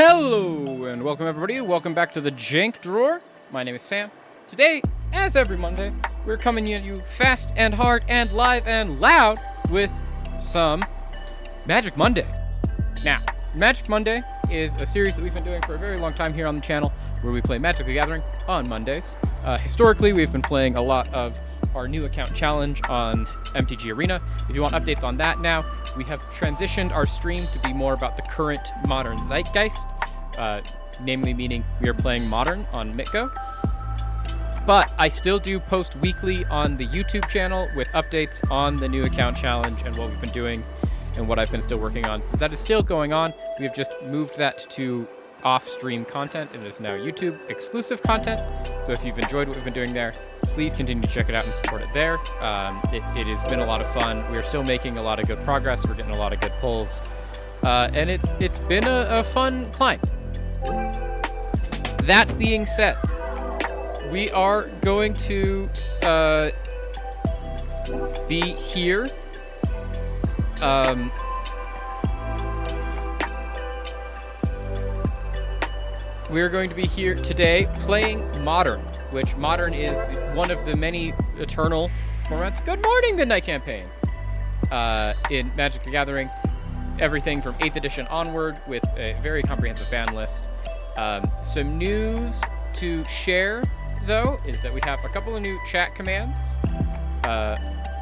Hello and welcome everybody. Welcome back to the Jank Drawer. My name is Sam. Today, as every Monday, we're coming at you fast and hard and live and loud with some Magic Monday. Now, Magic Monday is a series that we've been doing for a very long time here on the channel where we play Magic the Gathering on Mondays. Historically, we've been playing a lot of our new account challenge on MTG Arena. If you want updates on that now, we have transitioned our stream to be more about the current modern zeitgeist, namely meaning we are playing Modern on Mitgo. But I still do post weekly on the YouTube channel with updates on the new account challenge and what we've been doing and what I've been still working on. Since that is still going on, we have just moved that to off-stream content and it is now YouTube exclusive content. So if you've enjoyed what we've been doing there, please continue to check it out and support it there. It has been a lot of fun. We are still making a lot of good progress. We're getting a lot of good pulls. And it's been a fun climb. That being said, we are going to be here we are going to be here today playing Modern, which Modern is one of the many eternal formats. Good morning, Midnight Campaign! In Magic the Gathering, everything from 8th edition onward with a very comprehensive ban list. Some news to share, though, is that we have a couple of new chat commands.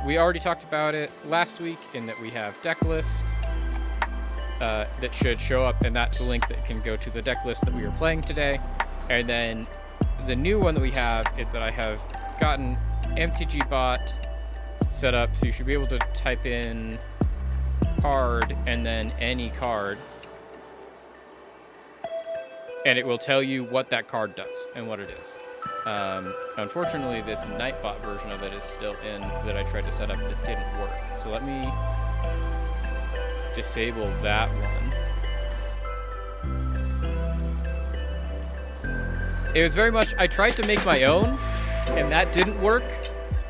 We already talked about it last week in that we have deck list that should show up, and that's the link that can go to the deck list that we are playing today. And then the new one that we have is that I have gotten MTG bot set up, so you should be able to type in card and then any card, and it will tell you what that card does and what it is. Unfortunately, this Nightbot version of it is still in that I tried to set up that didn't work. So let me disable that one. It was very much, I tried to make my own, and that didn't work.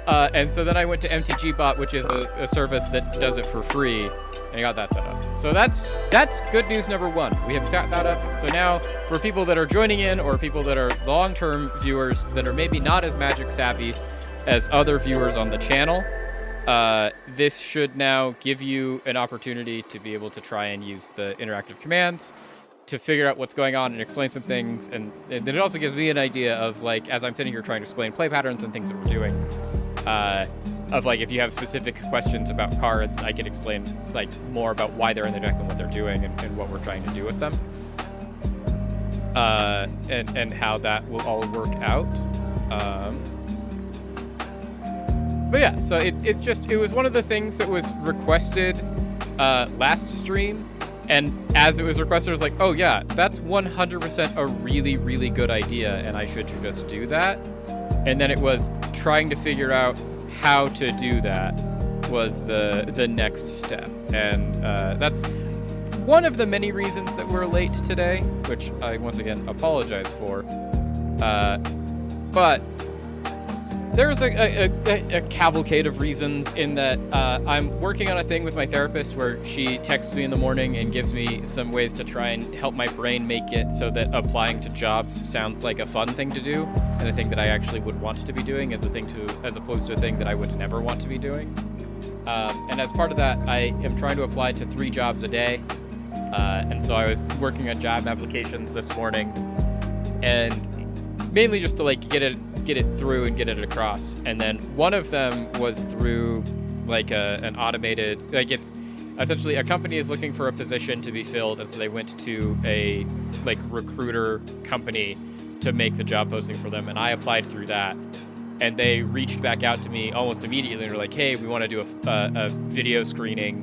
And so then I went to MTG Bot, which is a service that does it for free, and I got that set up. So that's good news number one. We have set that up. So now, for people that are joining in, or people that are long-term viewers that are maybe not as Magic savvy as other viewers on the channel, this should now give you an opportunity to be able to try and use the interactive commands to figure out what's going on and explain some things. And then it also gives me an idea of, like, as I'm sitting here trying to explain play patterns and things that we're doing, of, like, if you have specific questions about cards, I can explain, like, more about why they're in the deck and what they're doing and what we're trying to do with them. And how that will all work out. But yeah, so it was one of the things that was requested last stream, and as it was requested, I was like, oh yeah, that's 100% a really, really good idea, and I should just do that. And then it was trying to figure out how to do that was the next step, and that's one of the many reasons that we're late today, which I once again apologize for. But there's a cavalcade of reasons in that I'm working on a thing with my therapist where she texts me in the morning and gives me some ways to try and help my brain make it so that applying to jobs sounds like a fun thing to do and a thing that I actually would want to be doing as opposed to a thing that I would never want to be doing. And as part of that, I am trying to apply to 3 jobs a day. And so I was working on job applications this morning, and mainly just to, like, get it through and get it across. And then one of them was through, like, an automated, like, it's essentially a company is looking for a position to be filled, and so they went to a, like, recruiter company to make the job posting for them, and I applied through that. And they reached back out to me almost immediately and were like, hey, we want to do a video screening,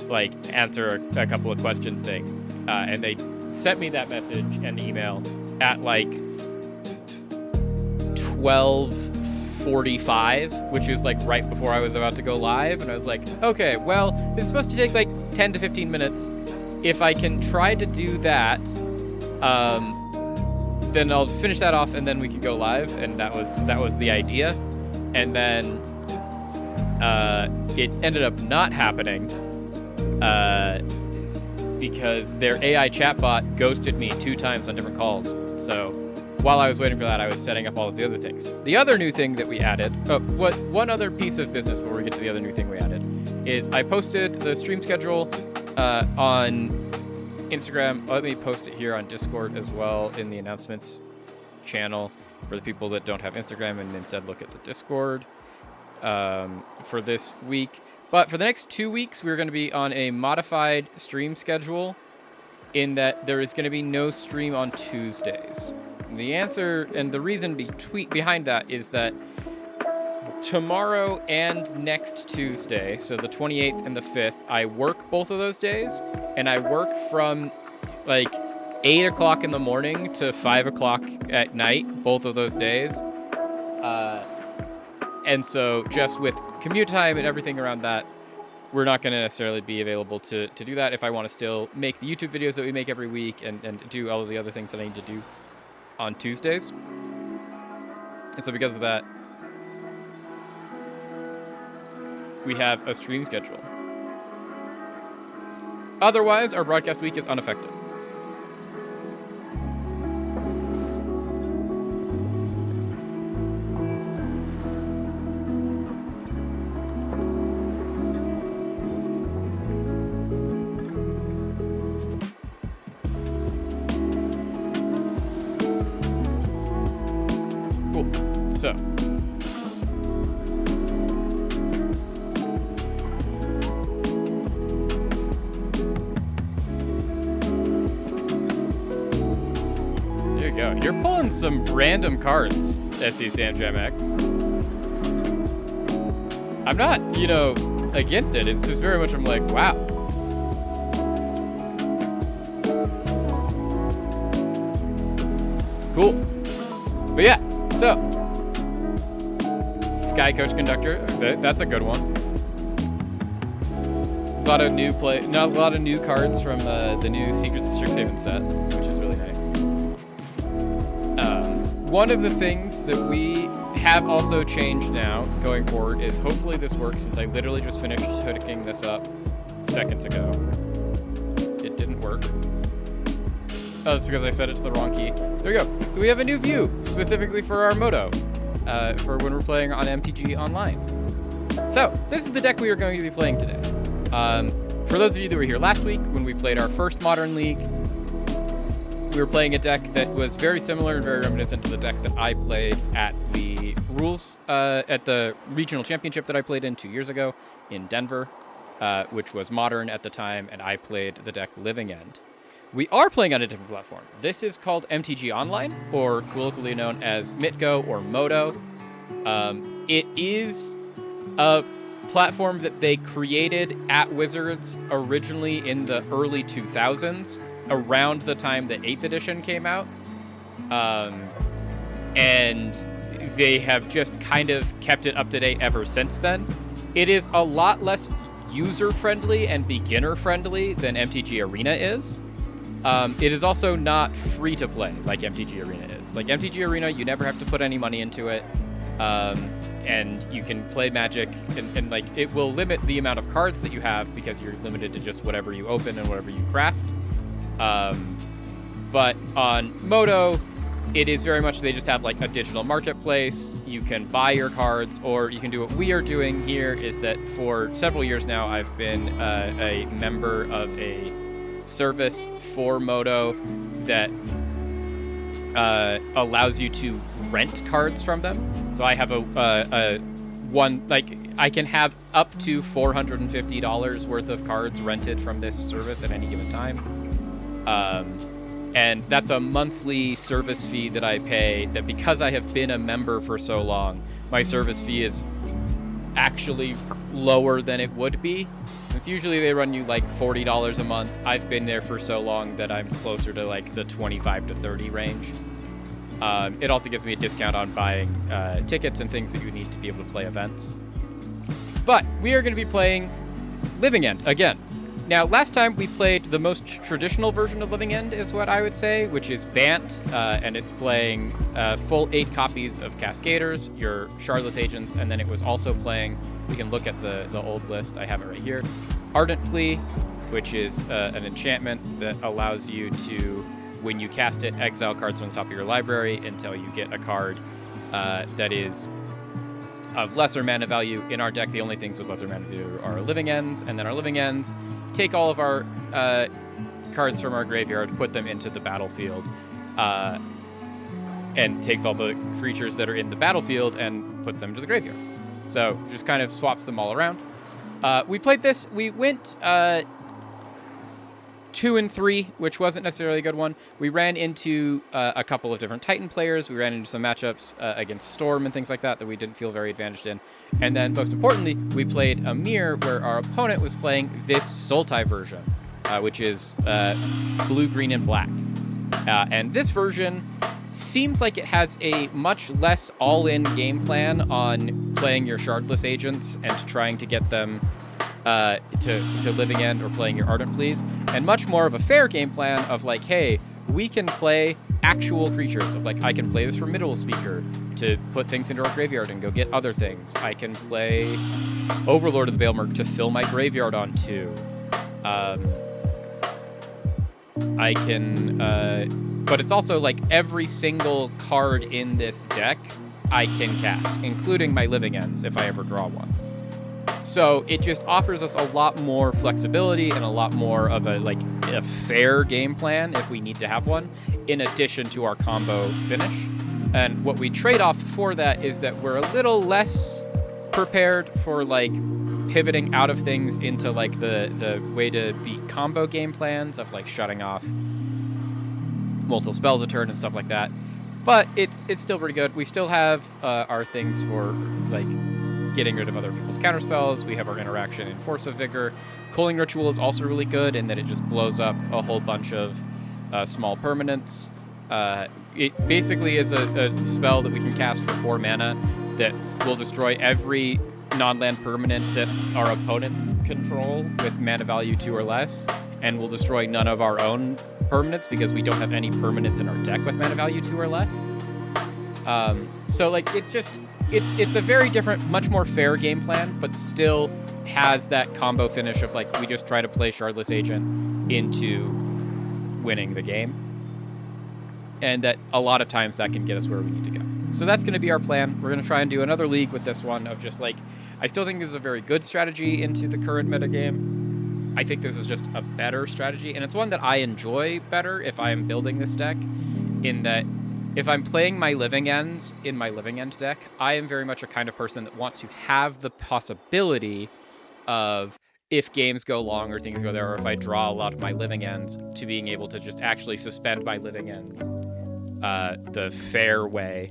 like, answer a couple of questions thing. And they sent me that message and email at, like, 12:45, which is, like, right before I was about to go live. And I was like, okay, well, this is supposed to take, like, 10 to 15 minutes. If I can try to do that, then I'll finish that off and then we can go live. And that was the idea. And then it ended up not happening. because their AI chatbot ghosted me 2 times on different calls. So while I was waiting for that, I was setting up all of the other things. The other new thing that we added, one other piece of business before we get to the other new thing we added, is I posted the stream schedule on Instagram. Let me post it here on Discord as well in the announcements channel for the people that don't have Instagram and instead look at the Discord for this week. But for the next 2 weeks, we're going to be on a modified stream schedule in that there is going to be no stream on Tuesdays. And the answer and the reason behind that is that tomorrow and next Tuesday, so the 28th and the 5th, I work both of those days, and I work from like 8 o'clock in the morning to 5 o'clock at night, both of those days. And so just with commute time and everything around that, we're not going to necessarily be available to do that if I want to still make the YouTube videos that we make every week and do all of the other things that I need to do on Tuesdays. And so because of that, we have a stream schedule. Otherwise, our broadcast week is unaffected. So, there you go. You're pulling some random cards, SC Sam Jam X. I'm not, against it. It's just very much I'm like, wow. Cool. But yeah. So, Sky Coach Conductor, that's a good one. A lot of new not a lot of new cards from the new Secrets of Strixhaven set, which is really nice. One of the things that we have also changed now going forward is hopefully this works, since I literally just finished hooking this up seconds ago. It didn't work. Oh, that's because I set it to the wrong key. There we go. We have a new view, specifically for our Moto, for when we're playing on MTG Online. So, this is the deck we are going to be playing today. For those of you that were here last week, when we played our first Modern League, we were playing a deck that was very similar and very reminiscent to the deck that I played at the Rules, at the Regional Championship that I played in 2 years ago in Denver, which was Modern at the time, and I played the deck Living End. We are playing on a different platform. This is called MTG Online, or colloquially known as Mitgo or Moto. It is a platform that they created at Wizards originally in the early 2000s, around the time the 8th edition came out. And they have just kind of kept it up to date ever since then. It is a lot less user-friendly and beginner-friendly than MTG Arena is. It is also not free to play like MTG Arena is. Like MTG Arena, you never have to put any money into it, and you can play Magic, and like it will limit the amount of cards that you have because you're limited to just whatever you open and whatever you craft. But on Moto, it is very much they just have like a digital marketplace. You can buy your cards, or you can do what we are doing here. Is that for several years now I've been a member of a service for Moto that allows you to rent cards from them. So I have I can have up to $450 worth of cards rented from this service at any given time. And that's a monthly service fee that I pay, that because I have been a member for so long, my service fee is actually lower than it would be. Since usually they run you like $40 a month. I've been there for so long that I'm closer to like the 25 to 30 range. It also gives me a discount on buying tickets and things that you need to be able to play events. But we are going to be playing Living End again. Now, last time we played the most traditional version of Living End, is what I would say, which is Bant, and it's playing full 8 copies of Cascaders, your Shardless Agents, and then it was also playing, we can look at the old list, I have it right here, Ardent Plea, which is an enchantment that allows you to, when you cast it, exile cards from the top of your library until you get a card that is of lesser mana value. In our deck, the only things with lesser mana value are Living Ends, and then our Living Ends take all of our cards from our graveyard, put them into the battlefield, and takes all the creatures that are in the battlefield and puts them to the graveyard. So just kind of swaps them all around. We played this. We went 2 and 3, which wasn't necessarily a good one. We ran into a couple of different Titan players. We ran into some matchups against Storm and things like that we didn't feel very advantaged in. And then, most importantly, we played a mirror where our opponent was playing this Sultai version, which is blue, green, and black. And this version seems like it has a much less all-in game plan on playing your Shardless agents and trying to get them to Living End or playing your Ardent Pleas, and much more of a fair game plan of like, hey, we can play actual creatures, of like, I can play this for Middle Speaker to put things into our graveyard and go get other things. I can play Overlord of the Baelmerk to fill my graveyard on 2. I can, but it's also like every single card in this deck I can cast, including my Living Ends if I ever draw one. So it just offers us a lot more flexibility and a lot more of a fair game plan if we need to have one, in addition to our combo finish. And what we trade off for that is that we're a little less prepared for like pivoting out of things into like the way to beat combo game plans of like shutting off multiple spells a turn and stuff like that. But it's still pretty good. We still have our things for like getting rid of other people's counterspells. We have our interaction in Force of Vigor. Cooling Ritual is also really good in that it just blows up a whole bunch of small permanents. It basically is a spell that we can cast for 4 mana that will destroy every non-land permanent that our opponents control with mana value 2 or less, and will destroy none of our own permanents because we don't have any permanents in our deck with mana value 2 or less. So like it's a very different, much more fair game plan, but still has that combo finish of like, we just try to play Shardless Agent into winning the game. And that a lot of times that can get us where we need to go. So that's going to be our plan. We're going to try and do another league with this one of just like, I still think this is a very good strategy into the current metagame. I think this is just a better strategy, and it's one that I enjoy better if I am building this deck, in that if I'm playing my Living Ends in my Living End deck, I am very much a kind of person that wants to have the possibility of, if games go long or things go there, or if I draw a lot of my Living Ends, to being able to just actually suspend my Living Ends the fair way,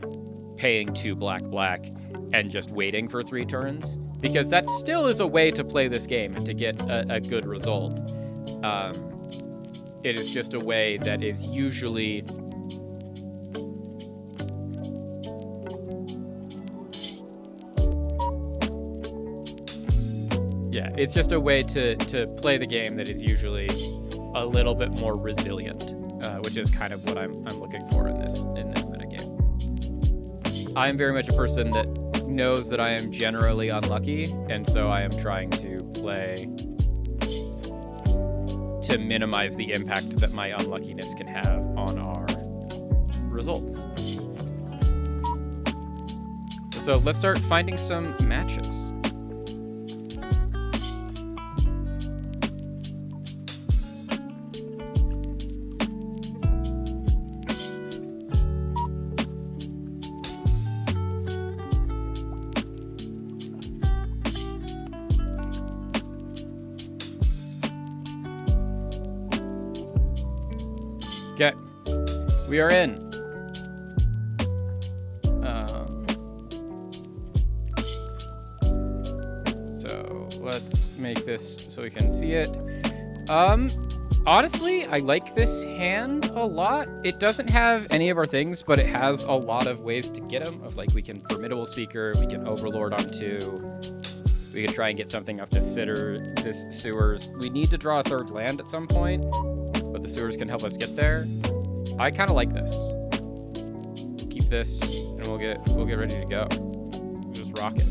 paying 2 black, and just waiting for 3 turns. Because that still is a way to play this game and to get a good result. It is just a way that is usually... Yeah, it's just a way to play the game that is usually a little bit more resilient, which is kind of what I'm looking for in this metagame. I'm very much a person that knows that I am generally unlucky, and so I am trying to play to minimize the impact that my unluckiness can have on our results. So let's start finding some matches. Okay, we are in. So let's make this so we can see it. Honestly, I like this hand a lot. It doesn't have any of our things, but it has a lot of ways to get them. Of like, we can Formidable Speaker, we can Overlord on 2. We can try and get something off this Sewers. We need to draw a 3rd land at some point, but the Sewers can help us get there. I kind of like this. Keep this, and we'll get ready to go. We'll just rock it.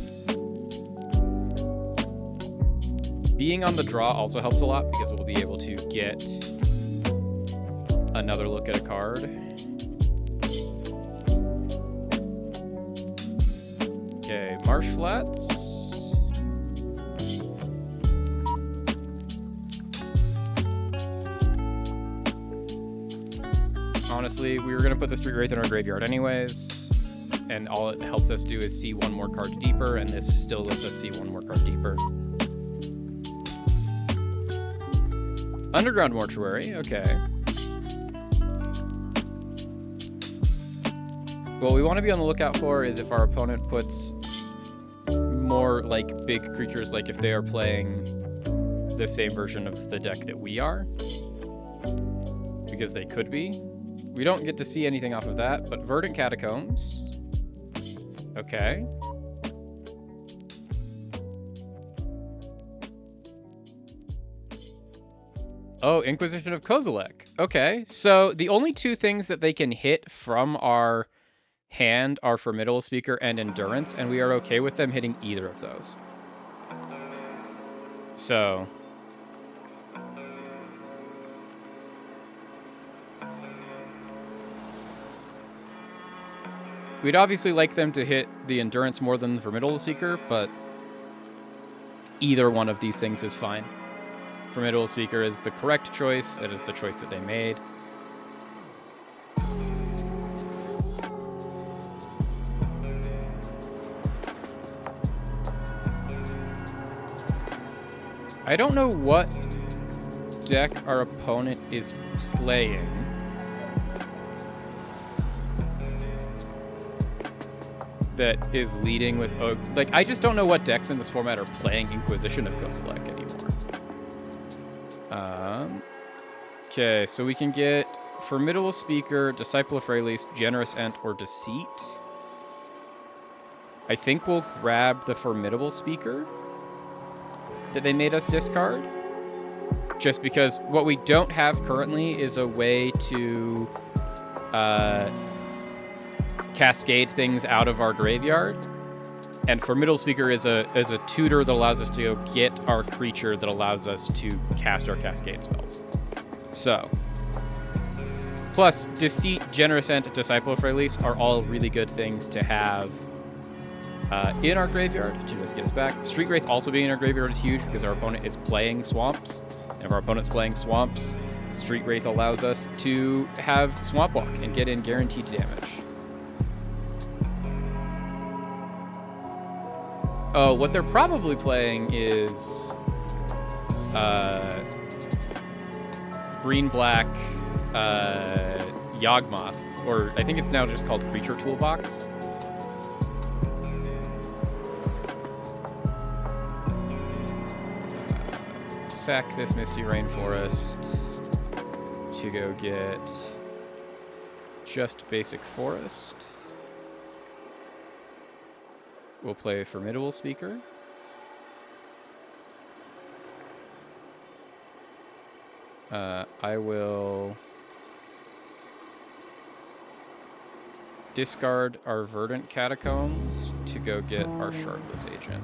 Being on the draw also helps a lot because we'll be able to get another look at a card. Okay, Marsh Flats. Honestly, we were going to put the Street Wraith in our graveyard anyways, and all it helps us do is see one more card deeper, and this still lets us see one more card deeper. Underground Mortuary, okay. What we want to be on the lookout for is if our opponent puts more like big creatures, like if they are playing the same version of the deck that we are, because they could be. We don't get to see anything off of that, but Verdant Catacombs. Okay. Oh, Inquisition of Kozilek. Okay, so the only two things that they can hit from our hand are Formidable Speaker and Endurance, and we are okay with them hitting either of those. So... we'd obviously like them to hit the Endurance more than the Formidable Speaker, but either one of these things is fine. Formidable Speaker is the correct choice. It is the choice that they made. I don't know what deck our opponent is playing. That is leading with... like, I just don't know what decks in this format are playing Inquisition of Kozilek anymore. Okay, so we can get Formidable Speaker, Disciple of Freylease, Generous Ent, or Deceit. I think we'll grab the Formidable Speaker that they made us discard. Just because what we don't have currently is a way to cascade things out of our graveyard. And Formidable Speaker is a tutor that allows us to go get our creature that allows us to cast our cascade spells. So, plus Deceit, Generous Ent, Disciple of Freylease are all really good things to have in our graveyard to just get us back. Street Wraith also being in our graveyard is huge because our opponent is playing swamps. And if our opponent's playing swamps, Street Wraith allows us to have Swamp Walk and get in guaranteed damage. Oh, what they're probably playing is green-black Yawgmoth, or I think it's now just called Creature Toolbox. Sack this Misty Rainforest to go get just basic forest. We'll play Formidable Speaker. I will discard our Verdant Catacombs to go get our Shardless Agent.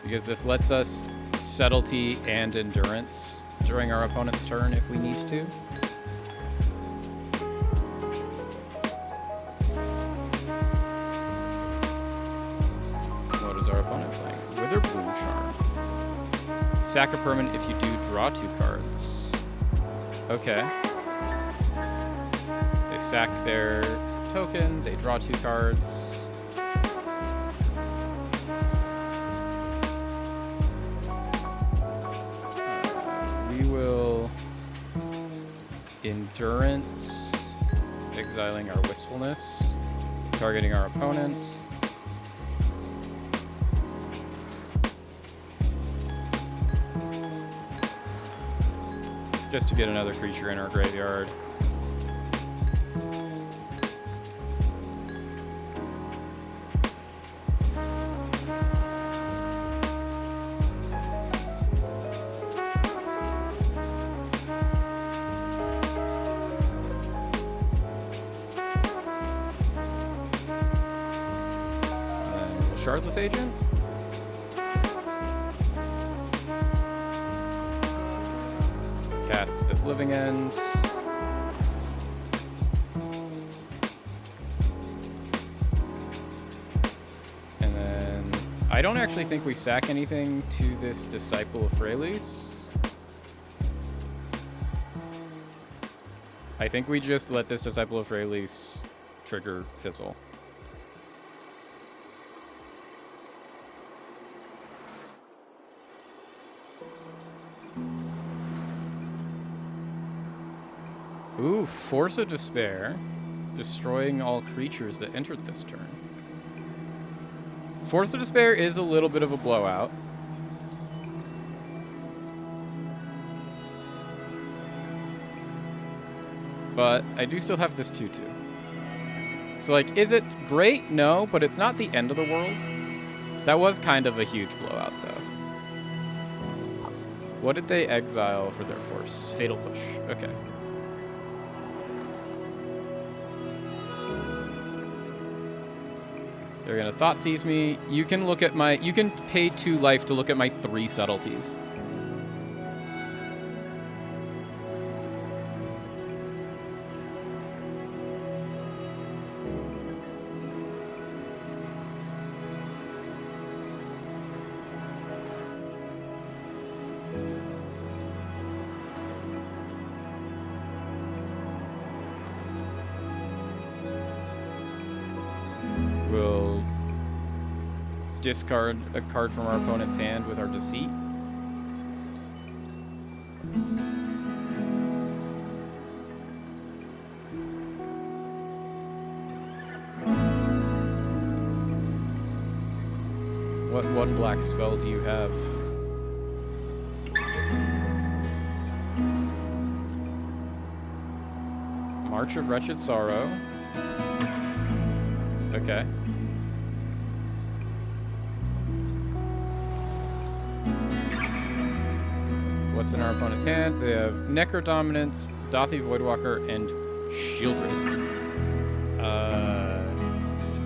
Because this lets us Subtlety and Endurance during our opponent's turn if we need to. What is our opponent playing? Witherbloom Charm. Sack a permanent if you do draw 2 cards. Okay. They sack their token, they draw 2 cards. Endurance, exiling our Wistfulness, targeting our opponent. Just to get another creature in our graveyard. Shardless Agent. Cast this Living End. And then I don't actually think we sack anything to this Disciple of Freylis. I think we just let this Disciple of Freylis trigger Fizzle. Ooh, Force of Despair, destroying all creatures that entered this turn. Force of Despair is a little bit of a blowout. But I do still have this 2/2. So, like, is it great? No, but it's not the end of the world. That was kind of a huge blowout, though. What did they exile for their force? Fatal Push. Okay. They're gonna Thoughtseize me. You can look at my... You can pay 2 life to look at my 3 subtleties. We'll discard a card from our opponent's hand with our Deceit. What 1 black spell do you have? March of Wretched Sorrow. Okay. What's in our opponent's hand? They have Necrodominance, Dothi Voidwalker, and Shieldred.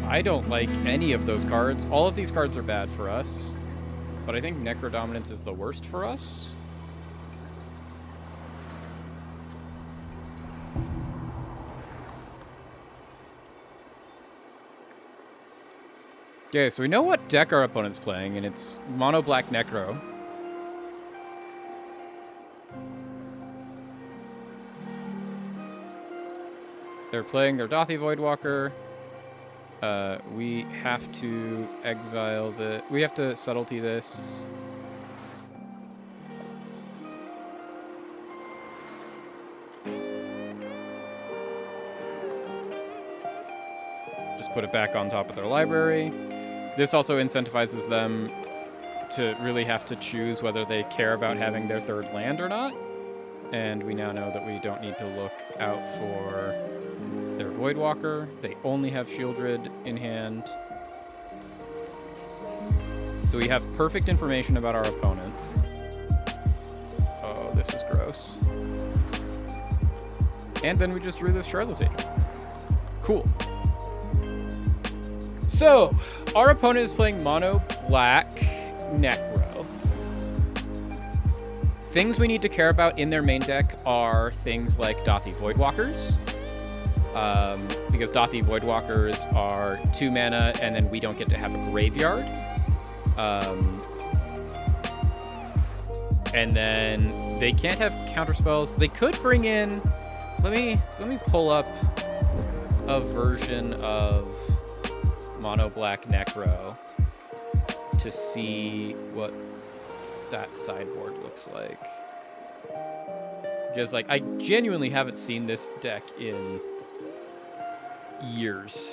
I don't like any of those cards. All of these cards are bad for us, but I think Necrodominance is the worst for us. Okay, so we know what deck our opponent's playing, and it's Mono Black Necro. They're playing their Dothi Voidwalker. We have to exile the... We have to subtlety this. Just put it back on top of their library. This also incentivizes them to really have to choose whether they care about having their 3rd land or not. And we now know that we don't need to look out for their Voidwalker. They only have Shieldred in hand. So we have perfect information about our opponent. Oh, this is gross. And then we just drew this Shardless Agent. Cool. So, our opponent is playing Mono Black Necro. Things we need to care about in their main deck are things like Dothi Voidwalkers. Because Dothi Voidwalkers are 2 mana, and then we don't get to have a graveyard. And then they can't have counterspells. They could bring in... Let me pull up a version of Mono Black Necro to see what that sideboard looks like. Because, like, I genuinely haven't seen this deck in years.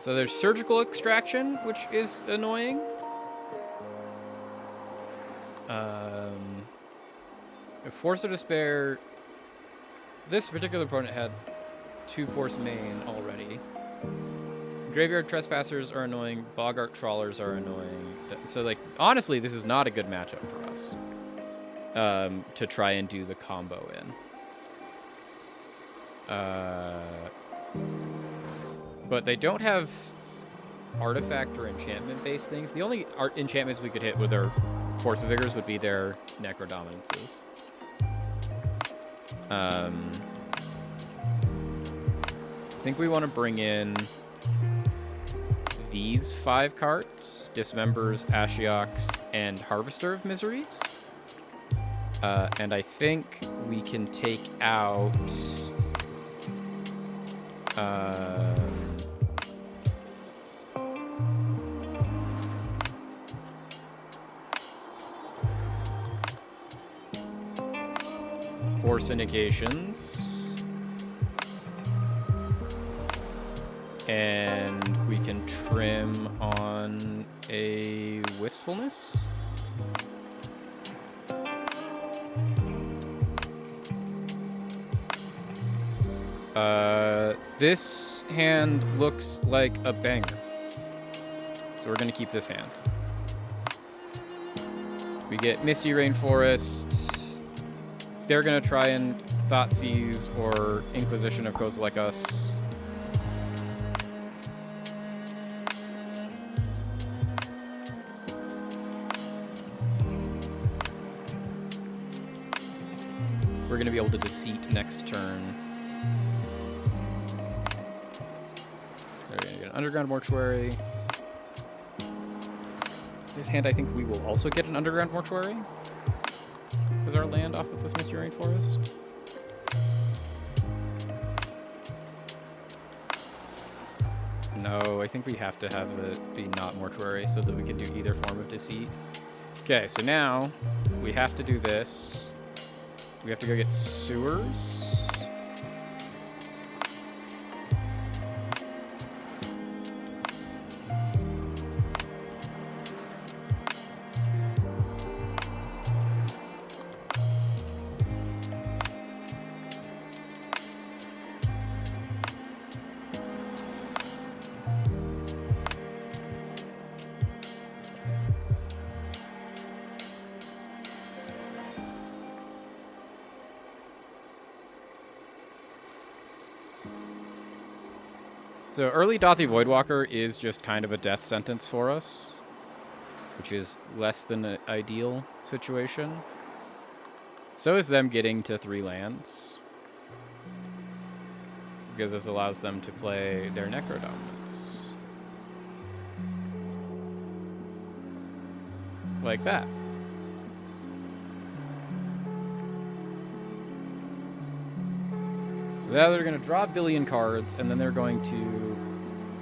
So there's Surgical Extraction, which is annoying. Force of Despair. This particular opponent had 2 Force main already. Graveyard Trespassers are annoying. Boggart Trawlers are annoying. So, like, honestly, this is not a good matchup for us to try and do the combo in. But they don't have artifact or enchantment-based things. The only enchantments we could hit with their Force of Vigors would be their Necrodominances. I think we want to bring in these 5 cards: Dismembers, Ashiok's, and Harvester of Miseries. And I think we can take out... Force Negations. And we can trim on a Wistfulness. This hand looks like a banger. So we're going to keep this hand. We get Misty Rainforest. They're going to try and Thoughtseize or Inquisition of Kozilekos. We're going to be able to Deceit next turn. We're going to get an Underground Mortuary. This hand, I think we will also get an Underground Mortuary as our land off of this Misty Rainforest. No, I think we have to have it be not Mortuary so that we can do either form of Deceit. Okay, so now we have to do this. We have to go get Sewers. So early Dothy Voidwalker is just kind of a death sentence for us, which is less than an ideal situation. So is them getting to 3 lands, because this allows them to play their Necrodominance. Like that. So now they're going to draw a billion cards, and then they're going to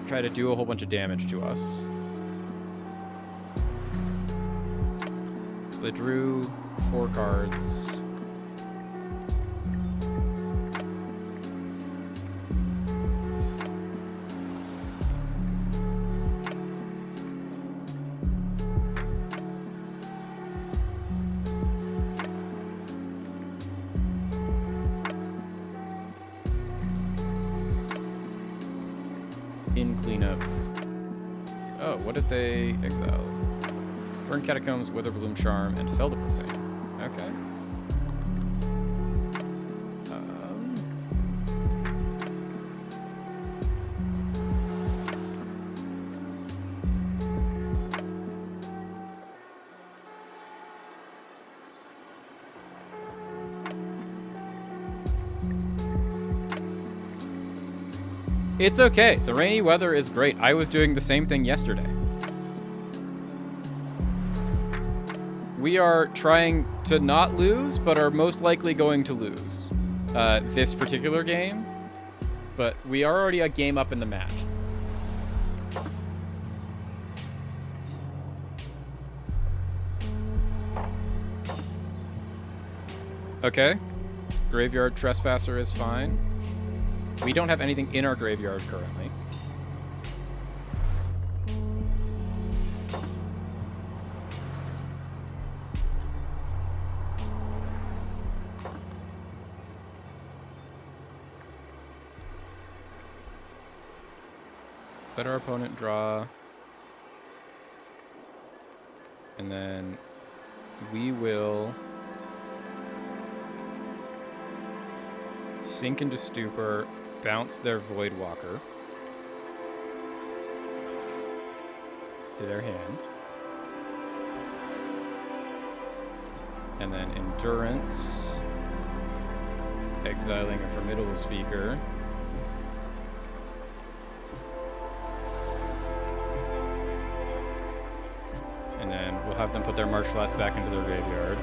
try to do a whole bunch of damage to us. So they drew 4 cards. In cleanup. Oh, what did they exile? Burn Catacombs, Witherbloom Charm, and Felder Profane. Okay. It's okay. The rainy weather is great. I was doing the same thing yesterday. We are trying to not lose, but are most likely going to lose this particular game. But we are already a game up in the match. Okay. Graveyard Trespasser is fine. We don't have anything in our graveyard currently. Let our opponent draw. And then we will sink into stupor, bounce their Voidwalker to their hand. And then Endurance, exiling a Formidable Speaker. And then we'll have them put their Marsh Flats back into their graveyard.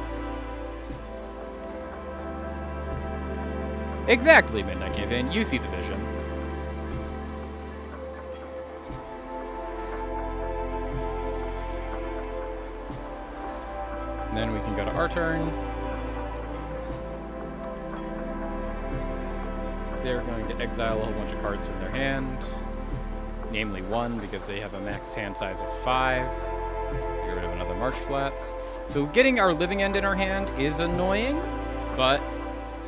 Exactly, Midnight Campaign. You see the vision. And then we can go to our turn. They're going to exile a whole bunch of cards from their hand. Namely 1, because they have a max hand size of 5. Get rid of another Marsh Flats. So getting our Living End in our hand is annoying, but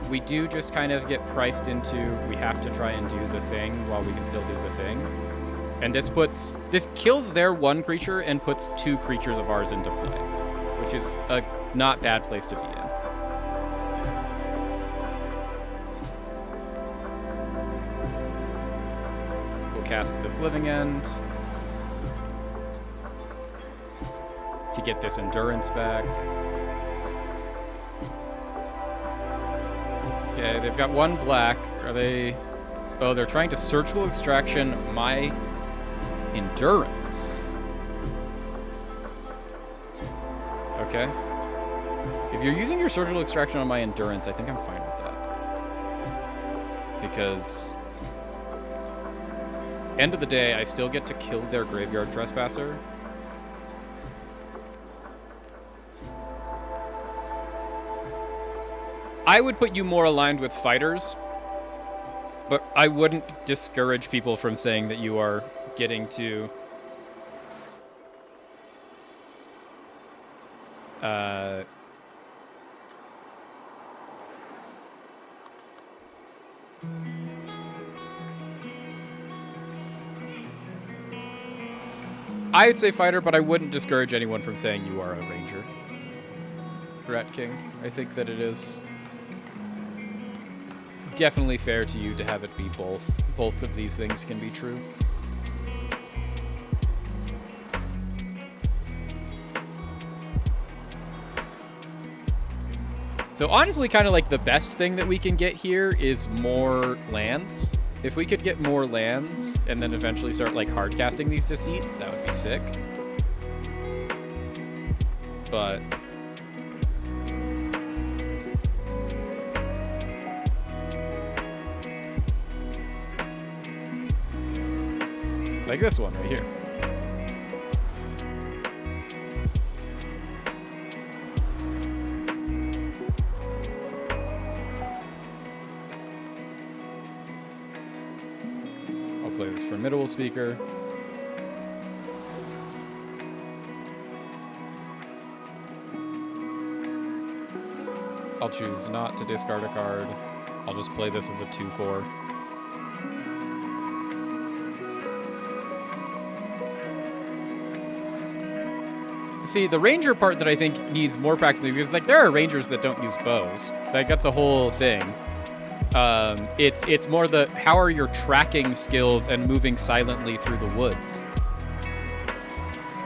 we do just kind of get priced into, we have to try and do the thing while we can still do the thing. And this kills their 1 creature and puts 2 creatures of ours into play, which is a not bad place to be in. We'll cast this Living End to get this Endurance back. Okay, they've got 1 black. Are they... Oh, they're trying to Surgical Extraction my Endurance. Okay. If you're using your Surgical Extraction on my Endurance, I think I'm fine with that. Because... end of the day, I still get to kill their Graveyard Trespasser. I would put you more aligned with fighters, but I wouldn't discourage people from saying that you are getting to I would say fighter, but I wouldn't discourage anyone from saying you are a ranger. Rat King, I think that it is definitely fair to you to have it be both. Both of these things can be true. So honestly, kind of like the best thing that we can get here is more lands. If we could get more lands and then eventually start like hard casting these Deceits, that would be sick. But like this one right here. I'll play this Formidable Speaker. I'll choose not to discard a card. I'll just play this as a 2/4. See, the ranger part that I think needs more practicing, because like there are rangers that don't use bows. Like that's a whole thing. It's more the how are your tracking skills and moving silently through the woods.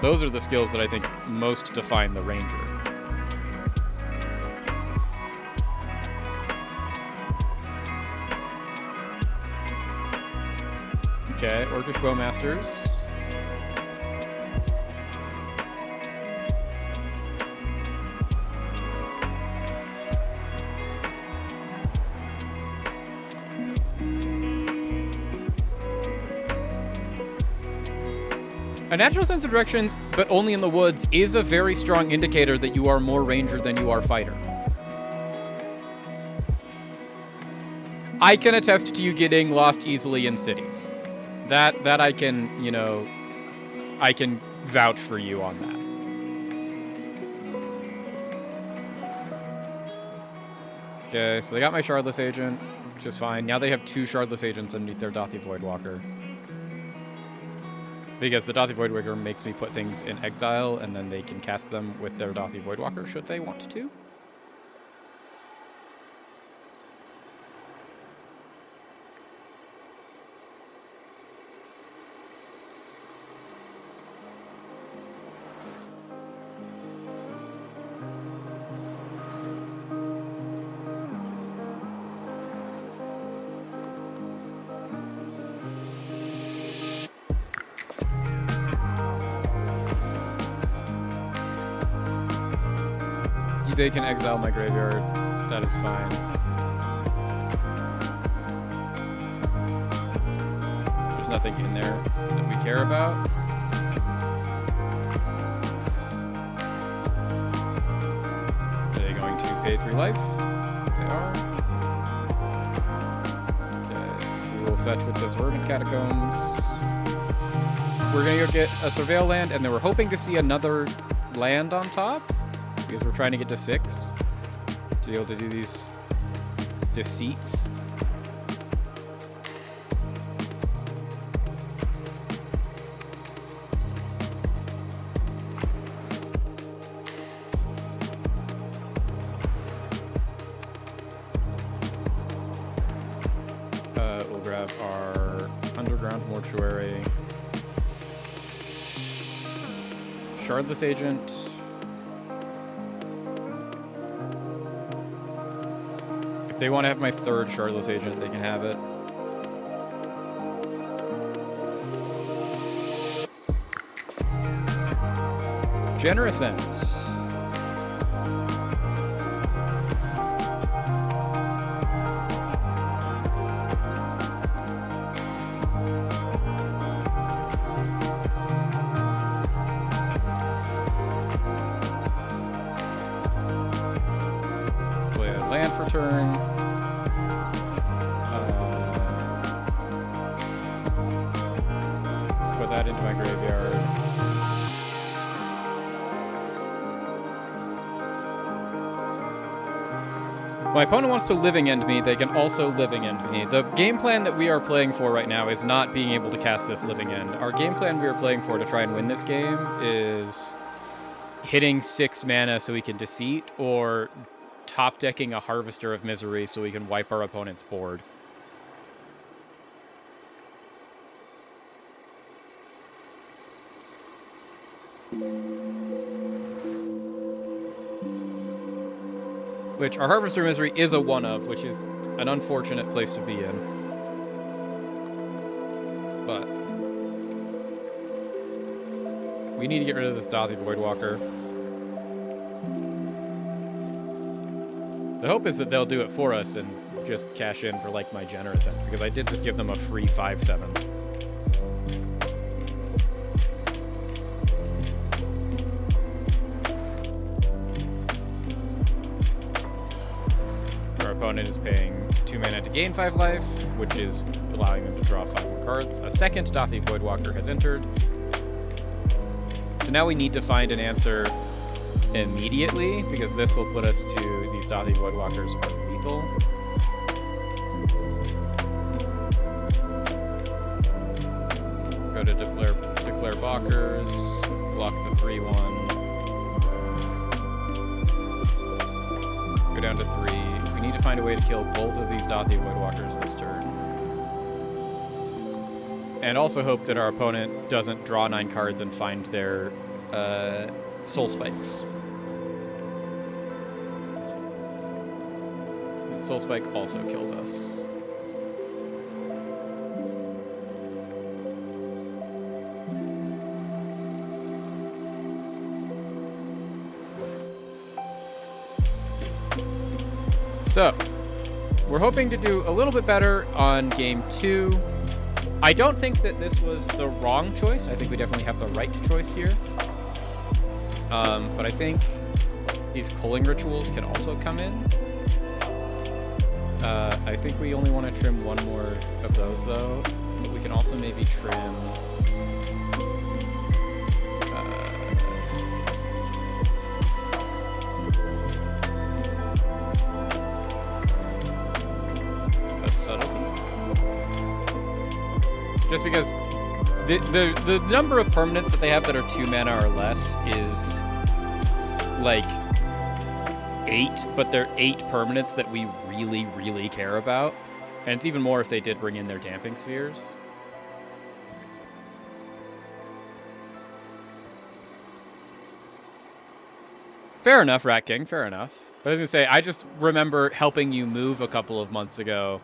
Those are the skills that I think most define the ranger. Okay, Orcish Bowmasters. A natural sense of directions, but only in the woods, is a very strong indicator that you are more ranger than you are fighter. I can attest to you getting lost easily in cities. That I can, you know, I can vouch for you on that. Okay, so they got my Shardless Agent, which is fine. Now they have 2 Shardless Agents underneath their Dothi Voidwalker. Because the Dothi Voidwalker makes me put things in exile, and then they can cast them with their Dothi Voidwalker, should they want to. they can exile my graveyard. That is fine. There's nothing in there that we care about. Are they going to pay 3 life? They are. Okay. We will fetch with this Verdant Catacombs. We're gonna go get a Surveil land, and then we're hoping to see another land on top, because we're trying to get to 6 to be able to do these deceits. We'll grab our underground mortuary. Shardless Agent. If they want to have my 3rd Shardless Agent, they can have it. Generous End. Turn. Put that into my graveyard. My opponent wants to Living End me. They can also Living End me. The game plan that we are playing for right now is not being able to cast this Living End. Our game plan we are playing for to try and win this game is hitting 6 mana so we can Deceit, or top decking a Harvester of Misery so we can wipe our opponent's board. Which our Harvester of Misery is a 1-of, which is an unfortunate place to be in. But we need to get rid of this Dothy Voidwalker. The hope is that they'll do it for us and just cash in for like my Generous End, because I did just give them a free 5/7. Our opponent is paying 2 mana to gain 5 life, which is allowing them to draw 5 more cards. A second Dothy Voidwalker has entered. So now we need to find an answer immediately, because this will put us to these Dothy Voidwalkers are lethal. Go to declare Balkers, block the 3/1. Go down to 3. We need to find a way to kill both of these Dothy Voidwalkers this turn. And also hope that our opponent doesn't draw 9 cards and find their Soul Spikes. Soul Spike also kills us. So, we're hoping to do a little bit better on game 2. I don't think that this was the wrong choice. I think we definitely have the right choice here. But I think these culling rituals can also come in. I think we only want to trim 1 more of those, though. But we can also maybe trim... a Subtlety. Just because the number of permanents that they have that are 2 mana or less is like 8, but they're 8 permanents that we really, really care about. And it's even more if they did bring in their Damping Spheres. Fair enough, Rat King, fair enough. But I was gonna say, I just remember helping you move a couple of months ago,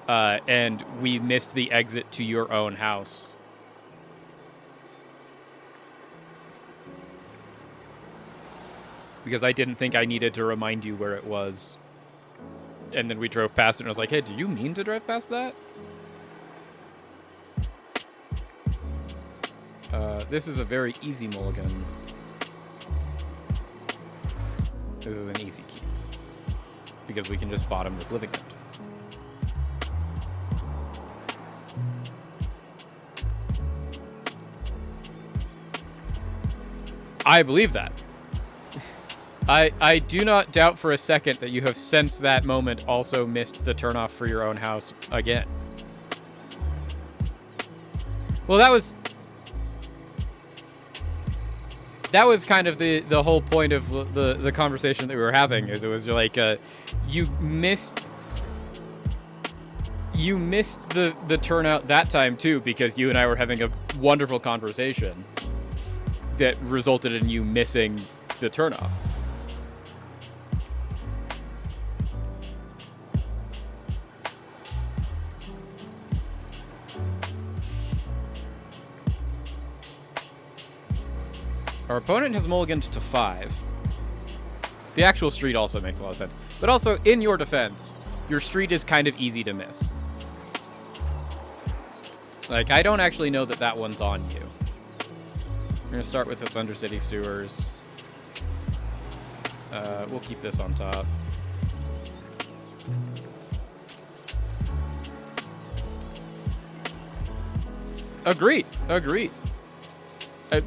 and we missed the exit to your own house. because I didn't think I needed to remind you where it was. And then we drove past it and I was like, hey, do you mean to drive past that? This is a very easy mulligan. This is an easy key. Because we can just bottom this living end. I believe that. I do not doubt for a second that you have since that moment also missed the turnoff for your own house again. Well, that was kind of the whole point of the conversation that we were having, is it was like you missed the turnout that time too, because you and I were having a wonderful conversation that resulted in you missing the turnoff. Our opponent has mulliganed to 5. The actual street also makes a lot of sense. But also, in your defense, your street is kind of easy to miss. Like, I don't actually know that that one's on you. We're going to start with its Undercity Sewers. We'll keep this on top. Agreed. Agreed.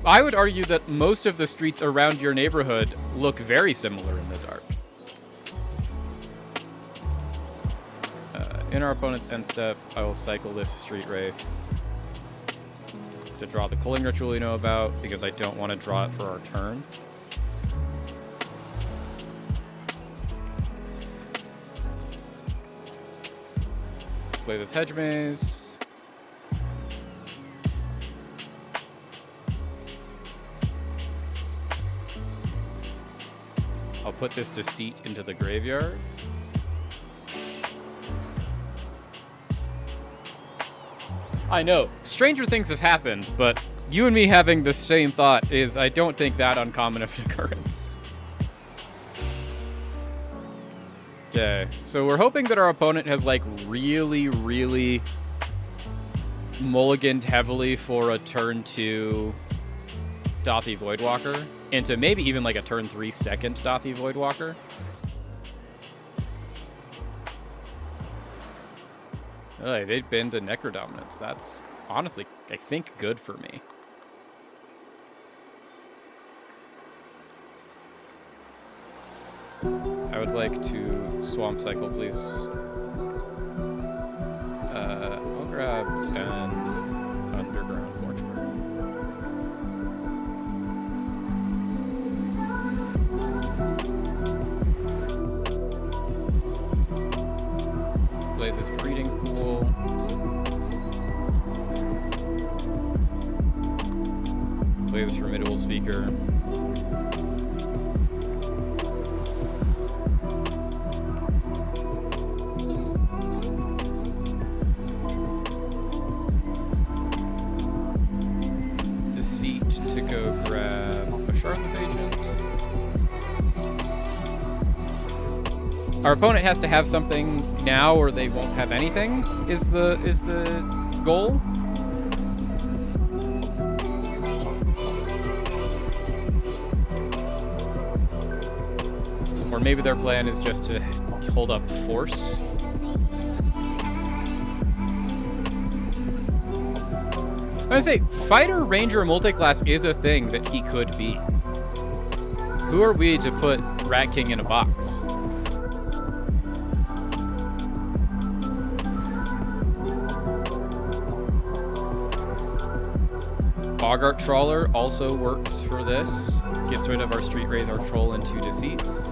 I would argue that most of the streets around your neighborhood look very similar in the dark. In our opponent's end step, I will cycle this Street Wraith to draw the culling ritual we know about, because I don't want to draw it for our turn. Play this Hedge Maze. I'll put this Deceit into the graveyard. I know, stranger things have happened, but you and me having the same thought is, I don't think, that uncommon of an occurrence. Okay, so we're hoping that our opponent has, like, really, really mulliganed heavily for a turn 2 Dothy Voidwalker, into maybe even like a turn 3 second Dothy Voidwalker. Oh, they've been to Necrodominance. That's honestly, I think, good for me. I would like to Swamp Cycle, please. I'll grab an Underground Mortuary. Play this Breeding Pool. Play this Formidable Speaker. Deceit to go grab a Shardless Agent. Our opponent has to have something now or they won't have anything, is the goal. Or maybe their plan is just to hold up Force. I say, Fighter Ranger multiclass is a thing that he could be. Who are we to put Rat King in a box? Boggart Trawler also works for this. Gets rid of our Street Wraith, our Troll, and 2 Deceits.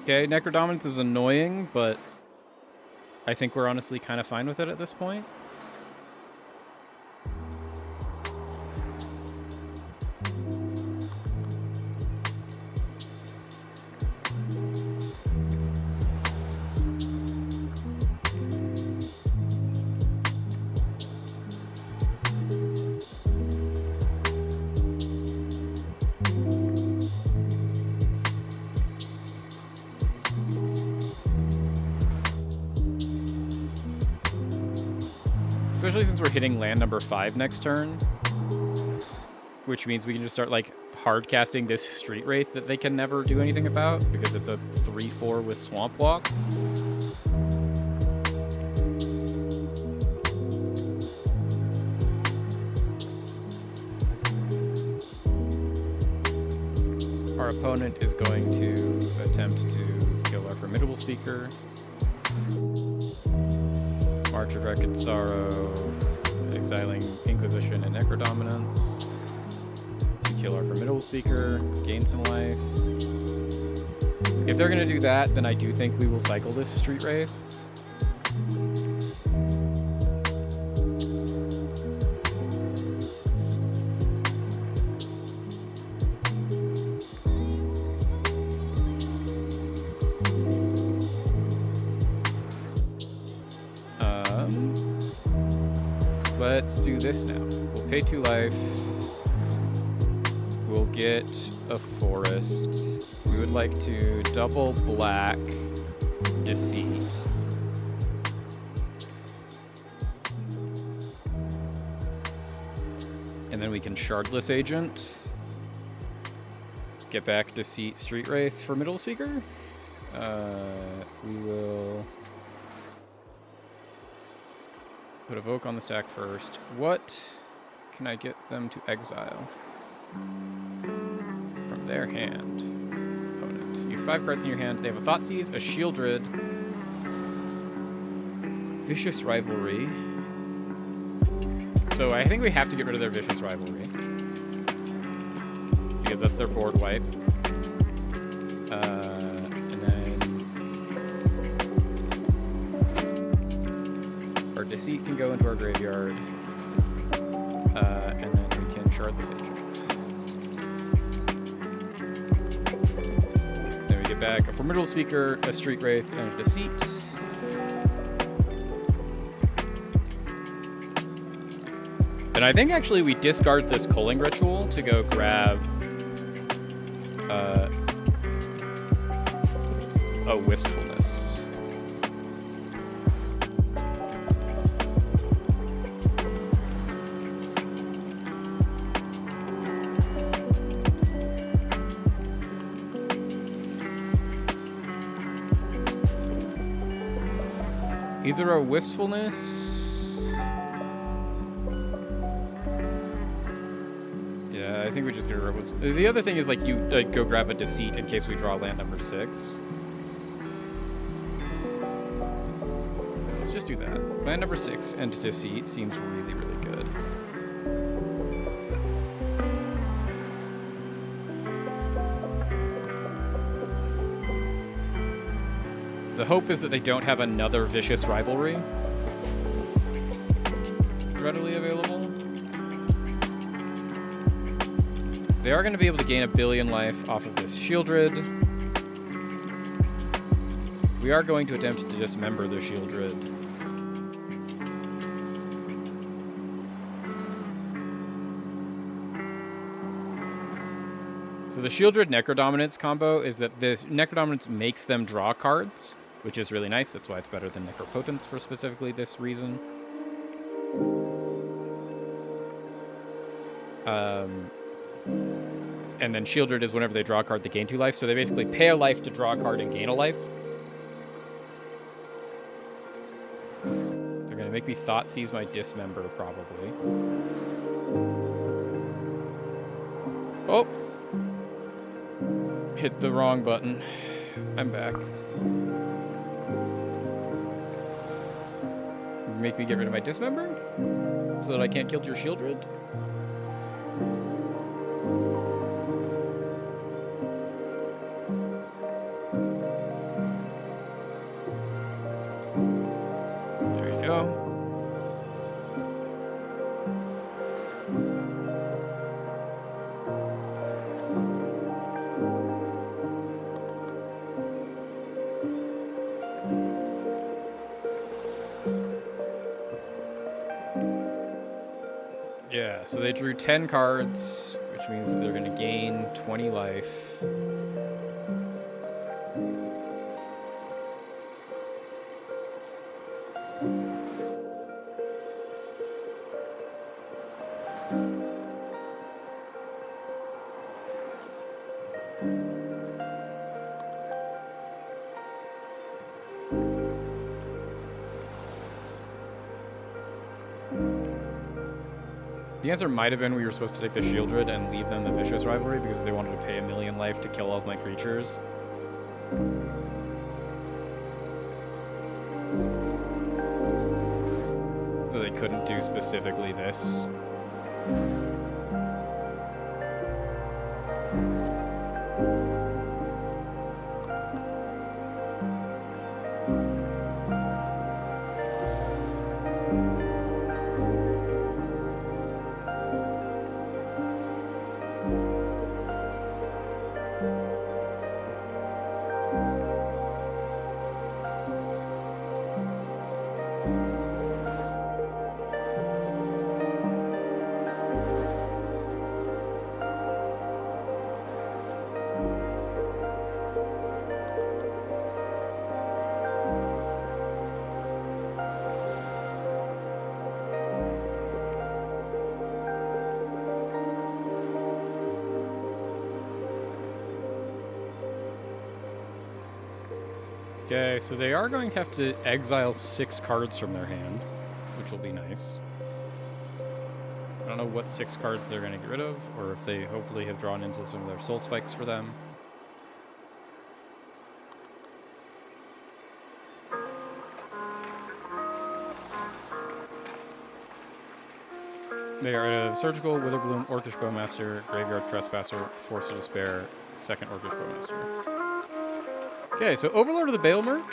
Okay, Necrodominance is annoying, but I think we're honestly kind of fine with it at this point. Especially since we're hitting land number 5 next turn. Which means we can just start, like, hard casting this Street Wraith that they can never do anything about, because it's a 3/4 with Swamp Walk. Our opponent is going to attempt to kill our Formidable Speaker. March of Wrecked Sorrow, exiling Inquisition and Necrodominance. To kill our Formidable Speaker, gain some life. If they're going to do that, then I do think we will cycle this Street Wraith. Let's do this now. We'll pay 2 life. We'll get a forest. We would like to double black Deceit. And then we can Shardless Agent. Get back Deceit Street Wraith for Middle Speaker. We will put Evoke on the stack first. What can I get them to exile? From their hand. Opponent. You have 5 cards in your hand. They have a Thoughtseize, a Shieldred, Vicious Rivalry. So I think we have to get rid of their Vicious Rivalry, because that's their board wipe. And then our Deceit can go into our graveyard. And then we can shard this agent. Then we get back a Formidable Speaker, a Street Wraith, and a Deceit. And I think actually we discard this Culling Ritual to go grab a Wistfulness. Either a Wistfulness. Yeah, I think we just get rid of the other thing is, like, you go grab a Deceit in case we draw land number 6. Let's just do that. Land number 6 and Deceit seems really, really good. The hope is that they don't have another Vicious Rivalry readily available. They are going to be able to gain 1 billion life off of this Shieldred. We are going to attempt to dismember the Shieldred. So the Shieldred Necrodominance combo is that the Necrodominance makes them draw cards, which is really nice. That's why it's better than Necropotence for specifically this reason. And then Shieldred is whenever they draw a card, they gain 2 life. So they basically pay a life to draw a card and gain a life. They're going to make me Thoughtseize my Dismember, probably. Oh! Hit the wrong button. I'm back. Make me get rid of my Dismember? So that I can't kill your Shieldred? Yeah, so they drew 10 cards, which means that they're going to gain 20 life. The answer might have been we were supposed to take the Shieldred and leave them the Vicious Rivalry because they wanted to pay 1,000,000 life to kill all of my creatures. So they couldn't do specifically this. Okay, so they are going to have to exile 6 cards from their hand, which will be nice. I don't know what 6 cards they're going to get rid of, or if they hopefully have drawn into some of their soul spikes for them. They are Surgical, Witherbloom, Orcish Bowmaster, Graveyard Trespasser, Force of Despair, second Orcish Bowmaster. Okay, so Overlord of the Balemerc,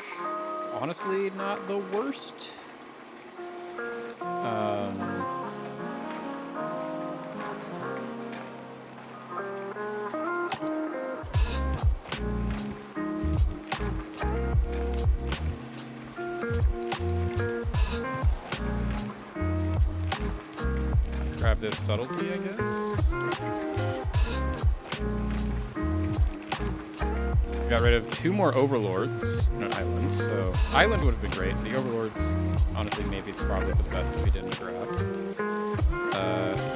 honestly not the worst. Grab this Subtlety, I guess. Got rid of 2 more Overlords and an Island, so Island would have been great. The Overlords, honestly, maybe it's probably for the best that we didn't grab.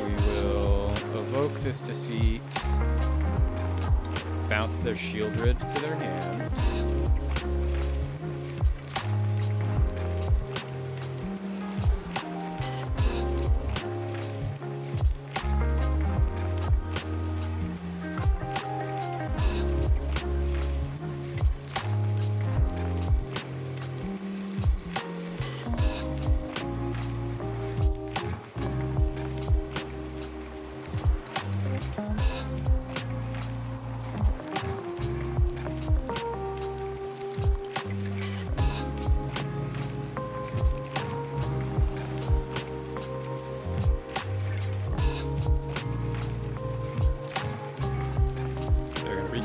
We will evoke this Deceit, bounce their Shieldred to their hand.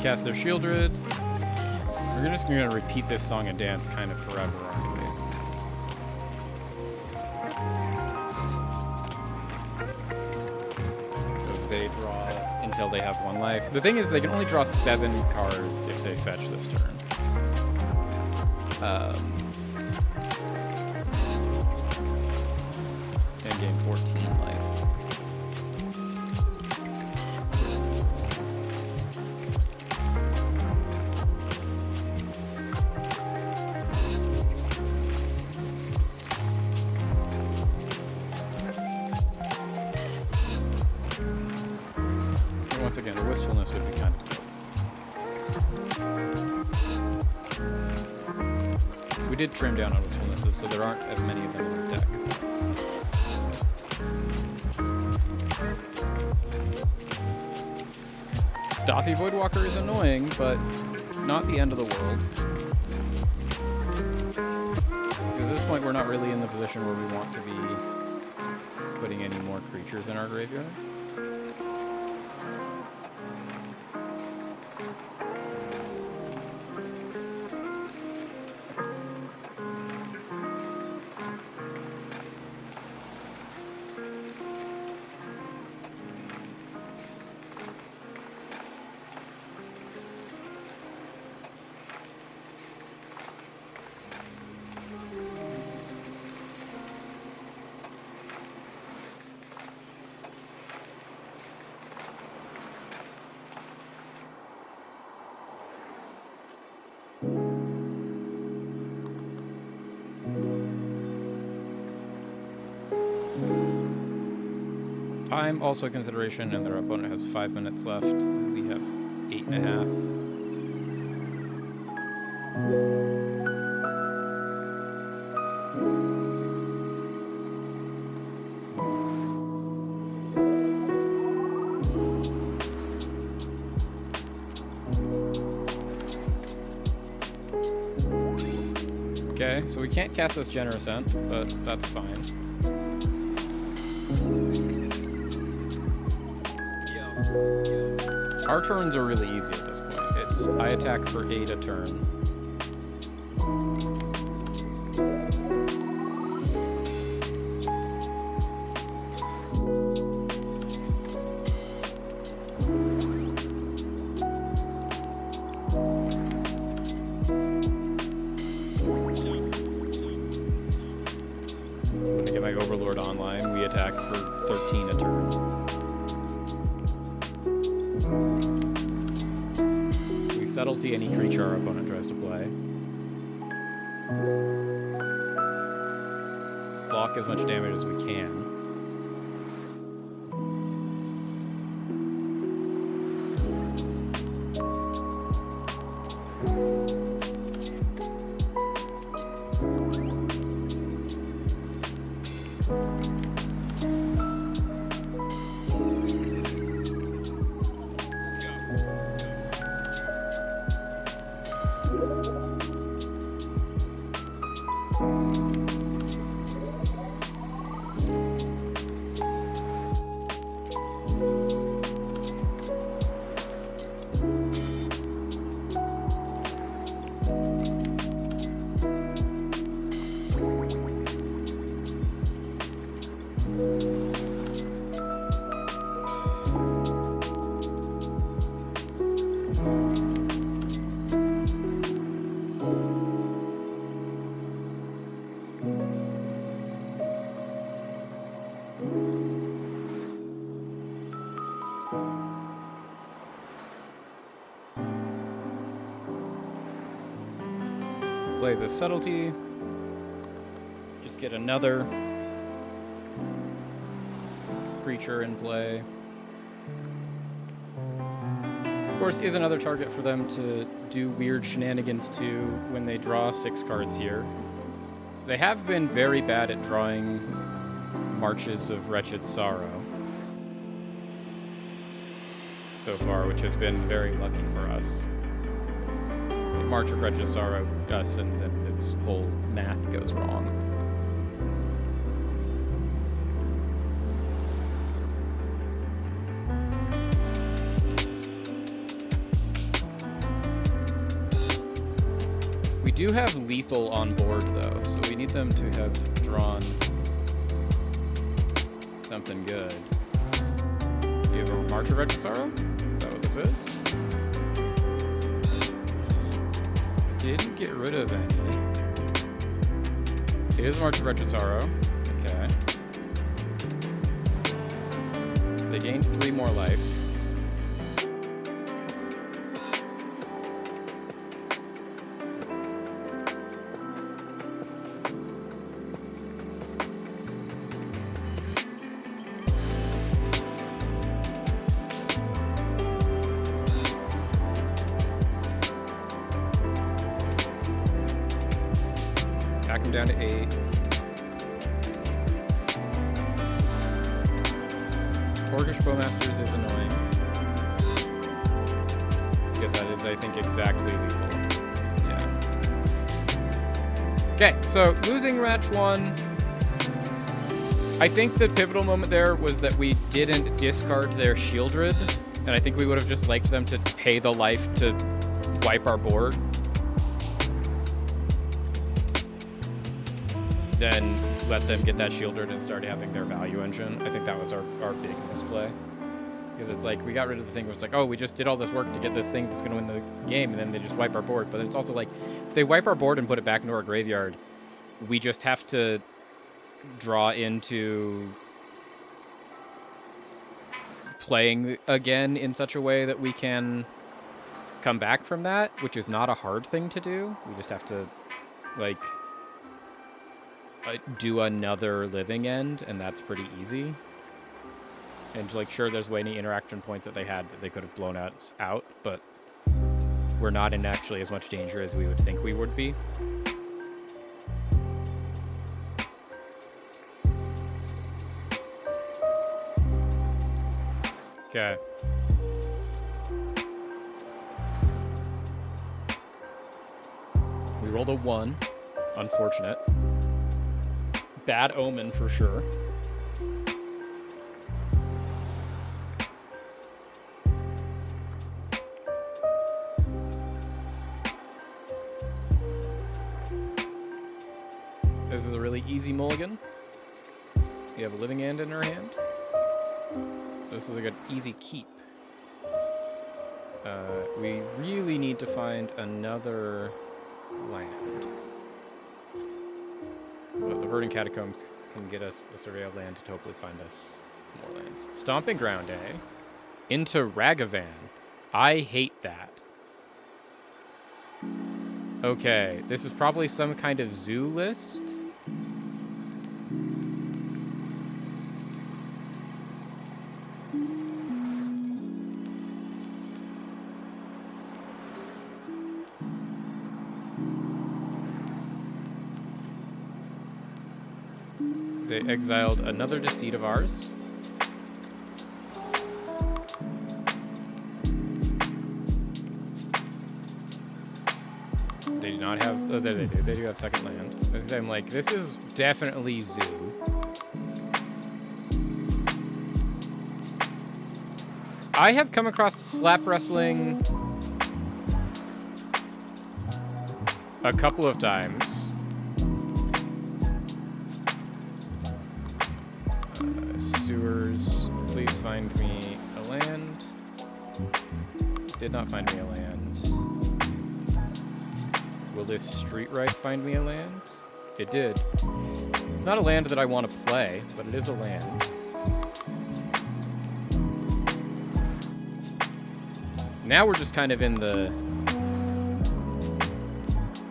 Cast their Shieldred. We're just going to repeat this song and dance kind of forever, aren't we? So they draw until they have 1 life. The thing is, they can only draw 7 cards if they fetch this turn. And gain 14 life. Once again, a Wistfulness would be kind of cool. We did trim down on Wistfulnesses, so there aren't as many of them in our deck. Dothy Voidwalker is annoying, but not the end of the world. At this point, we're not really in the position where we want to be putting any more creatures in our graveyard. time also a consideration, and their opponent has 5 minutes left. We have 8.5. Okay, so we can't cast this Generous End, but that's fine. Our turns are really easy at this point. It's I attack for 8 a turn. When I get my Overlord online, we attack for 13 a turn. We subtlety any creature our opponent tries to play. Block as much damage as we can. Play the subtlety. Just get another creature in play. Of course, is another target for them to do weird shenanigans to when they draw 6 cards here. They have been very bad at drawing Marches of Wretched Sorrow so far, which has been very lucky for us. March of Wretched Sorrow us, and then this whole math goes wrong. We do have lethal on board though, so we need them to have drawn something good. Do you have a March of Wretched Sorrow? Is that what this is? Didn't get rid of any. It is March of Wretched Sorrow. Okay. They gained 3 more life. Back him down to 8. Orcish Bowmasters is annoying. Because that is, I think, exactly lethal. Yeah. Okay, so losing match 1. I think the pivotal moment there was that we didn't discard their Shieldred, and I think we would have just liked them to pay the life to wipe our board. Then let them get that Shieldred and start having their value engine. I think that was our big misplay. Because it's like, we got rid of the thing where it's like, oh, we just did all this work to get this thing that's going to win the game, and then they just wipe our board. But it's also like, if they wipe our board and put it back into our graveyard, we just have to draw into playing again in such a way that we can come back from that, which is not a hard thing to do. We just have to, like, do another Living End, and that's pretty easy. And like, sure, there's any interaction points that they had that they could have blown us out, but we're not in actually as much danger as we would think we would be. Okay. We rolled a 1. Unfortunate. Bad omen for sure. This is a really easy mulligan. We have a Living End in our hand. This is a good easy keep. We really need to find another land. But the Verdant Catacombs can get us a survey of land to hopefully find us more lands. Stomping Ground, eh? Into Ragavan. I hate that. Okay, this is probably some kind of zoo list. They exiled another deceit of ours. They do not have... Oh, there they do. They do have second land. I'm like, this is definitely zoo. I have come across slap wrestling a couple of times. Sewers, please find me a land. Did not find me a land. Will this street right find me a land? It did. It's not a land that I want to play, but it is a land. Now we're just kind of in the...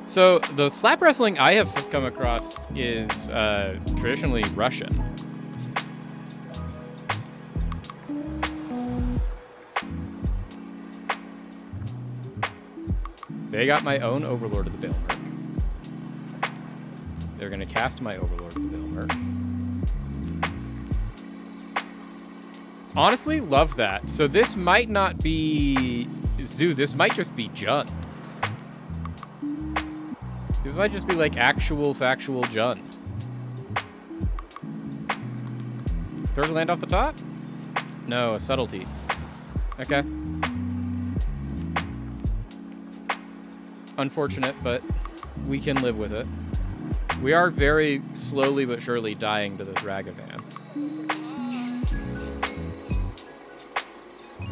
So, the slap wrestling I have come across is traditionally Russian. They got my own Overlord of the Bailmerk. They're going to cast my Overlord of the Bailmerk. Honestly, love that. So this might not be Zoo. This might just be Jund. This might just be like actual factual Jund. Third land off the top? No, a subtlety. Okay. Unfortunate, but we can live with it. We are very slowly but surely dying to this Ragavan.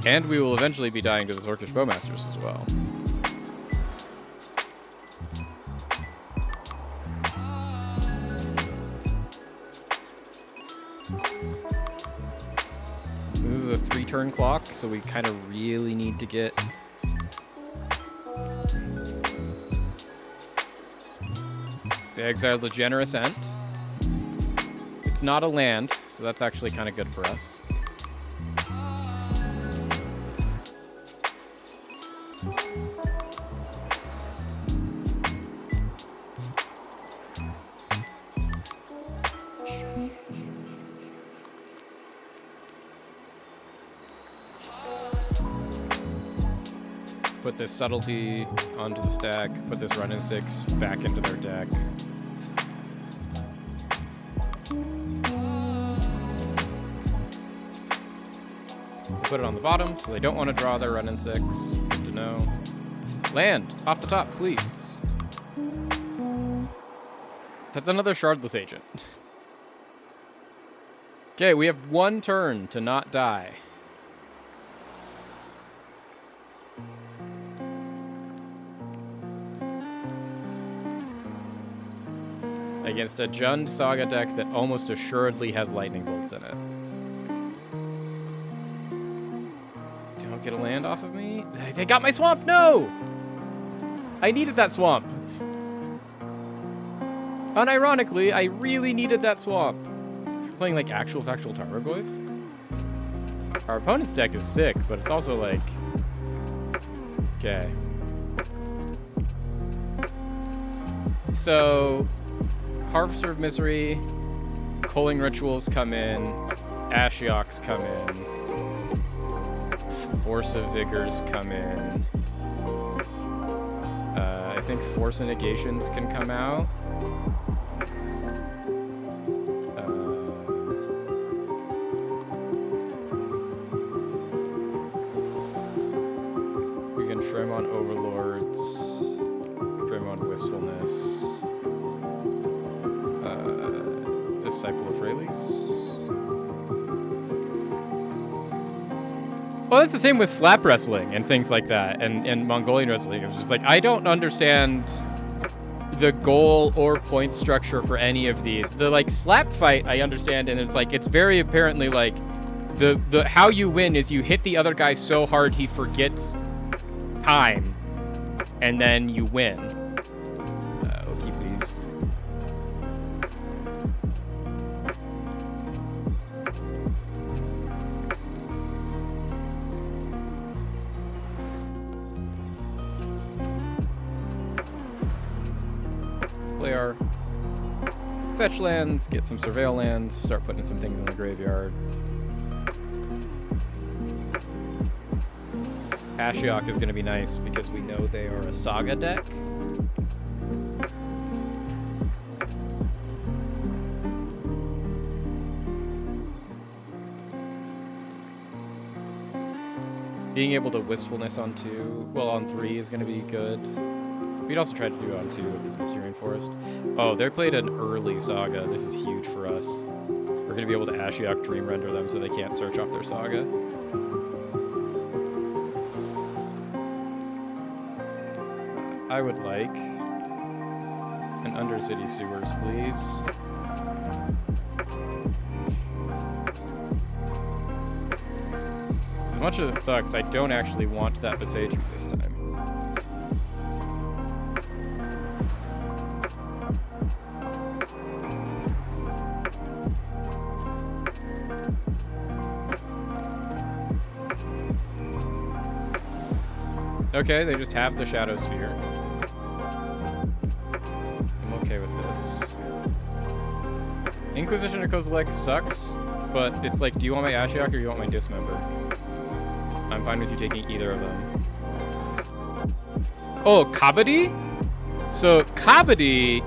And we will eventually be dying to the Orcish Bowmasters as well. This is a 3-turn clock, so we kind of really need to get... They exiled the Generous Ent. It's not a land, so that's actually kind of good for us. Put this Subtlety onto the stack, put this Run in 6 back into their deck. Put it on the bottom, so they don't want to draw their Run in 6. Good to know. Land! Off the top, please. That's another Shardless Agent. Okay, we have 1 turn to not die. Against a Jund Saga deck that almost assuredly has Lightning Bolts in it. Don't get a land off of me. They got my swamp! No! I needed that swamp. Unironically, I really needed that swamp. They're playing like actual factual Tarmogoyf. Our opponent's deck is sick, but it's also like... Okay. So, Harvester of Misery, Culling Rituals come in, Ashioks come in, Force of Vigors come in. I think Force of Negations can come out. We can trim on Overlords, trim on Wistfulness, Disciple of Release. Well, it's the same with slap wrestling and things like that, and Mongolian wrestling. It was just like, I don't understand the goal or point structure for any of these. The like slap fight, I understand, and it's like it's very apparently like the how you win is you hit the other guy so hard he forgets time, and then you win. We'll keep these. Play our fetch lands, get some surveil lands, start putting some things in the graveyard. Ashiok is going to be nice because we know they are a Saga deck. Being able to Wistfulness on 2, well on 3 is going to be good. We'd also try to do it on 2 with this Mysterian Forest. Oh, they played an early Saga. This is huge for us. We're going to be able to Ashiok Dream Render them so they can't search off their Saga. I would like an Undercity Sewers, please. As much as it sucks, I don't actually want that Visager this time. Okay, they just have the Shadow Sphere. I'm okay with this. Inquisition of Kozilek sucks, but it's like, do you want my Ashiok or do you want my Dismember? I'm fine with you taking either of them. Oh, Kabaddi? So, Kabaddi,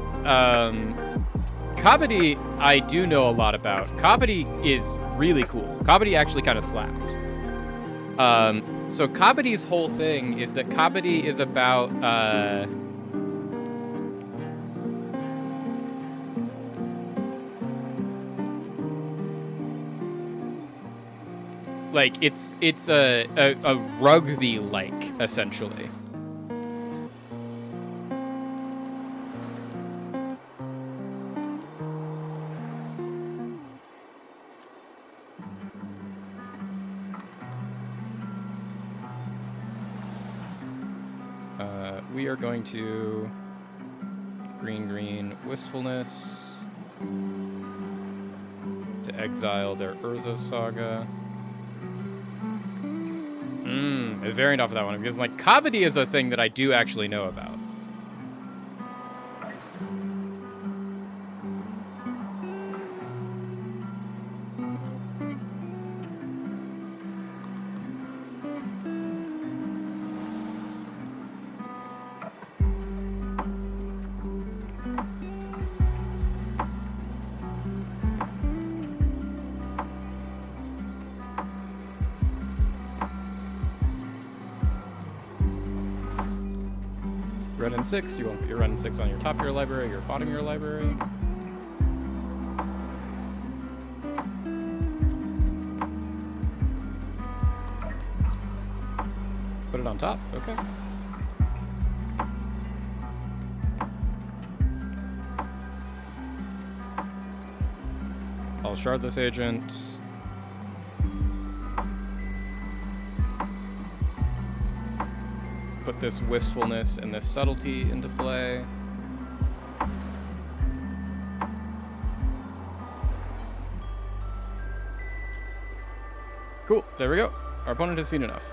Kabaddi I do know a lot about. Kabaddi is really cool. Kabaddi actually kind of slaps. So Kabaddi's whole thing is that Kabaddi is about, like, it's a rugby-like, essentially. We are going to green, Wistfulness to exile their Urza Saga. A variant off of that one, because like Kabaddi is a thing that I do actually know about. Run in 6, do you want your run in 6 on your top of your library, your bottom of your library? Put it on top, okay. I'll shard this agent. Put this Wistfulness and this Subtlety into play. Cool. There we go. Our opponent has seen enough.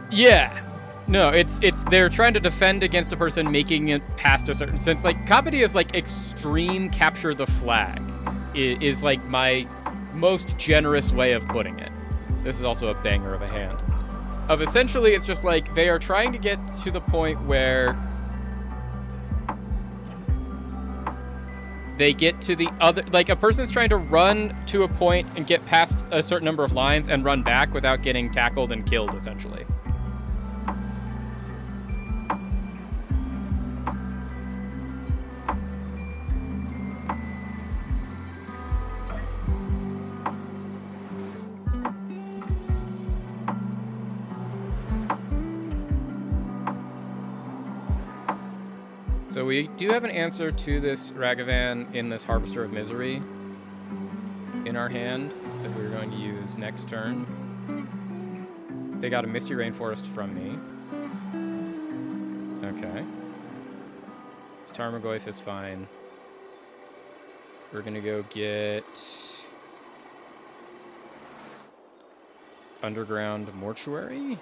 Yeah. No, it's they're trying to defend against a person making it past a certain sense. Like, Kabaddi is like extreme capture the flag. Is like my most generous way of putting it. This is also a banger of a hand. Of essentially, it's just like they are trying to get to the point where they get to the other, like a person's trying to run to a point and get past a certain number of lines and run back without getting tackled and killed, essentially. So we do have an answer to this Ragavan in this Harvester of Misery in our hand that we're going to use next turn. They got a Misty Rainforest from me. Okay. This Tarmogoyf is fine. We're gonna go get Underground Mortuary.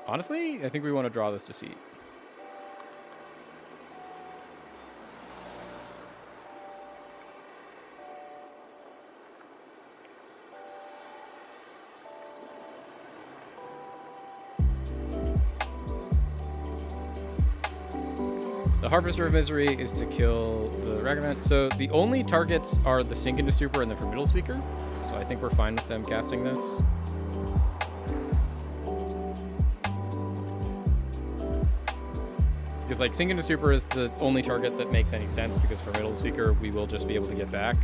Honestly, I think we want to draw this Deceit. The Harvester of Misery is to kill the Ragavan. So the only targets are the Sink into Stupor and the Formidable Speaker. So I think we're fine with them casting this. Because, like, Sink into Stupor is the only target that makes any sense, because for Middle Speaker, we will just be able to get back.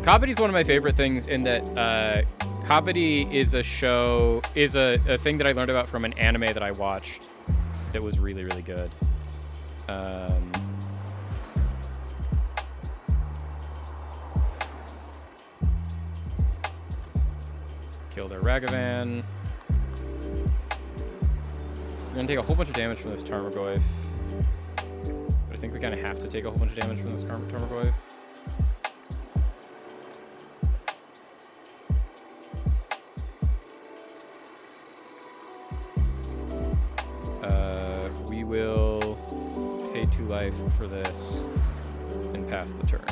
Kabaddi is one of my favorite things in that Kabaddi is a show, is a thing that I learned about from an anime that I watched that was really, really good. Kill their Ragavan. We're gonna take a whole bunch of damage from this Tarmogoyf. But I think we kind of have to take a whole bunch of damage from this Tarmogoyf. We will pay 2 life for this and pass the turn.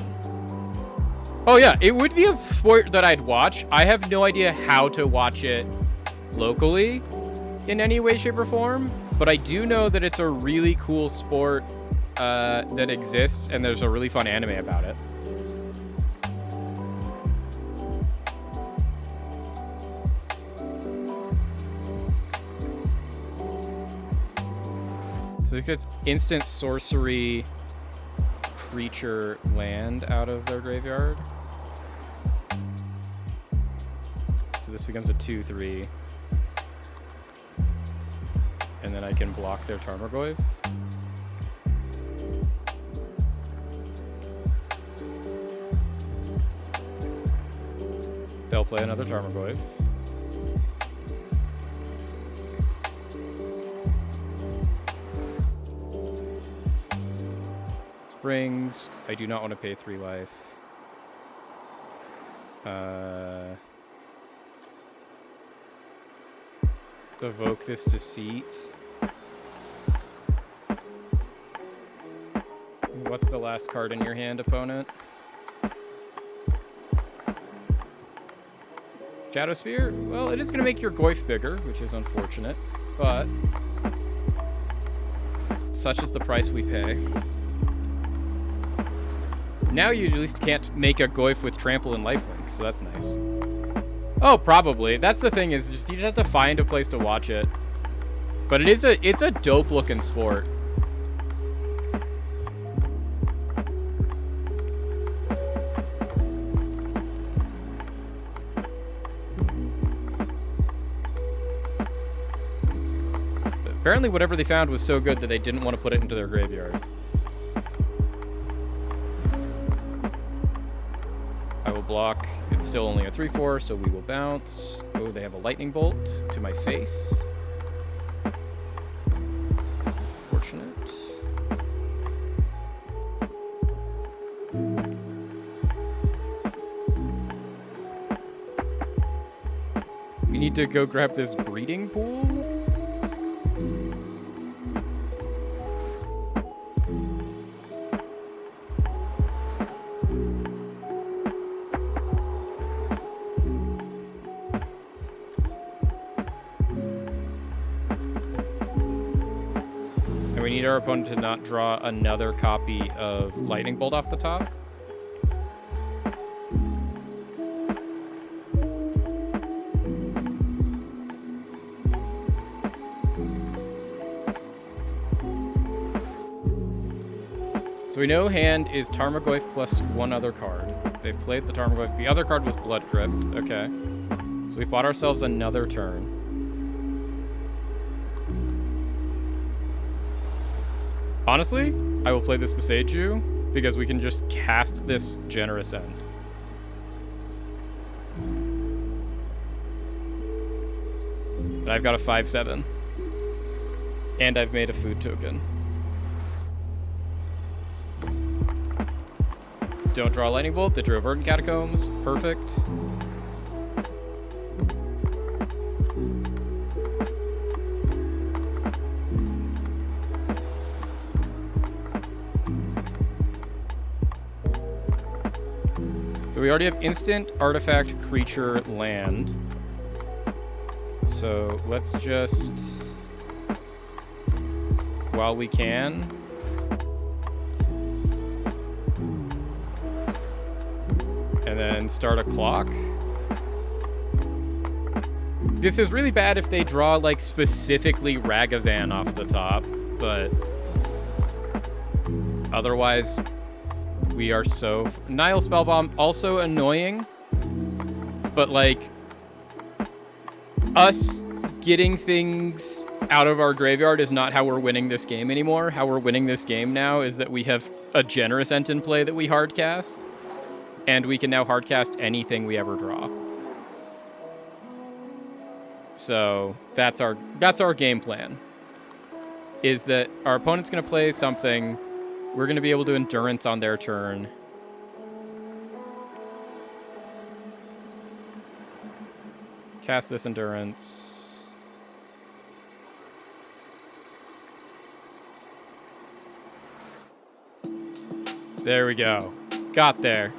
Oh yeah, it would be a sport that I'd watch. I have no idea how to watch it locally in any way, shape, or form, but I do know that it's a really cool sport that exists, and there's a really fun anime about it. So I think it's instant sorcery creature land out of their graveyard. So this becomes a 2/3. And then I can block their Tarmogoyf. They'll play another Tarmogoyf. Springs. I do not want to pay 3 life. To evoke this Deceit. What's the last card in your hand, opponent? Shadow Spear? Well, it is going to make your Goyf bigger, which is unfortunate, but such is the price we pay. Now you at least can't make a Goyf with Trample and Lifelink, so that's nice. Oh, probably. That's the thing, is just you just have to find a place to watch it. But it's a dope looking sport. Apparently whatever they found was so good that they didn't want to put it into their graveyard. I will block. It's still only a 3/4, so we will bounce. Oh, they have a lightning bolt to my face. Fortunate. We need to go grab this breeding pool. And we need our opponent to not draw another copy of lightning bolt off the top. So we know hand is Tarmogoyf plus one other card. They've played the Tarmogoyf. The other card was Blood Crypt. Okay. So we bought ourselves another turn. Honestly, I will play this Boseiju because we can just cast this Generous End. And I've got a 5/7. And I've made a food token. Don't draw a lightning bolt. They drew a Verdant Catacombs. Perfect. So we already have instant, artifact, creature, land. So let's just, while we can, and then start a clock. This is really bad if they draw, like, specifically Ragavan off the top, but otherwise, we are so... Nile Spellbomb, also annoying, but, like, us getting things out of our graveyard is not how we're winning this game anymore. How we're winning this game now is that we have a Generous Ent in play that we hardcast. And we can now hardcast anything we ever draw. So that's our game plan. Is that our opponent's going to play something, we're going to be able to Endurance on their turn. Cast this Endurance. There we go. Got there.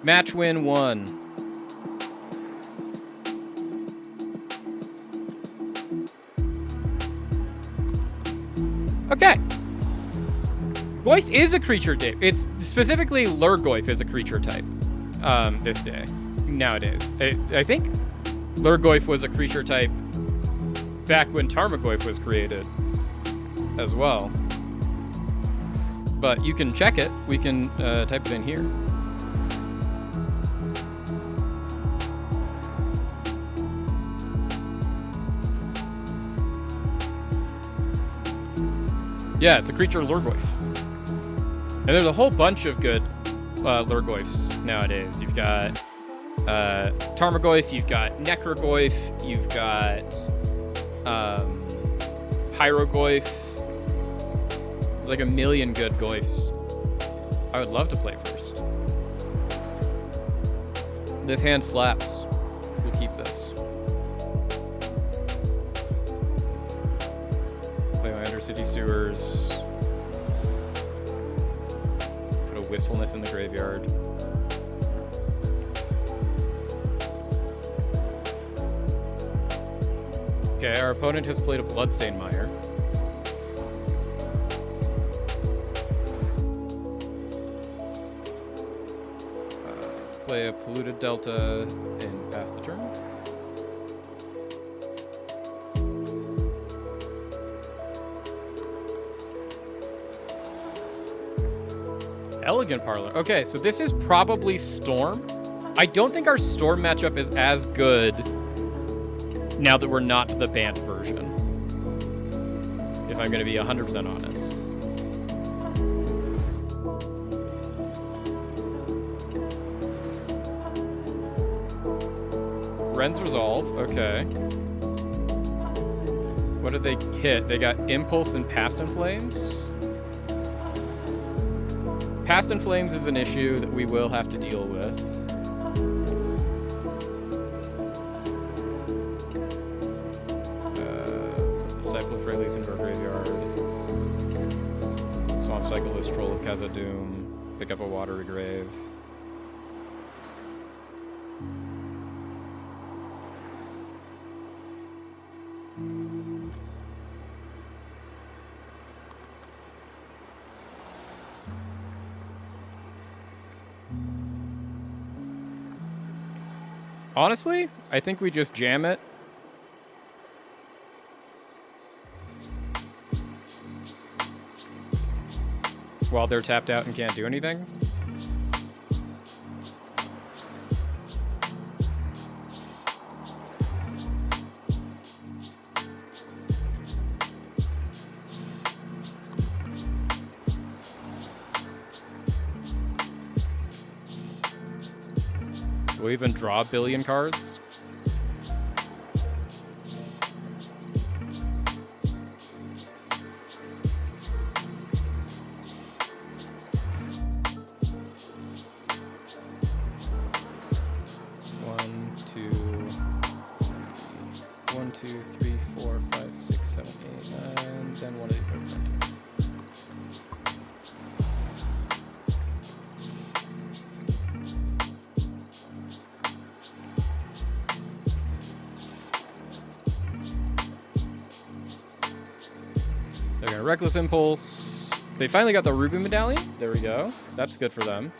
Match win 1. Okay. Goyf is a creature type. It's specifically Lurgoyf is a creature type. This day. Nowadays. I think Lurgoyf was a creature type back when Tarmogoyf was created as well. But you can check it. We can type it in here. Yeah, it's a creature Lurgoyf. And there's a whole bunch of good Lurgoyfs nowadays. You've got Tarmogoyf, you've got Necrogoyf, you've got Pyrogoyf. Like a million good Goyfs. I would love to play first. This hand slaps. We'll keep this. Play my Undercity Sewers. Put a Wistfulness in the graveyard. Okay, our opponent has played a Bloodstained Mire. Play a Polluted Delta and pass the turn. Elegant Parlor. Okay, so this is probably Storm. I don't think our Storm matchup is as good now that we're not the banned version. If I'm going to be 100% honest. Ren's Resolve, okay. What did they hit? They got Impulse and Past in Flames. Past in Flames is an issue that we will have to deal with. Disciple of Freyalise into our graveyard. Swamp Cyclist, Troll of Khazad-dûm. Pick up a Watery Grave. Honestly, I think we just jam it. While they're tapped out and can't do anything. We'll even draw a billion cards. One, two, three, 4, 5, 6, 7, 8, 9, 10, one of these are printed. They're gonna Reckless Impulse. They finally got the Ruby Medallion. There we go. That's good for them.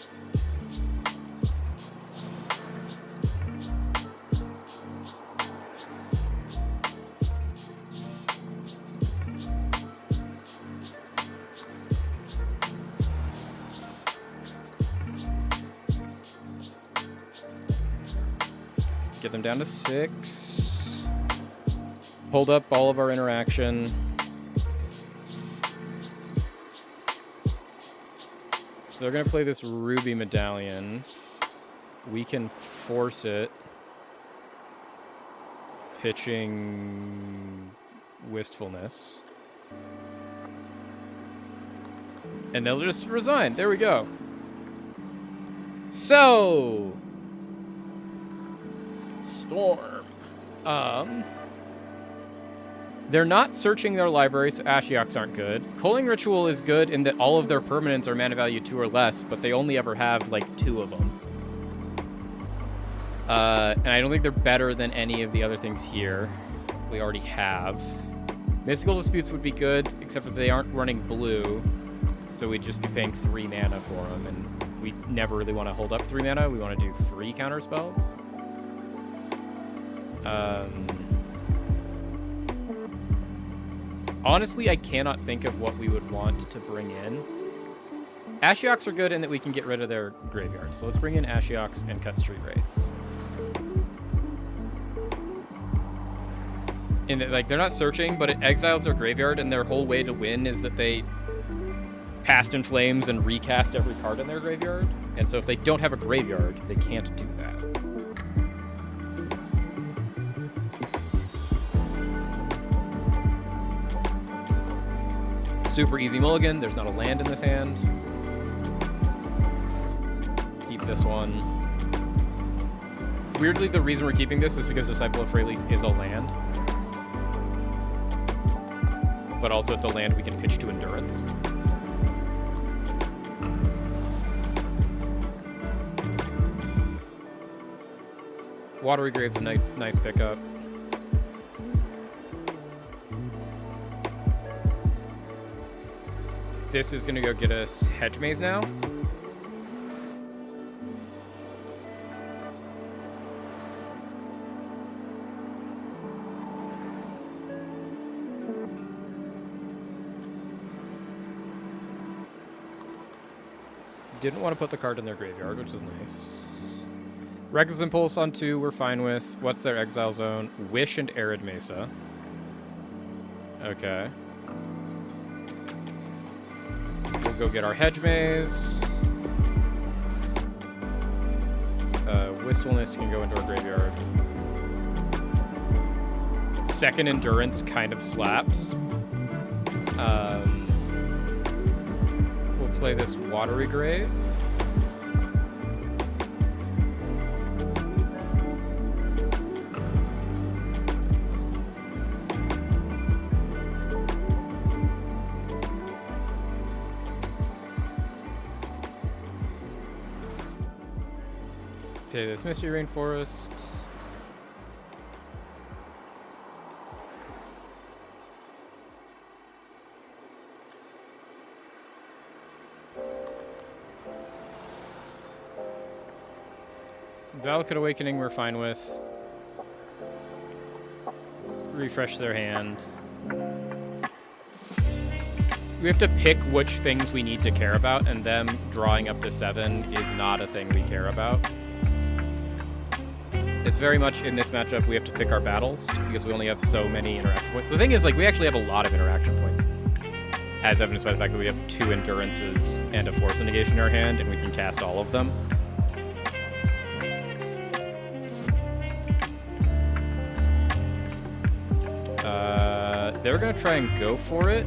Get them down to 6. Hold up all of our interaction. So they're going to play this Ruby Medallion. We can force it. Pitching Wistfulness. And they'll just resign. There we go. So... Storm. They're not searching their library, so Ashioks aren't good. Culling Ritual is good in that all of their permanents are mana value 2 or less, but they only ever have, like, 2 of them. And I don't think they're better than any of the other things here we already have. Mystical Disputes would be good, except that they aren't running blue, so we'd just be paying 3 mana for them, and we never really want to hold up 3 mana. We want to do 3 counter spells. Honestly, I cannot think of what we would want to bring in. Ashioks are good in that we can get rid of their graveyard. So let's bring in Ashioks and cut Street Wraiths. And like, they're not searching, but it exiles their graveyard, and their whole way to win is that they Past in Flames and recast every card in their graveyard. And so if they don't have a graveyard, they can't do that. Super easy mulligan. There's not a land in this hand. Keep this one. Weirdly, the reason we're keeping this is because Disciple of Freyalise is a land. But also it's a land we can pitch to Endurance. Watery Grave's a nice pickup. This is gonna go get us Hedge Maze now. Didn't want to put the card in their graveyard, which is nice. Reckless Impulse on 2, we're fine with. What's their exile zone? Wish and Arid Mesa. Okay. We'll go get our Hedge Maze. Wistfulness can go into our graveyard. second endurance kind of slaps. We'll play this Watery Grave. Okay, this Misty Rainforest. Valakut Awakening we're fine with. Refresh their hand. We have to pick which things we need to care about, and them drawing up to 7 is not a thing we care about. It's very much in this matchup we have to pick our battles, because we only have so many interaction points. The thing is, like, we actually have a lot of interaction points, as evidenced by the fact that we have 2 endurances and a force negation in our hand, and we can cast all of them. They're going to try and go for it,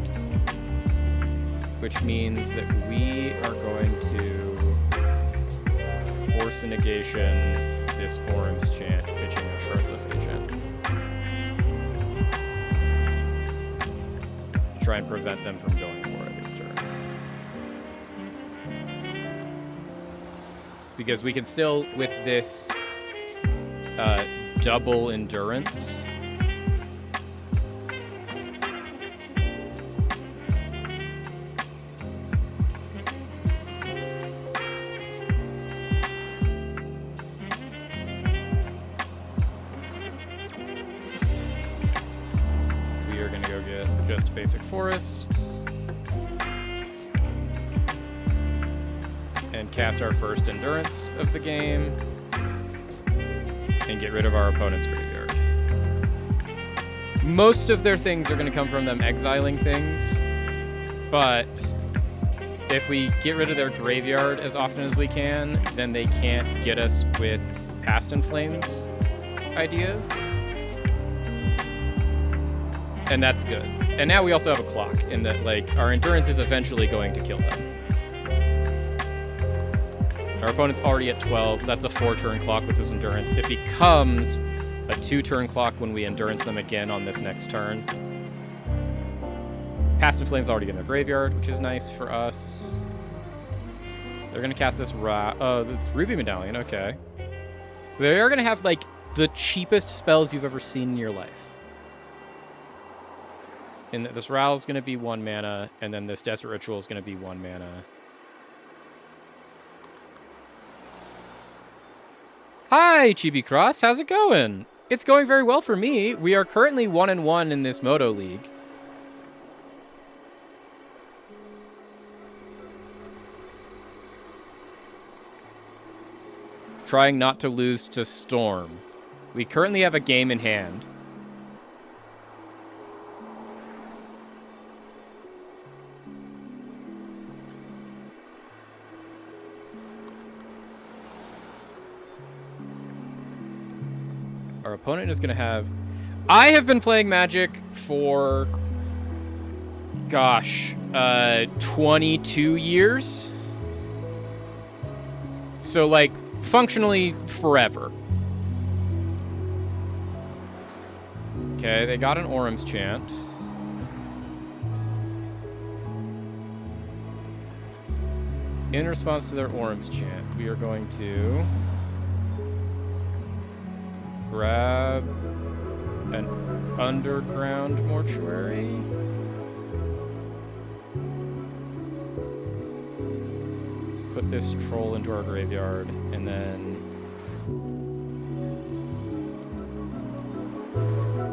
which means that we are going to force negation this Orum's Chant, pitching a Shardless Agent. To try and prevent them from going for it this turn. Because we can still, with this double endurance, basic forest and cast our first endurance of the game and get rid of our opponent's graveyard. Most of their things are going to come from them exiling things, but if we get rid of their graveyard as often as we can, then they can't get us with Past in Flames ideas. And that's good. And now we also have a clock in that, like, our endurance is eventually going to kill them. Our opponent's already at 12. That's a 4-turn clock with this endurance. It becomes a 2-turn clock when we endurance them again on this next turn. Past in Flame's already in their graveyard, which is nice for us. They're going to cast this it's Ruby Medallion, okay. So they are going to have, like, the cheapest spells you've ever seen in your life. And this Ral is going to be 1 mana, and then this Desert Ritual is going to be 1 mana. Hi, Chibi Cross, how's it going? It's going very well for me. We are currently 1-1 in this Moto League. Trying not to lose to Storm. We currently have a game in hand. Our opponent is going to have... I have been playing Magic for, gosh, 22 years. So, like, functionally forever. Okay, they got an Orum's Chant. In response to their Orum's Chant, we are going to grab an underground mortuary. Put this troll into our graveyard, and then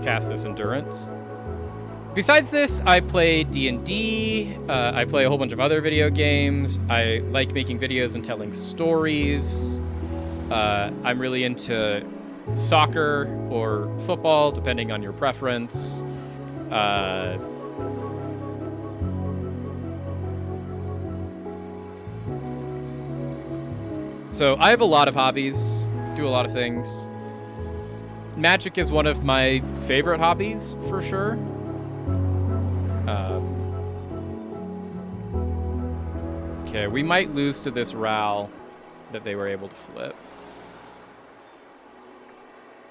cast this endurance. Besides this, I play D&D, I play a whole bunch of other video games, I like making videos and telling stories, I'm really into soccer or football, depending on your preference. So I have a lot of hobbies, do a lot of things. Magic is one of my favorite hobbies, for sure. Okay, we might lose to this Ral that they were able to flip.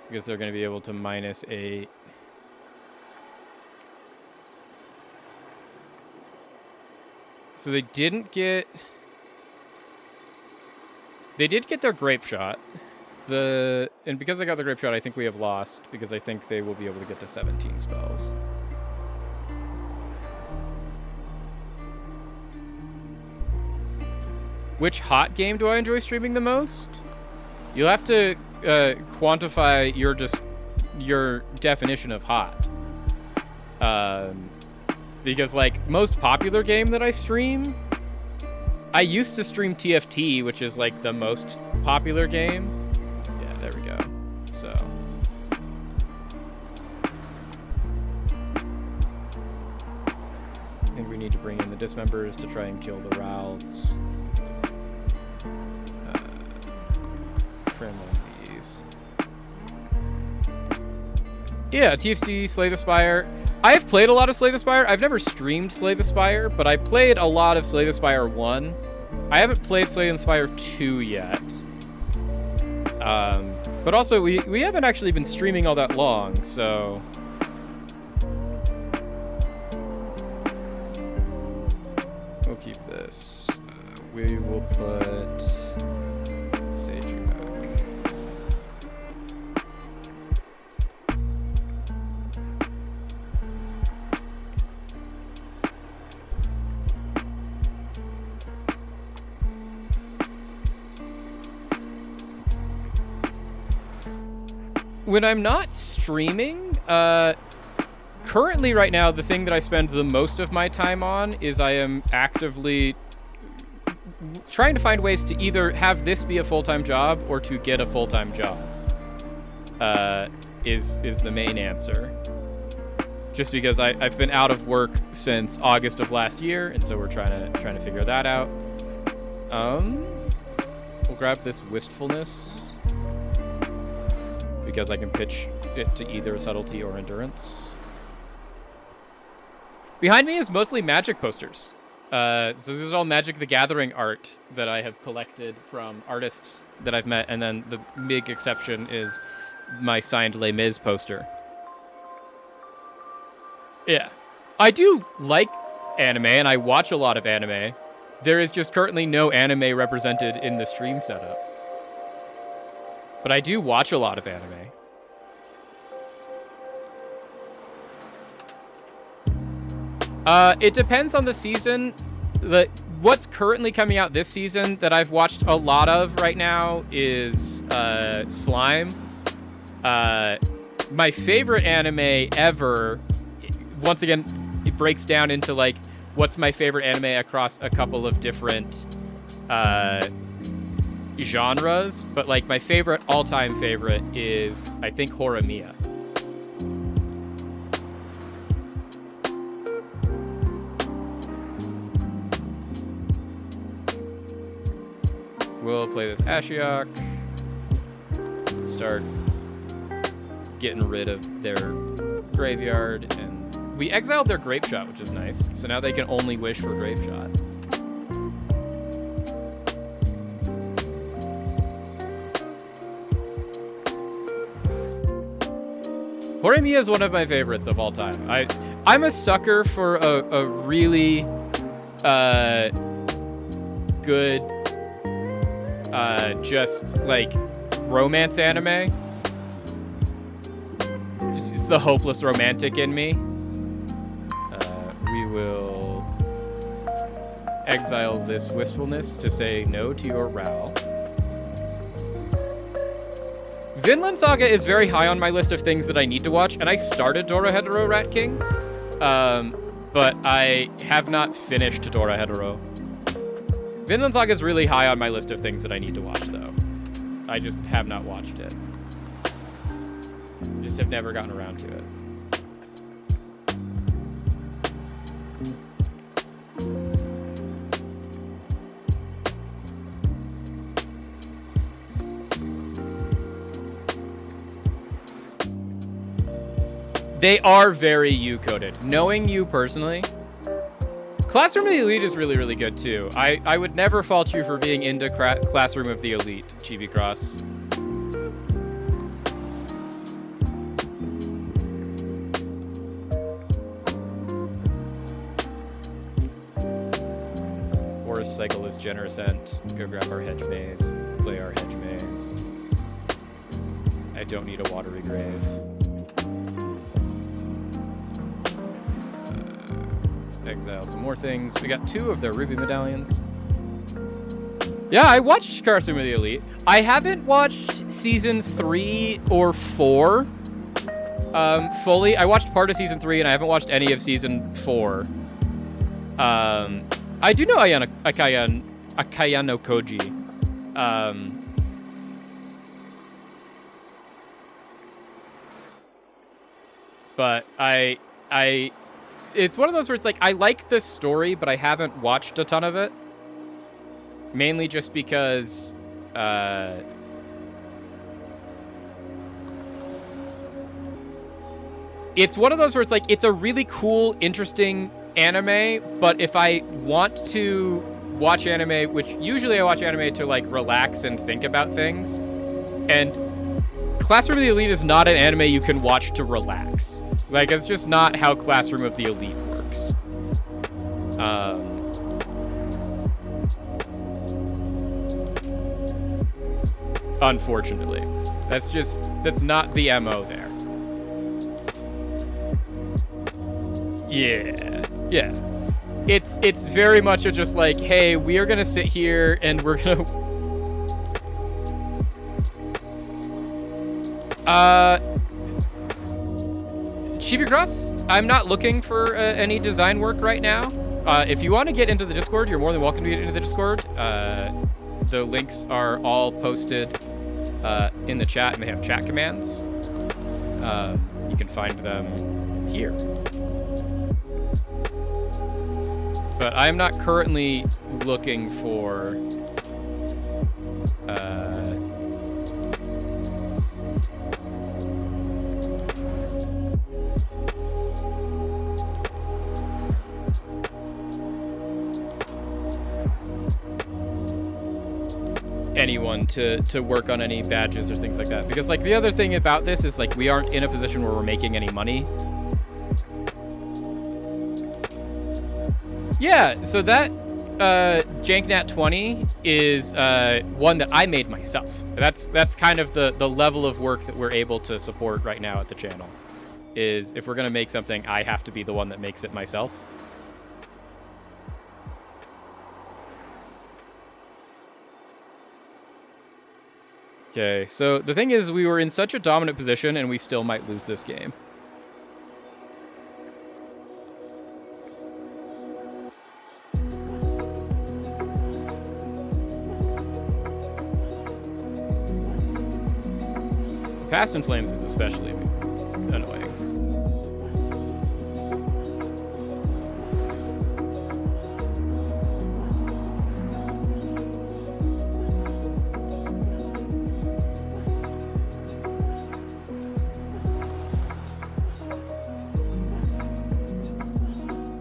Because they're going to be able to -8. So they didn't get... They did get their Grape Shot. And because they got the Grape Shot, I think we have lost, because I think they will be able to get to 17 spells. Which hot game do I enjoy streaming the most? You'll have to quantify your definition of hot. Because, like, most popular game that I stream... I used to stream TFT, which is, like, the most popular game. Yeah, there we go. So... I think we need to bring in the Dismembers to try and kill the Ralts. Trim on these. Yeah, TFT, Slay the Spire. I have played a lot of Slay the Spire. I've never streamed Slay the Spire, but I played a lot of Slay the Spire 1. I haven't played Slay the Spire 2 yet. But also, we haven't actually been streaming all that long, so... We'll keep this. We will put... Sage back. When I'm not streaming, currently right now, the thing that I spend the most of my time on is I am actively trying to find ways to either have this be a full-time job or to get a full-time job. Is the main answer. Just because I've been out of work since August of last year, and so we're trying to figure that out. We'll grab this Wistfulness. Because I can pitch it to either Subtlety or Endurance. Behind me is mostly Magic posters. So this is all Magic the Gathering art that I have collected from artists that I've met, and then the big exception is my signed Les Mis poster. Yeah. I do like anime, and I watch a lot of anime. There is just currently no anime represented in the stream setup. But I do watch a lot of anime. It depends on the season. What's currently coming out this season that I've watched a lot of right now is Slime. My favorite anime ever, once again, it breaks down into like what's my favorite anime across a couple of different genres, but like my favorite all-time favorite is I think Horimiya. We'll play this Ashiok, start getting rid of their graveyard, and we exiled their Grape Shot, which is nice, so now they can only wish for Grape Shot. Horimiya is one of my favorites of all time. I'm a sucker for a really good just like romance anime. It's the hopeless romantic in me. We will exile this Wistfulness to say no to your Ral. Vinland Saga is very high on my list of things that I need to watch, and I started Dorohedoro Rat King, but I have not finished Dorohedoro. Vinland Saga is really high on my list of things that I need to watch, though. I just have not watched it. Just have never gotten around to it. They are very U-coded. Knowing you personally, Classroom of the Elite is really, really good too. I would never fault you for being into Classroom of the Elite, Chibi Cross. Forest Cycle is generous end. Go grab our hedge maze. Play our hedge maze. I don't need a watery grave. Let's exile some more things. We got 2 of their ruby medallions. Yeah, I watched Classroom of the Elite. I haven't watched season 3 or 4 fully. I watched part of season 3 and I haven't watched any of season 4. I do know Akaya no Koji. But it's one of those where it's like, I like the story, but I haven't watched a ton of it. Mainly just because, it's one of those where it's like, it's a really cool, interesting anime, but if I want to watch anime, which usually I watch anime to like relax and think about things, and Classroom of the Elite is not an anime you can watch to relax. Like, it's just not how Classroom of the Elite works. Unfortunately. That's not the MO there. Yeah. It's very much a just like, hey, we are gonna sit here and we're gonna... Chibi Cross, I'm not looking for any design work right now. If you want to get into the Discord, you're more than welcome to get into the Discord. The links are all posted in the chat, and they have chat commands. You can find them here. But I'm not currently looking for anyone to work on any badges or things like that, because like the other thing about this is like we aren't in a position where we're making any money. Yeah, so that JankNat 20 is one that I made myself. That's kind of the level of work that we're able to support right now at the channel, is if we're gonna make something, I have to be the one that makes it myself. Okay, so the thing is, we were in such a dominant position and we still might lose this game. Fast and Flames is especially annoying.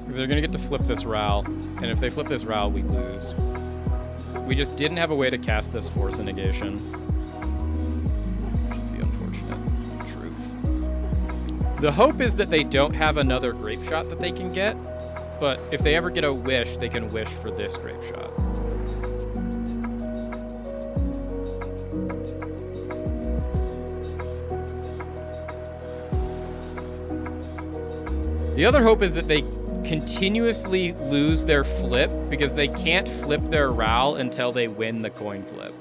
They're gonna get to flip this Ral, and if they flip this Ral, we lose. We just didn't have a way to cast this Force Negation. The hope is that they don't have another Grape Shot that they can get, but if they ever get a Wish, they can wish for this Grape Shot. The other hope is that they continuously lose their flip, because they can't flip their Ral until they win the coin flip.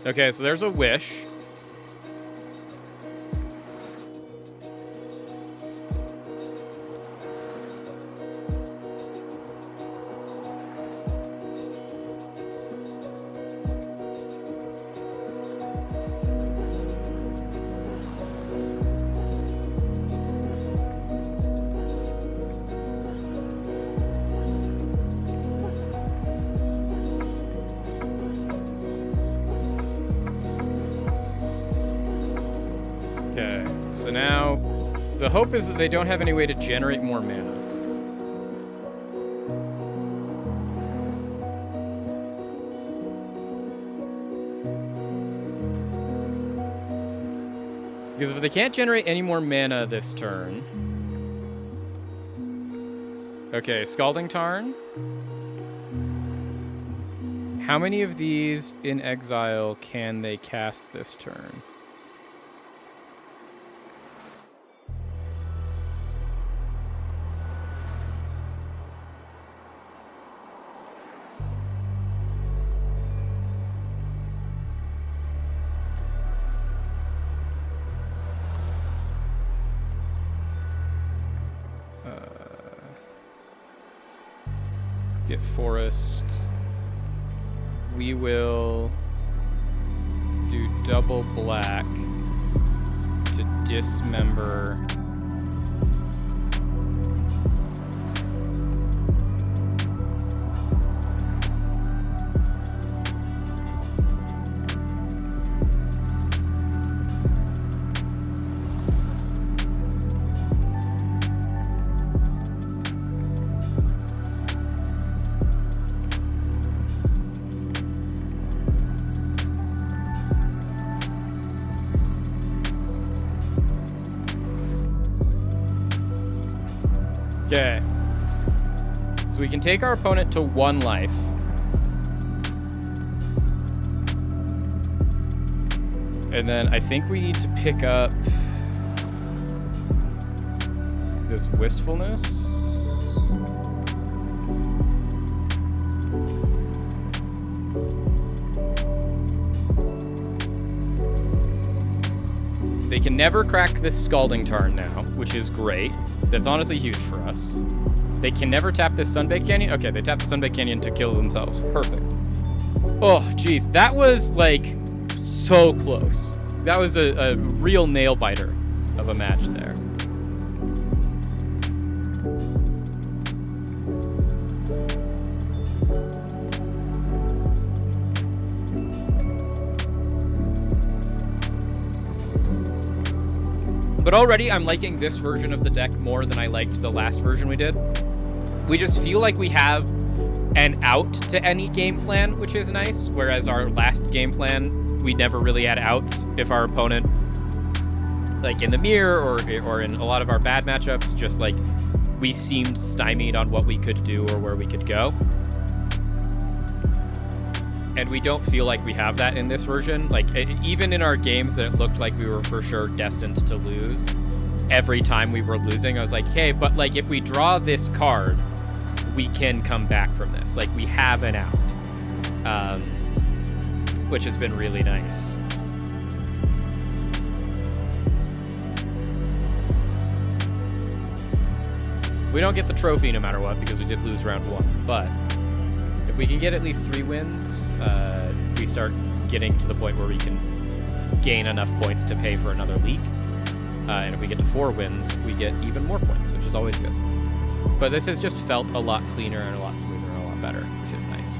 Okay, so there's a Wish. Okay, so now the hope is that they don't have any way to generate more mana. Because if they can't generate any more mana this turn... Okay, Scalding Tarn. How many of these in exile can they cast this turn? Get Forest. We will do double black to dismember. Okay. So we can take our opponent to 1 life. And then I think we need to pick up this Wistfulness. They can never crack this Scalding Tarn now, which is great. That's honestly huge for us. They can never tap this Sunbaked Canyon. Okay, they tap the Sunbaked Canyon to kill themselves. Perfect. Oh, jeez. That was, like, so close. That was a real nail-biter of a match there. But already I'm liking this version of the deck more than I liked the last version we did. We just feel like we have an out to any game plan, which is nice, whereas our last game plan, we never really had outs if our opponent, like in the mirror or in a lot of our bad matchups, just like we seemed stymied on what we could do or where we could go. And we don't feel like we have that in this version. Like, even in our games that it looked like we were for sure destined to lose, every time we were losing, I was like, hey, but like if we draw this card, we can come back from this. Like, we have an out, which has been really nice. We don't get the trophy no matter what because we did lose round 1, but if we can get at least 3 wins, we start getting to the point where we can gain enough points to pay for another league. And if we get to 4 wins, we get even more points, which is always good. But this has just felt a lot cleaner and a lot smoother and a lot better, which is nice.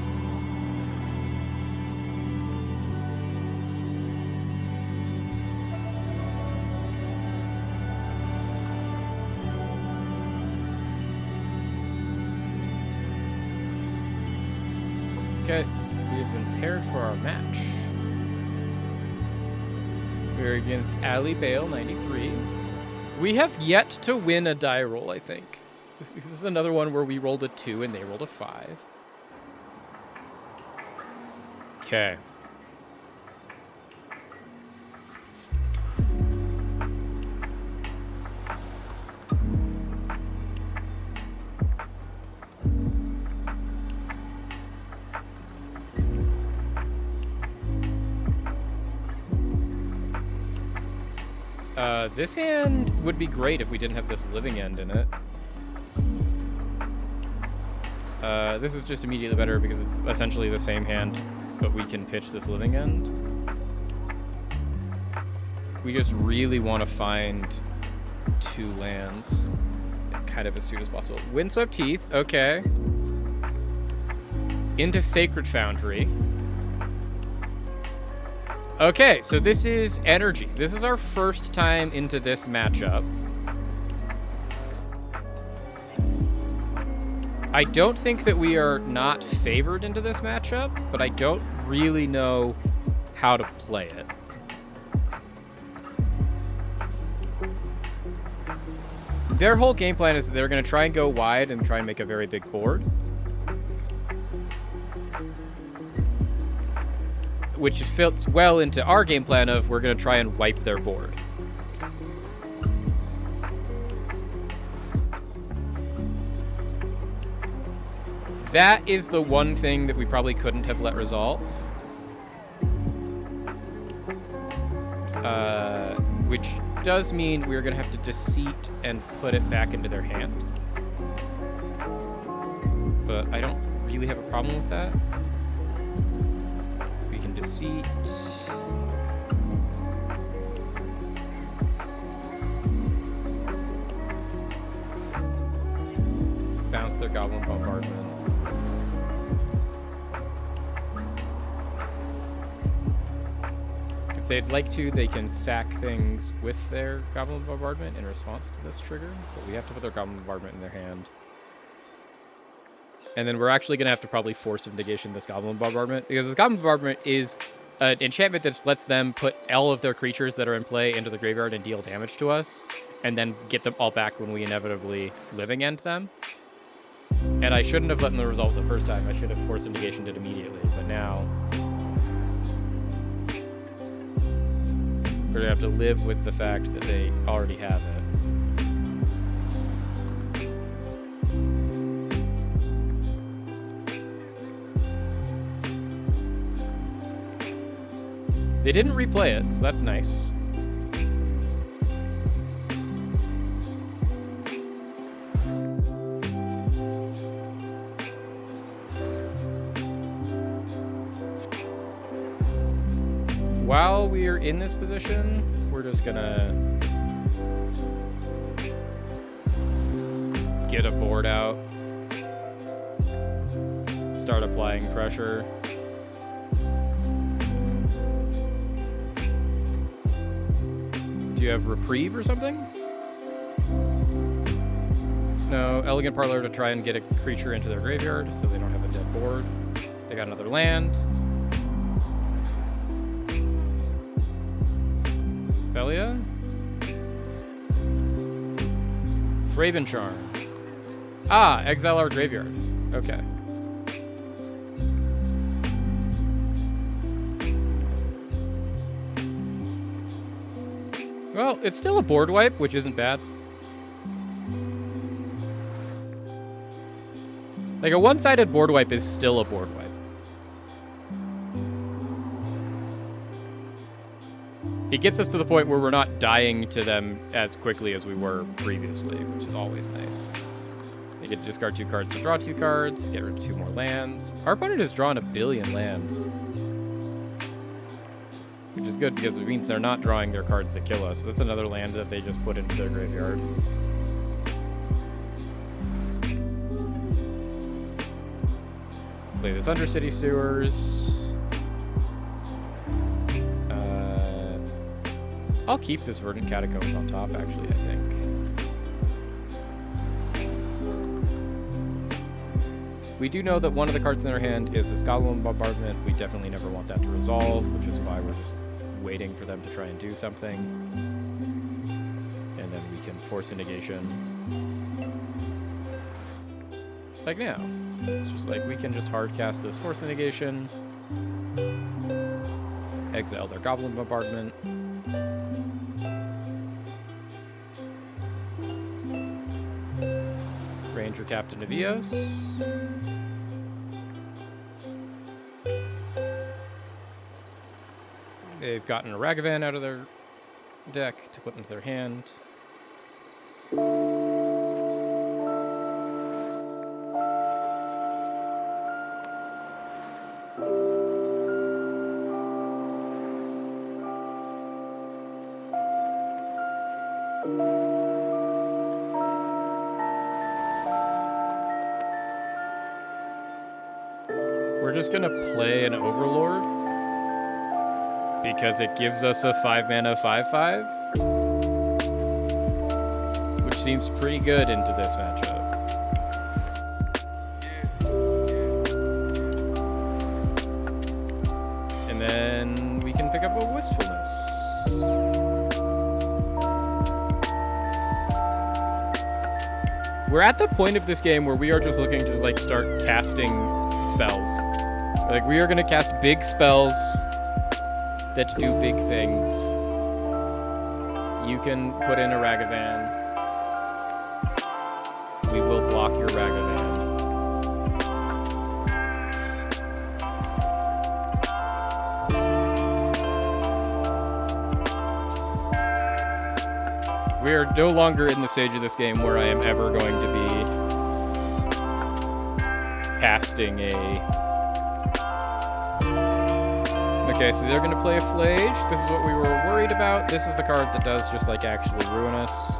Okay, we have been paired for our match. We're against Ali Bale, 93. We have yet to win a die roll, I think. This is another one where we rolled a 2 and they rolled a 5. Okay. This hand would be great if we didn't have this Living End in it. This is just immediately better because it's essentially the same hand, but we can pitch this Living End. We just really want to find 2 lands kind of as soon as possible. Windswept Heath, okay. Into Sacred Foundry. Okay, so this is energy. This is our first time into this matchup. I don't think that we are not favored into this matchup, but I don't really know how to play it. Their whole game plan is that they're going to try and go wide and try and make a very big board. Which fits well into our game plan of we're going to try and wipe their board. That is the one thing that we probably couldn't have let resolve. Which does mean we're going to have to deceit and put it back into their hand. But I don't really have a problem with that. We can deceit. Bounce their Goblin Bombardment. If they'd like to, they can sack things with their Goblin Bombardment in response to this trigger, but we have to put their Goblin Bombardment in their hand. And then we're actually going to have to probably force of negation this Goblin Bombardment, because this Goblin Bombardment is an enchantment that lets them put all of their creatures that are in play into the graveyard and deal damage to us, and then get them all back when we inevitably Living End them. And I shouldn't have let them resolve the first time. I should have forced of negation it immediately, but now we're going to have to live with the fact that they already have it. They didn't replay it, so that's nice. While we're in this position, we're just gonna get a board out, start applying pressure. Do you have Reprieve or something? No, Elegant Parlor to try and get a creature into their graveyard so they don't have a dead board. They got another land. Velia? Raven Charm. Ah, exile our graveyard. Okay. Well, it's still a board wipe, which isn't bad. Like, a one-sided board wipe is still a board wipe. It gets us to the point where we're not dying to them as quickly as we were previously, which is always nice. They get to discard 2 cards to draw 2 cards, get rid of 2 more lands. Our opponent has drawn 1 billion lands. Which is good because it means they're not drawing their cards that kill us. So that's another land that they just put into their graveyard. Play this Undercity Sewers. I'll keep this Verdant Catacombs on top, actually, I think. We do know that one of the cards in their hand is this Goblin Bombardment. We definitely never want that to resolve, which is why we're just waiting for them to try and do something. And then we can force a negation. Like now. It's just like we can just hard cast this force a negation. Exile their Goblin Bombardment. Ranger Captain of Eos. They've gotten a Ragavan out of their deck to put into their hand. We're just gonna play an Overlord Because it gives us a 5-mana 5/5, which seems pretty good into this matchup. And then we can pick up a Wistfulness. We're at the point of this game where we are just looking to like start casting spells. Like we are gonna cast big spells that do big things. You can put in a Ragavan. We will block your Ragavan. We are no longer in the stage of this game where I am ever going to be casting a... Okay, so they're going to play a Flage. This is what we were worried about. This is the card that does just like actually ruin us.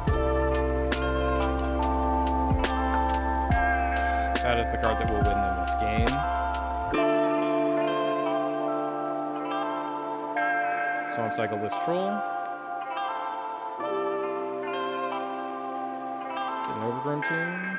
That is the card that will win them this game. Swamp Cycle this Troll. Get an Overgrown Tomb.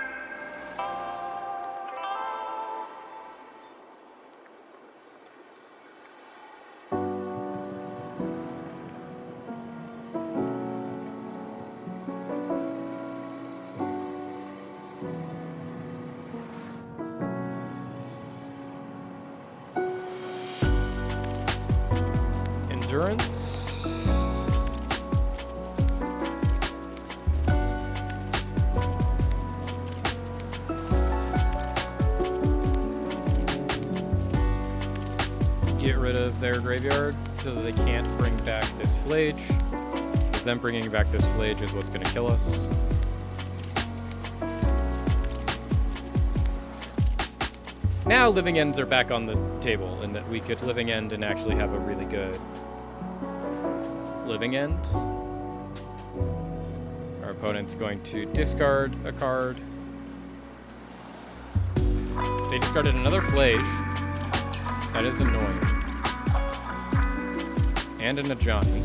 Endurance. Get rid of their graveyard so that they can't bring back this Flage. Because them bringing back this Flage is what's going to kill us. Now Living Ends are back on the table, and that we could Living End and actually have a really good Living End. Our opponent's going to discard a card. They discarded another Flage. That is annoying. And an Ajani.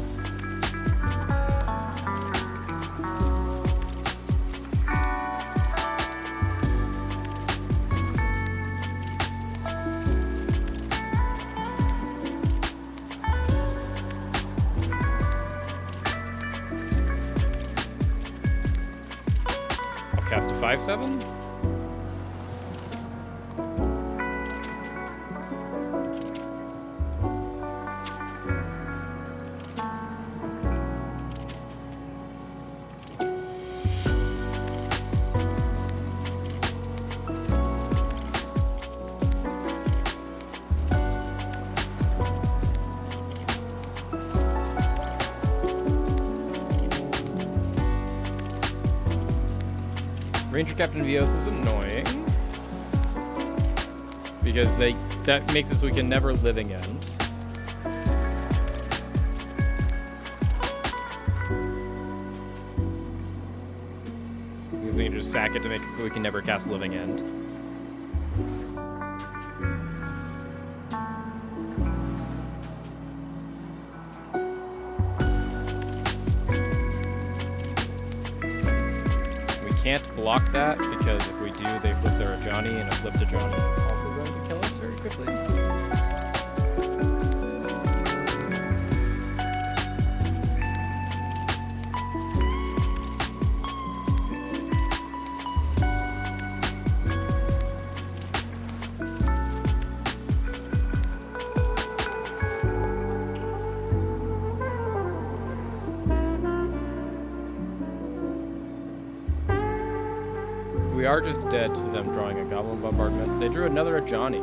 Cast a 5/7. Ranger Captain Vios is annoying because that makes it so we can never Living End. Because we can just sack it to make it so we can never cast Living End. Can't block that because if we do, they flip their Ajani, and a flipped Ajani is also going to kill us very quickly. We are just dead to them drawing a Goblin Bombardment. They drew another Ajani.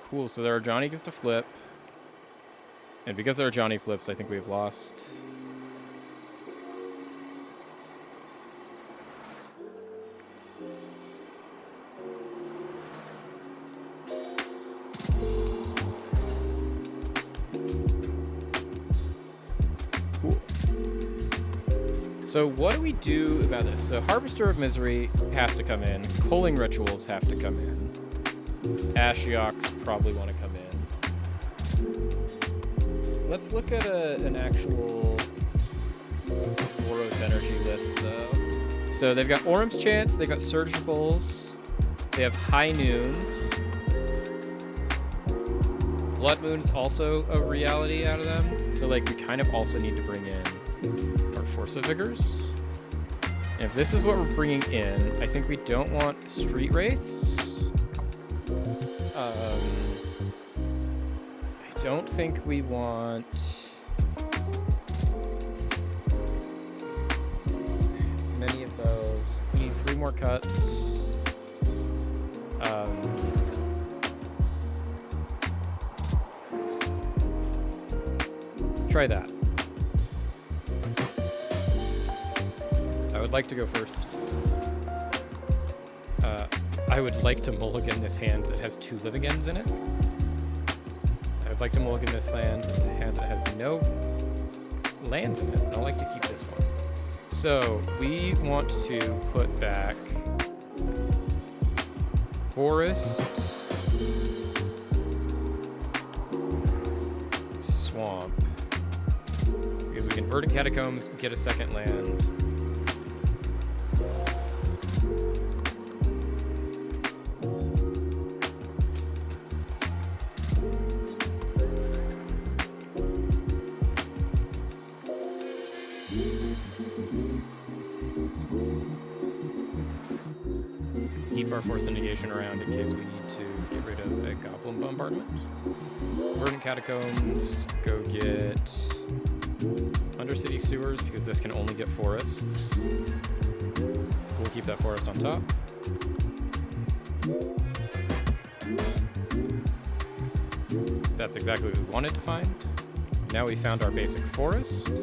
Cool, so their Ajani gets to flip. And because their Ajani flips, I think we've lost. So what do we do about this? So Harvester of Misery has to come in. Culling Rituals have to come in. Ashioks probably want to come in. Let's look at an actual Boros energy list, though. So they've got Orum's Chance, they've got Surgicables, they have High Noons. Blood Moon's also a reality out of them, so like we kind of also need to bring in our Force of Vigors. And if this is what we're bringing in, I think we don't want Street Wraiths. I don't think we want as many of those. We need 3 more cuts. Try that. I would like to go first. I would like to mulligan this hand that has 2 Living Ends in it. I would like to mulligan this hand that has no lands in it. I'd like to keep this one. So we want to put back Forest, Swamp, because we can Verdant Catacombs, get a second land. Keep our Force of Negation around in case we need to get rid of a Goblin Bombardment. Verdant Catacombs, go get Undercity Sewers because this can only get forests. We'll keep that forest on top. That's exactly what we wanted to find. Now we found our basic forest.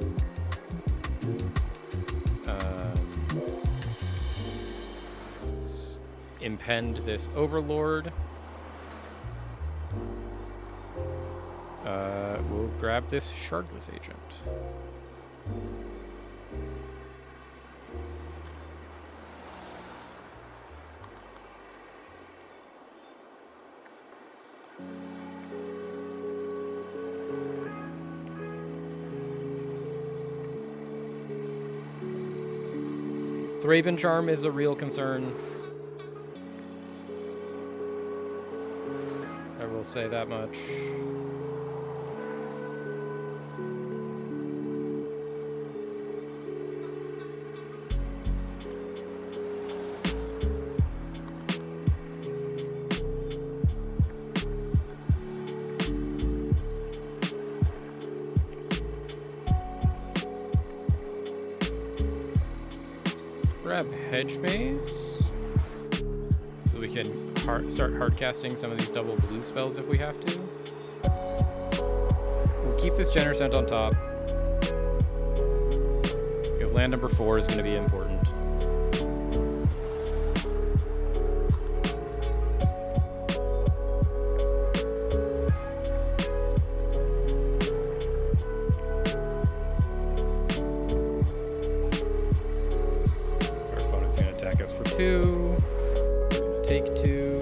Let's impend this Overlord. We'll grab this Shardless Agent. Thraben Charm is a real concern. I will say that much. Grab Hedge Maze so we can start hard casting some of these double blue spells if we have to. We'll keep this Genercent on top because land number 4 is going to be important. Take 2.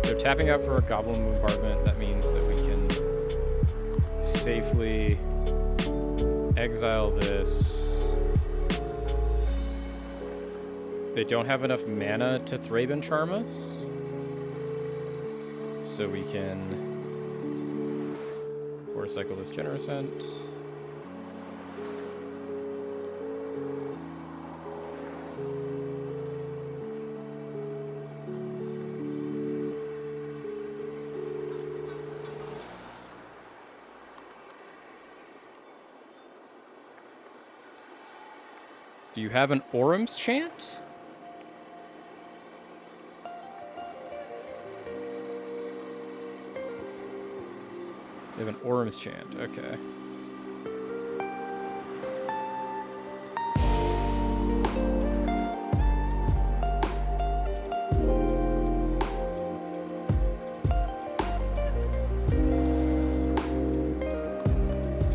They're tapping out for a Goblin Bombardment. That means that we can safely exile this. They don't have enough mana to Thraben Charm us, so we can cycle this Genercent. Do you have an Orum's Chant? They have an Orum's Chant, okay.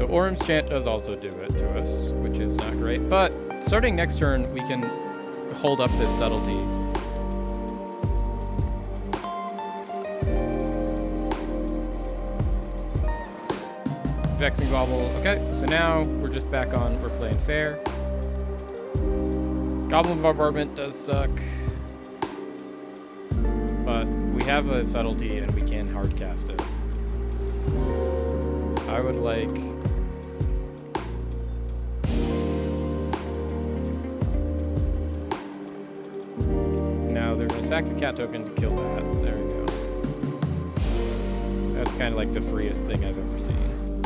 So Orm's Chant does also do it to us, which is not great. But starting next turn, we can hold up this subtlety. Vexing Gobble. Okay, so now we're just back on. We're playing fair. Goblin Bombardment does suck. But we have a subtlety and we can hardcast it. I would like... Now they're going to sack the cat token to kill that. There we go. That's kind of like the freest thing I've ever seen.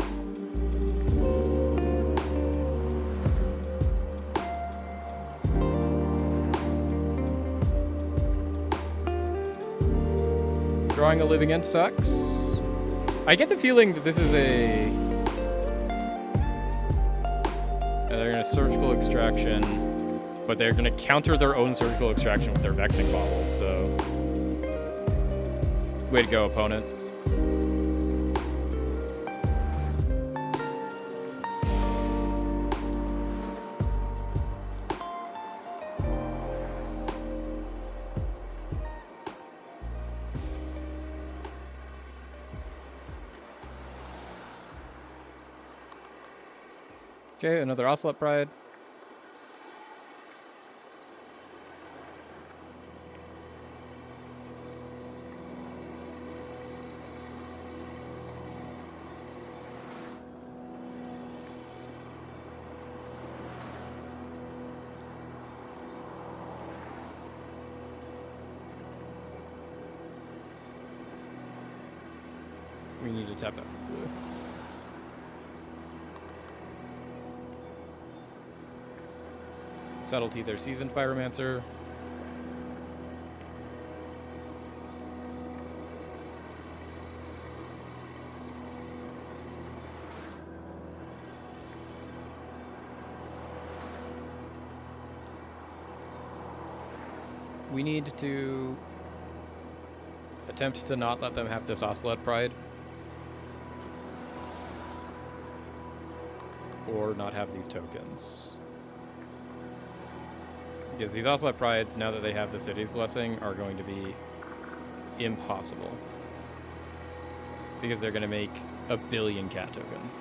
Drawing a Living End sucks. I get the feeling that this is a... they're going to Surgical Extraction, but they're going to counter their own Surgical Extraction with their Vexing Bobble, so... Way to go, opponent. Okay, another Ocelot Pride. We need to tap that blue. Subtlety, their Seasoned Pyromancer. We need to attempt to not let them have this Ocelot Pride. Or not have these tokens. Because these Ocelot Prides, now that they have the City's Blessing, are going to be impossible. Because they're going to make a billion cat tokens.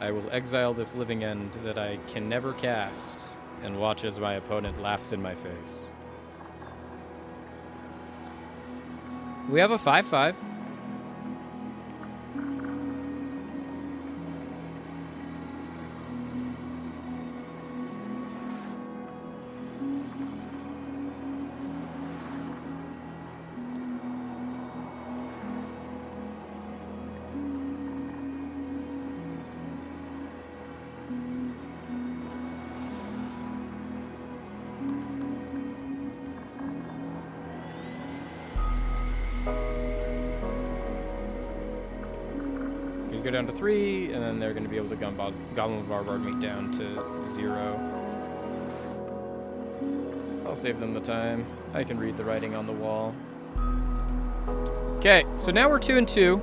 I will exile this Living End that I can never cast, and watch as my opponent laughs in my face. We have a 5/5. Go down to 3, and then they're going to be able to Goblin Bombard me down to 0. I'll save them the time. I can read the writing on the wall. Okay, so now we're 2-2.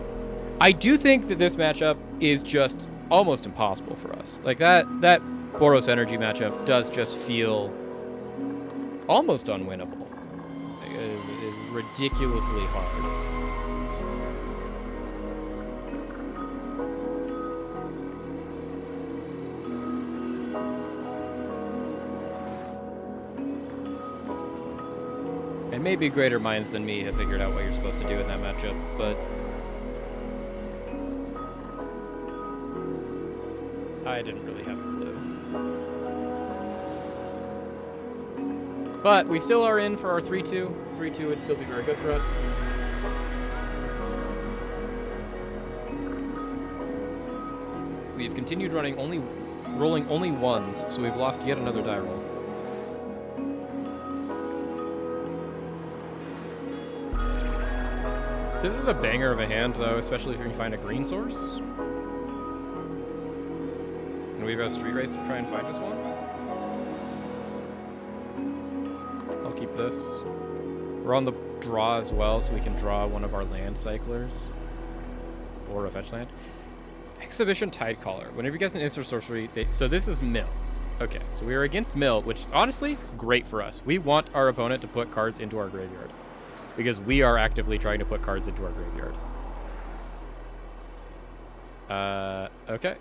I do think that this matchup is just almost impossible for us. Like that Boros Energy matchup does just feel almost unwinnable. It is ridiculously hard. And maybe greater minds than me have figured out what you're supposed to do in that matchup, but I didn't really have a clue. But we still are in for our 3-2. 3-2 would still be very good for us. We've continued rolling only ones, so we've lost yet another die roll. This is a banger of a hand, though, especially if you can find a green source. And we've got Street Wraith to try and find us one. flip this. We're on the draw as well, so we can draw one of our land cyclers. Or a fetch land. Exhibition Tidecaller. Whenever you guys an instant sorcery, so this is mill. Okay, so we are against mill, which is honestly great for us. We want our opponent to put cards into our graveyard. Because we are actively trying to put cards into our graveyard. Okay.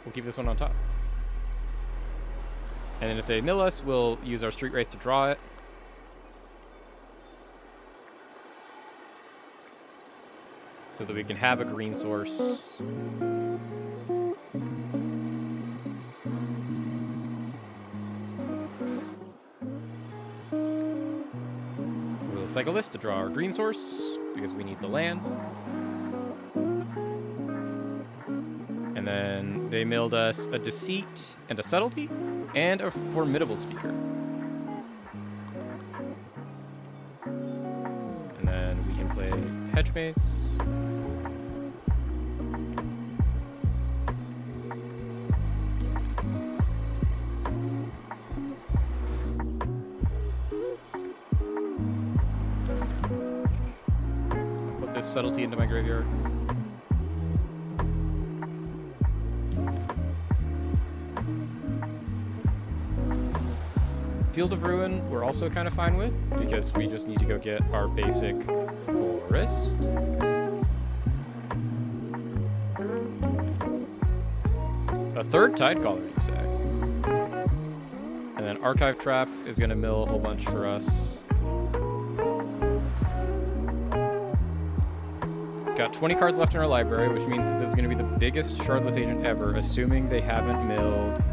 We'll keep this one on top. And then if they mill us, we'll use our Street Wraith to draw it. So that we can have a green source. We'll cycle this to draw our green source, because we need the land. And then they milled us a Deceit and a Subtlety, and a Formidable Speaker. And then we can play Hedge Maze. Put this Subtlety into my graveyard. Field of Ruin, we're also kind of fine with, because we just need to go get our basic forest. A third Tidecaller, you say? And then Archive Trap is going to mill a whole bunch for us. Got 20 cards left in our library, which means that this is going to be the biggest Shardless Agent ever, assuming they haven't milled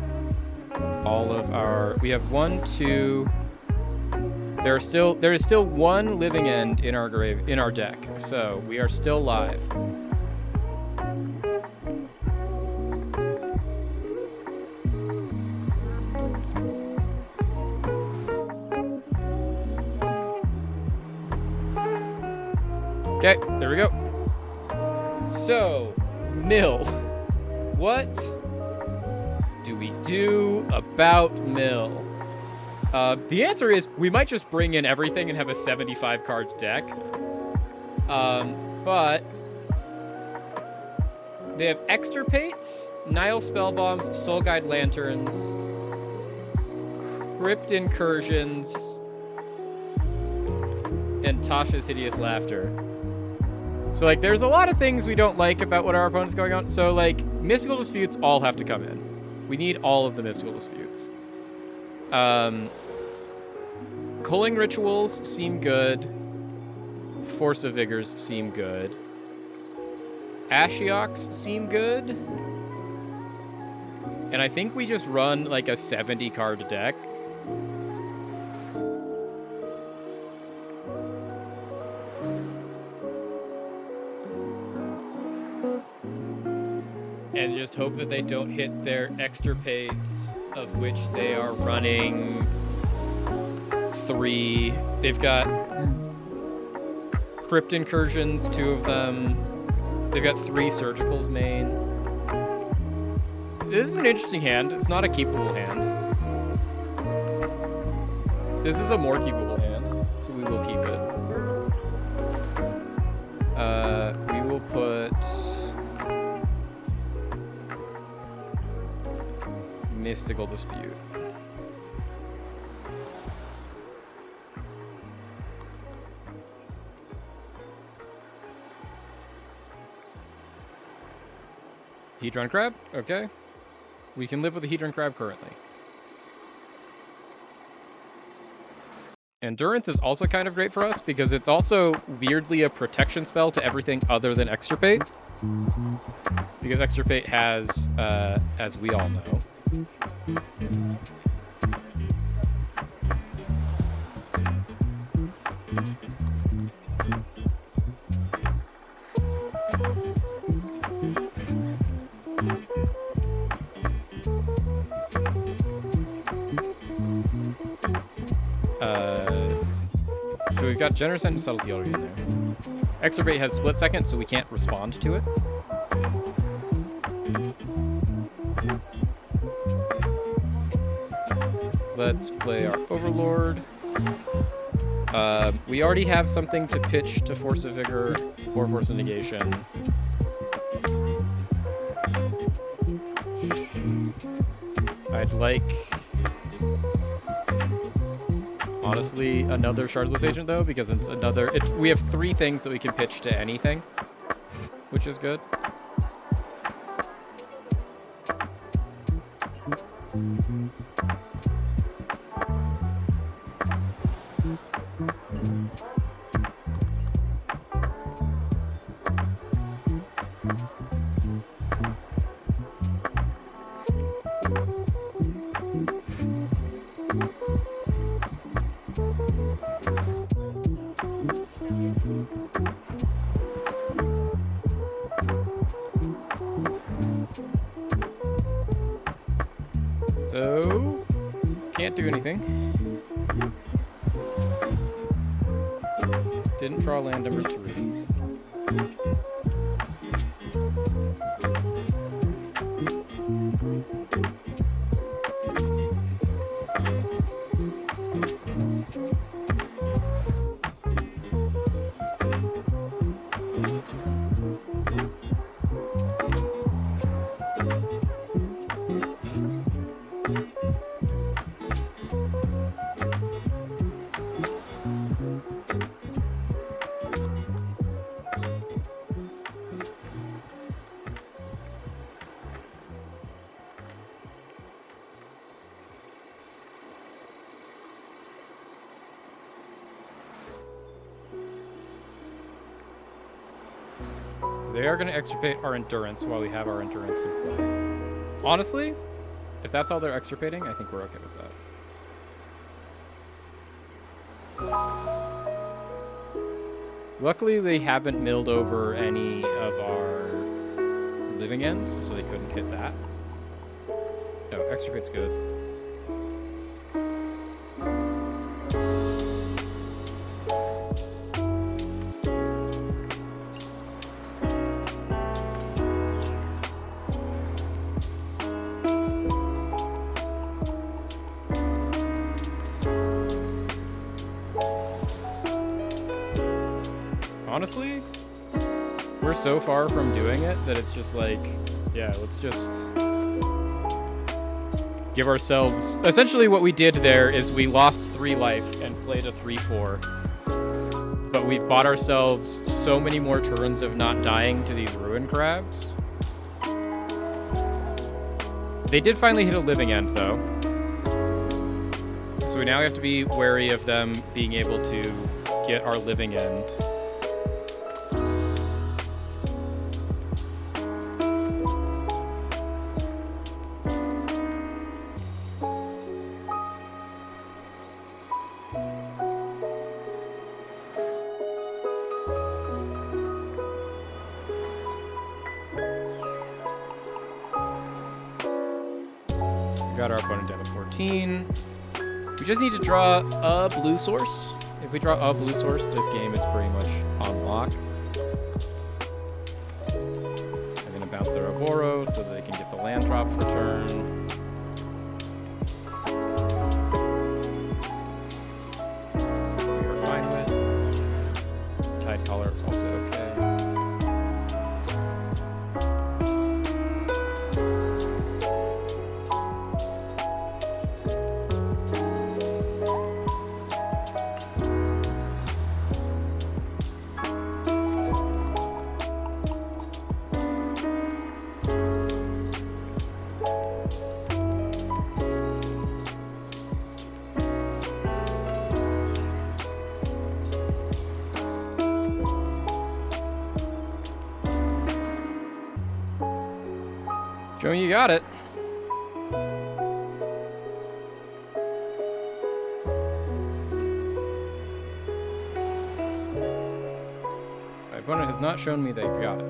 all of our... We have 1, 2... There is still one Living End in our deck, so we are still live. Okay, there we go. So, mill. What do we do about mill? The answer is we might just bring in everything and have a 75 card deck. But they have Extirpates, Nile Spellbombs, Soul Guide Lanterns, Crypt Incursions, and Tasha's Hideous Laughter. So, like, there's a lot of things we don't like about what our opponent's going on. So, like, Mystical Disputes all have to come in. We need all of the Mystical Disputes. Culling Rituals seem good. Force of Vigors seem good. Ashioks seem good. And I think we just run, like, a 70 card deck. And just hope that they don't hit their Extirpates, of which they are running 3. They've got Crypt Incursions, 2 of them. They've got 3 Surgicals main. This is an interesting hand. It's not a keepable hand. This is a more keepable hand, so we will keep it. We will put Mystical Dispute. Hedron Crab? Okay. We can live with the Hedron Crab currently. Endurance is also kind of great for us because it's also weirdly a protection spell to everything other than Extirpate. Because Extirpate has, as we all know, so we've got Generous and Subtlety already in there. Extirpate has Split Second, so we can't respond to it. Let's play our Overlord. We already have something to pitch to Force of Vigor for Force of Negation. I'd like, honestly, another Shardless Agent though, because we have 3 things that we can pitch to anything, which is good. So, can't do anything. Didn't draw land number 3. They are going to extirpate our endurance while we have our endurance in play. Honestly, if that's all they're extirpating, I think we're okay with that. Luckily, they haven't milled over any of our living ends, so they couldn't hit that. No, extirpate's good. Honestly, we're so far from doing it that it's just like, yeah, let's just give ourselves... Essentially what we did there is we lost 3 life and played a 3/4. But we've bought ourselves so many more turns of not dying to these ruin crabs. They did finally hit a living end, though. So we now have to be wary of them being able to get our living end. Got our opponent down to 14. We just need to draw a blue source. If we draw a blue source, this game is pretty much on lock. They're going to bounce their Oboro so that they can get the land drop for turn. We are fine with. Tide Collar is also okay. Joe, you got it. My opponent has not shown me they've got it.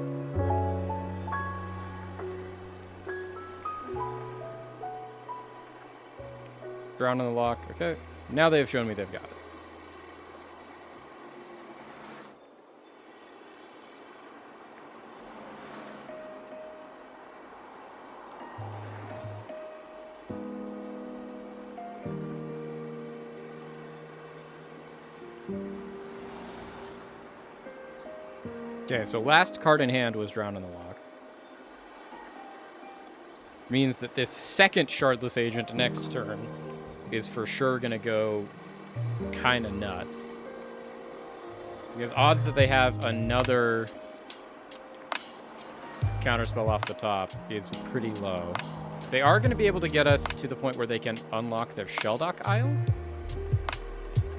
Drown on the lock. Okay. Now they've shown me they've got it. Okay, so last card in hand was Drown in the Loch. Means that this second Shardless Agent next turn is for sure going to go kind of nuts. Because odds that they have another counterspell off the top is pretty low. They are going to be able to get us to the point where they can unlock their Shelldock Isle,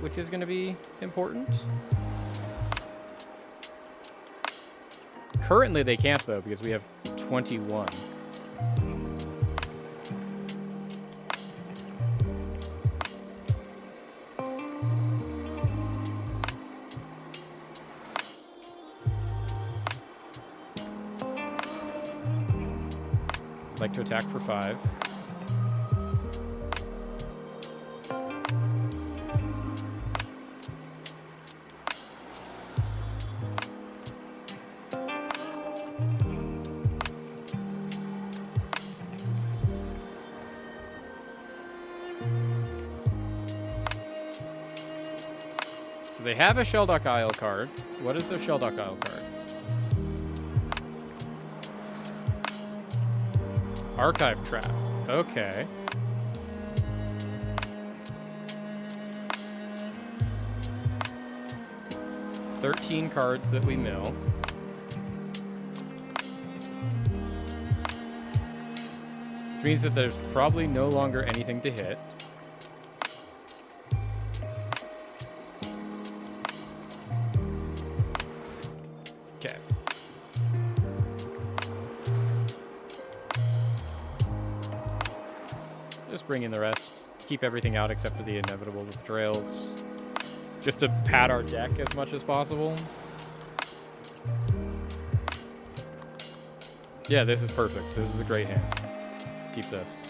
which is going to be important. Currently they can't, though, because we have 21. Like to attack for 5. So they have a Shelldock Isle card. What is their Shelldock Isle card? Archive Trap. Okay. "13 cards that we mill. Which means that there's probably no longer anything to hit. Okay. Just bring in the rest. Keep everything out except for the inevitable betrayals. Just to pad our deck as much as possible. Yeah, this is perfect. This is a great hand. Keep this.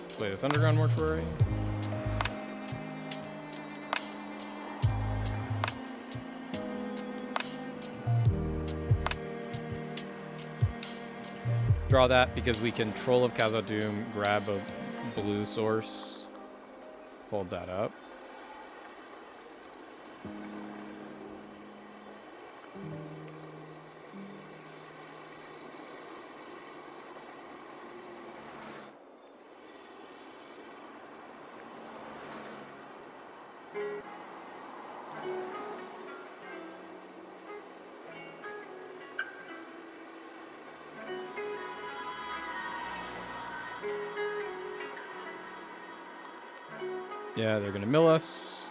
Play this Underground Mortuary. Draw that because we can Troll of Khazad-dûm, grab a blue source, hold that up. Yeah, they're gonna mill us.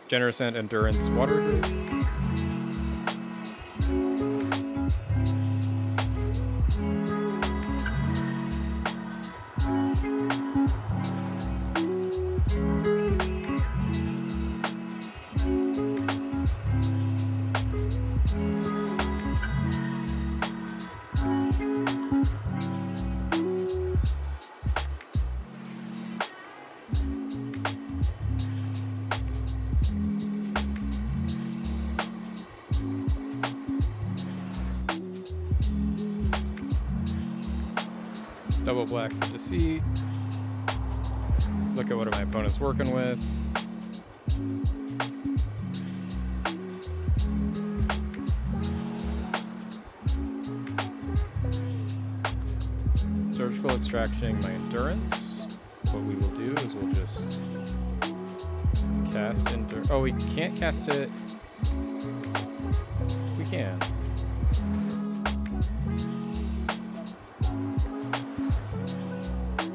Generous and Endurance Water Group. Double black for Deceit. Look at what my opponent's working with. Surgical Extracting my Endurance. What we will do is we'll just cast Endurance. Oh, we can't cast it. We can.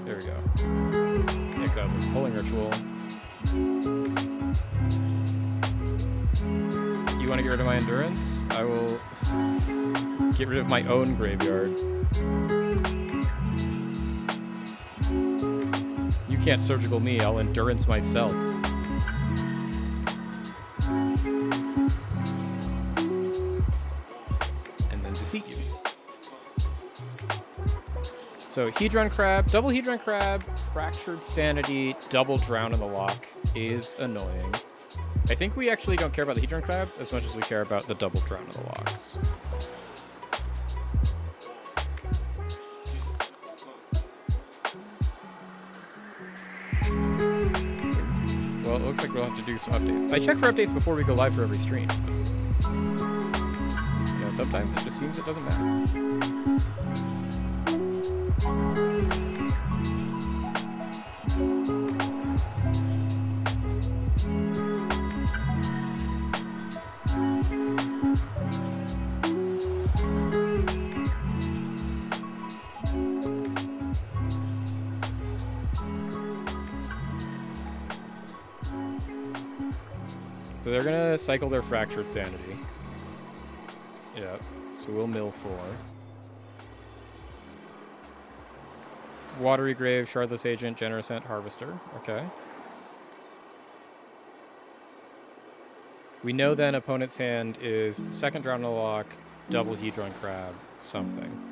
There we go. Exile this Pulling Ritual. You want to get rid of my Endurance? I will get rid of my own graveyard. You can't Surgical me, I'll Endurance myself. And then Deceit you. So Hedron Crab, double Hedron Crab, Fractured Sanity, double Drown in the Loch is annoying. I think we actually don't care about the Hedron Crabs as much as we care about the double Drown in the Lochs. Looks like we'll have to do some updates. I check for updates before we go live for every stream. But, you know, sometimes it just seems it doesn't matter. So they're gonna cycle their fractured sanity. Yep. So we'll mill 4. Watery Grave, Shardless Agent, Generous Ant, Harvester. Okay. We know then opponent's hand is second Drown in the Lock, double Hedron Crab, something.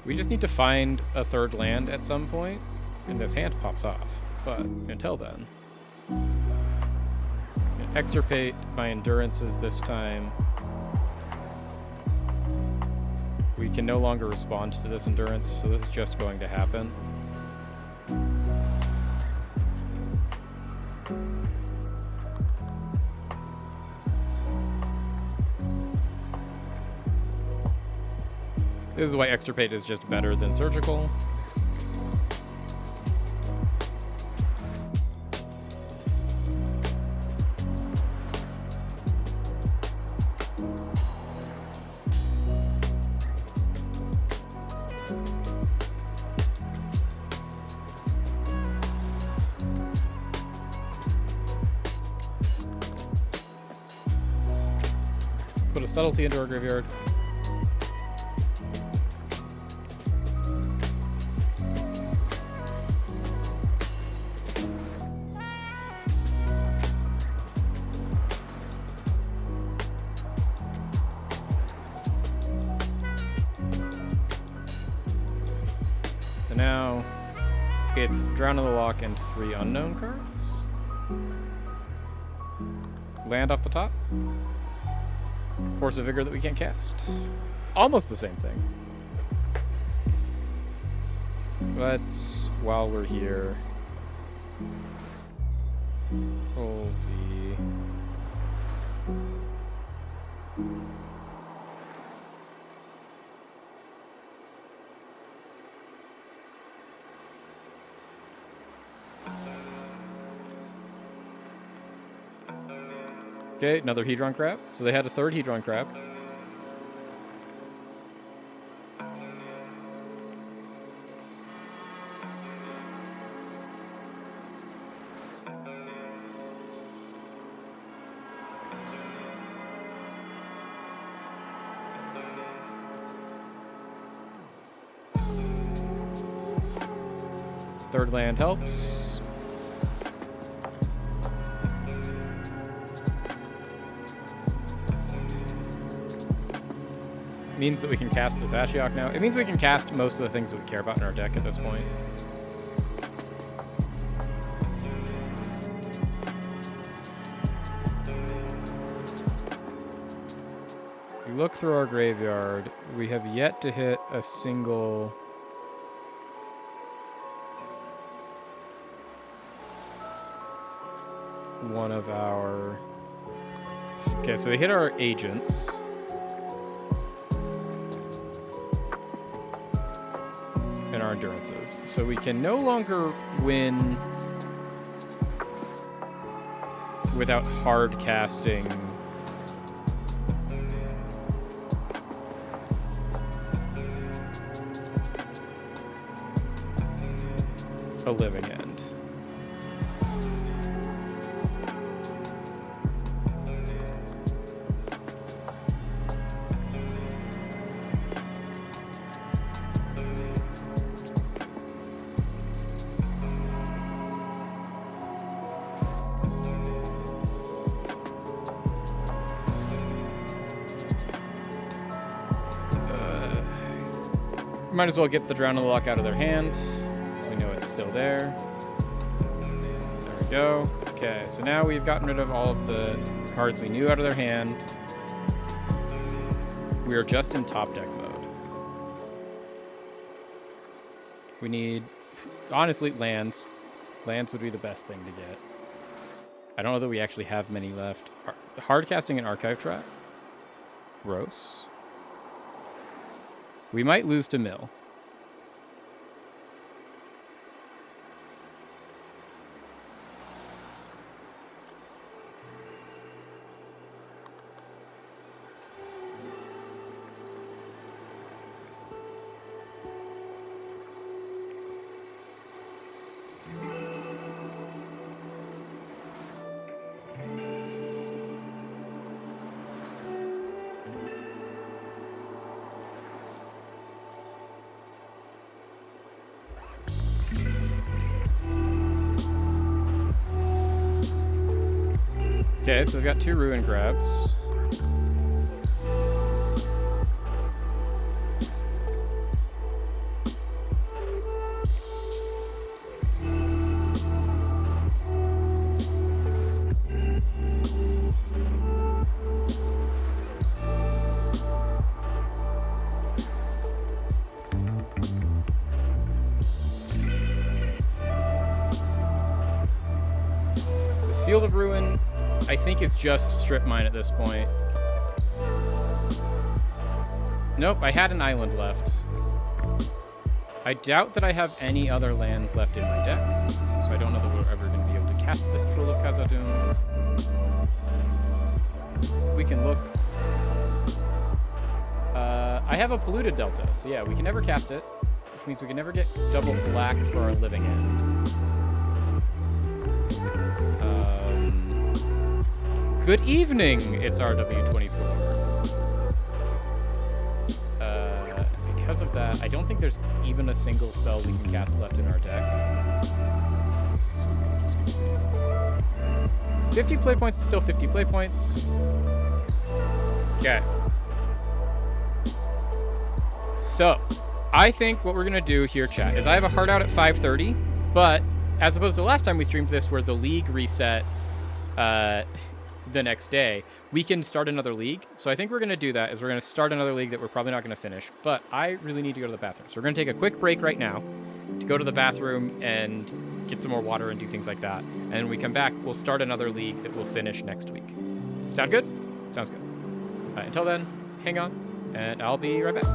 We just need to find a third land at some point, and this hand pops off. But until then, extirpate my endurances this time. We can no longer respond to this endurance, so this is just going to happen. This is why extirpate is just better than surgical. Put a subtlety into our graveyard. So now it's Drown in the Lock and 3 unknown cards. Land off the top. Force of Vigor that we can't cast. Almost the same thing. Let's, while we're here, pull Z. Okay, another Hedron Crab. So they had a third Hedron Crab. Third land helps. Means that we can cast this Ashiok now. It means we can cast most of the things that we care about in our deck at this point. We look through our graveyard. We have yet to hit a single one of our... Okay, so they hit our agents. And our endurances. So we can no longer win without hard casting a Living End. Might as well get the Drown in the Lock out of their hand, so we know it's still there. There we go. Okay, so now we've gotten rid of all of the cards we knew out of their hand. We are just in top deck mode. We need, honestly, lands. Lands would be the best thing to get. I don't know that we actually have many left. Hard casting an archive track. Gross. We might lose to mill. Okay, so we've got 2 ruin grabs. This Field of Ruin, I think it's just strip mine at this point. Nope, I had an island left. I doubt that I have any other lands left in my deck, so I don't know that we're ever going to be able to cast this Troll of Khazad-dûm. We can look. I have a polluted delta, so yeah, we can never cast it, which means we can never get double black for our Living End. Good evening, it's RW24. Because of that, I don't think there's even a single spell we can cast left in our deck. 50 play points is still 50 play points. Okay. So, I think what we're going to do here, chat, is I have a hard out at 5:30, but as opposed to last time we streamed this where the league reset the next day, we can start another league. So I think we're going to do that, is we're going to start another league that we're probably not going to finish, but I really need to go to the bathroom. So we're going to take a quick break right now to go to the bathroom and get some more water and do things like that. And when we come back, we'll start another league that we'll finish next week. Sound good? Sounds good. Until then, hang on, and I'll be right back.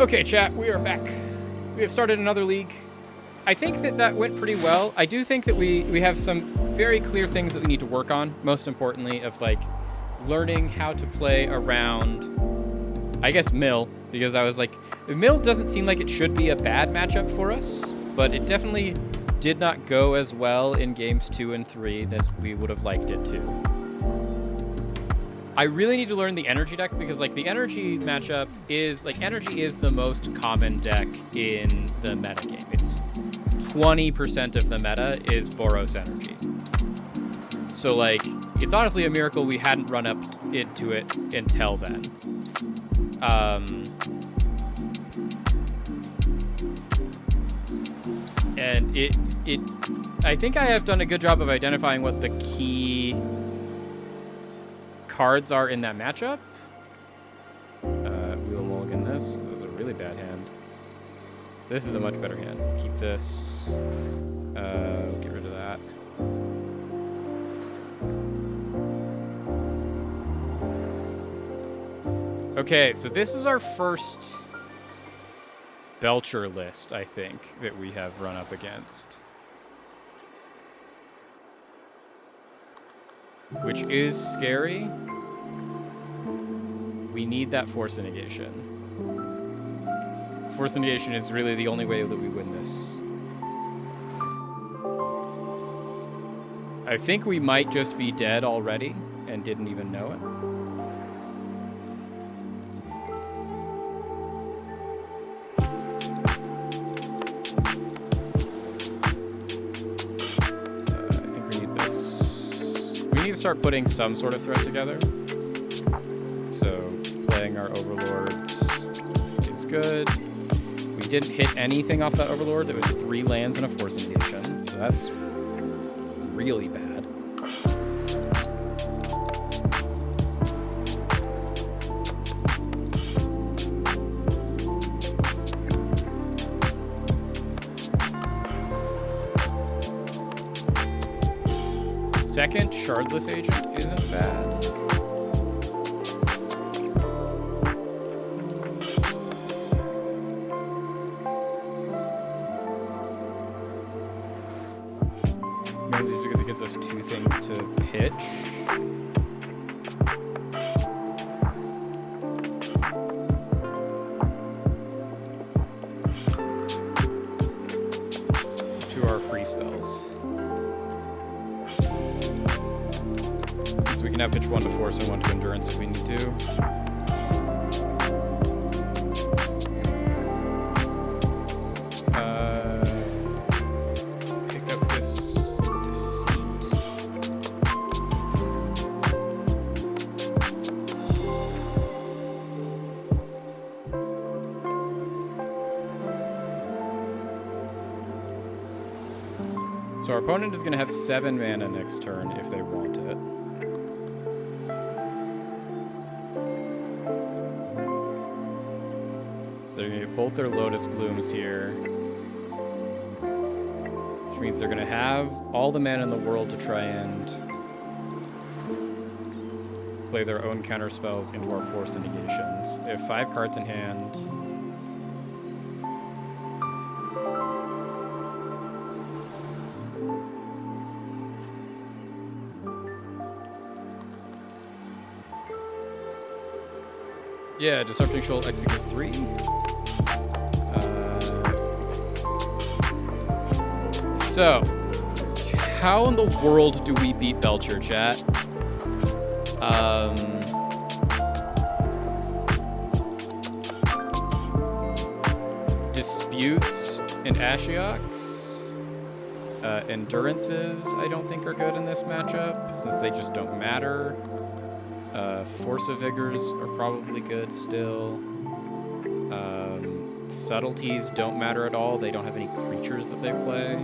Okay, chat, we are back. We have started another league. I think that went pretty well. I do think that we have some very clear things that we need to work on. Most importantly, of like learning how to play around, I guess, Mill, because I was like, Mill doesn't seem like it should be a bad matchup for us, but it definitely did not go as well in games 2 and 3 that we would have liked it to. I really need to learn the energy deck because like the energy matchup is like energy is the most common deck in the meta game. It's 20% of the meta is Boros energy. So like it's honestly a miracle we hadn't run up into it until then. And it I think I have done a good job of identifying what the key cards are in that matchup. We will mulligan this. This is a really bad hand. This is a much better hand. Keep this. Get rid of that. Okay, so this is our first Belcher list, I think, that we have run up against. Which is scary. We need that Force Negation. Force Negation is really the only way that we win this. I think we might just be dead already and didn't even know it. Start putting some sort of threat together. So playing our overlords is good. We didn't hit anything off that overlord. It was 3 lands and a Force Negation, so that's really bad. Second Shardless Agent isn't bad. Mainly because it gives us 2 things to pitch. To our free spells. We can have pitch 1 to Force and 1 to Endurance if we need to. Pick up this Deceit. So our opponent is going to have 7 mana next turn if they want it. They're going to get both their Lotus Blooms here, which means they're going to have all the mana in the world to try and play their own counter spells into our Force Negations. They have 5 cards in hand. Yeah, Disrupting Shoal executes 3. So, how in the world do we beat Belcher, chat? Disputes and Ashiok's. Endurances, I don't think are good in this matchup, since they just don't matter. Force of Vigors are probably good still. Subtleties don't matter at all. They don't have any creatures that they play.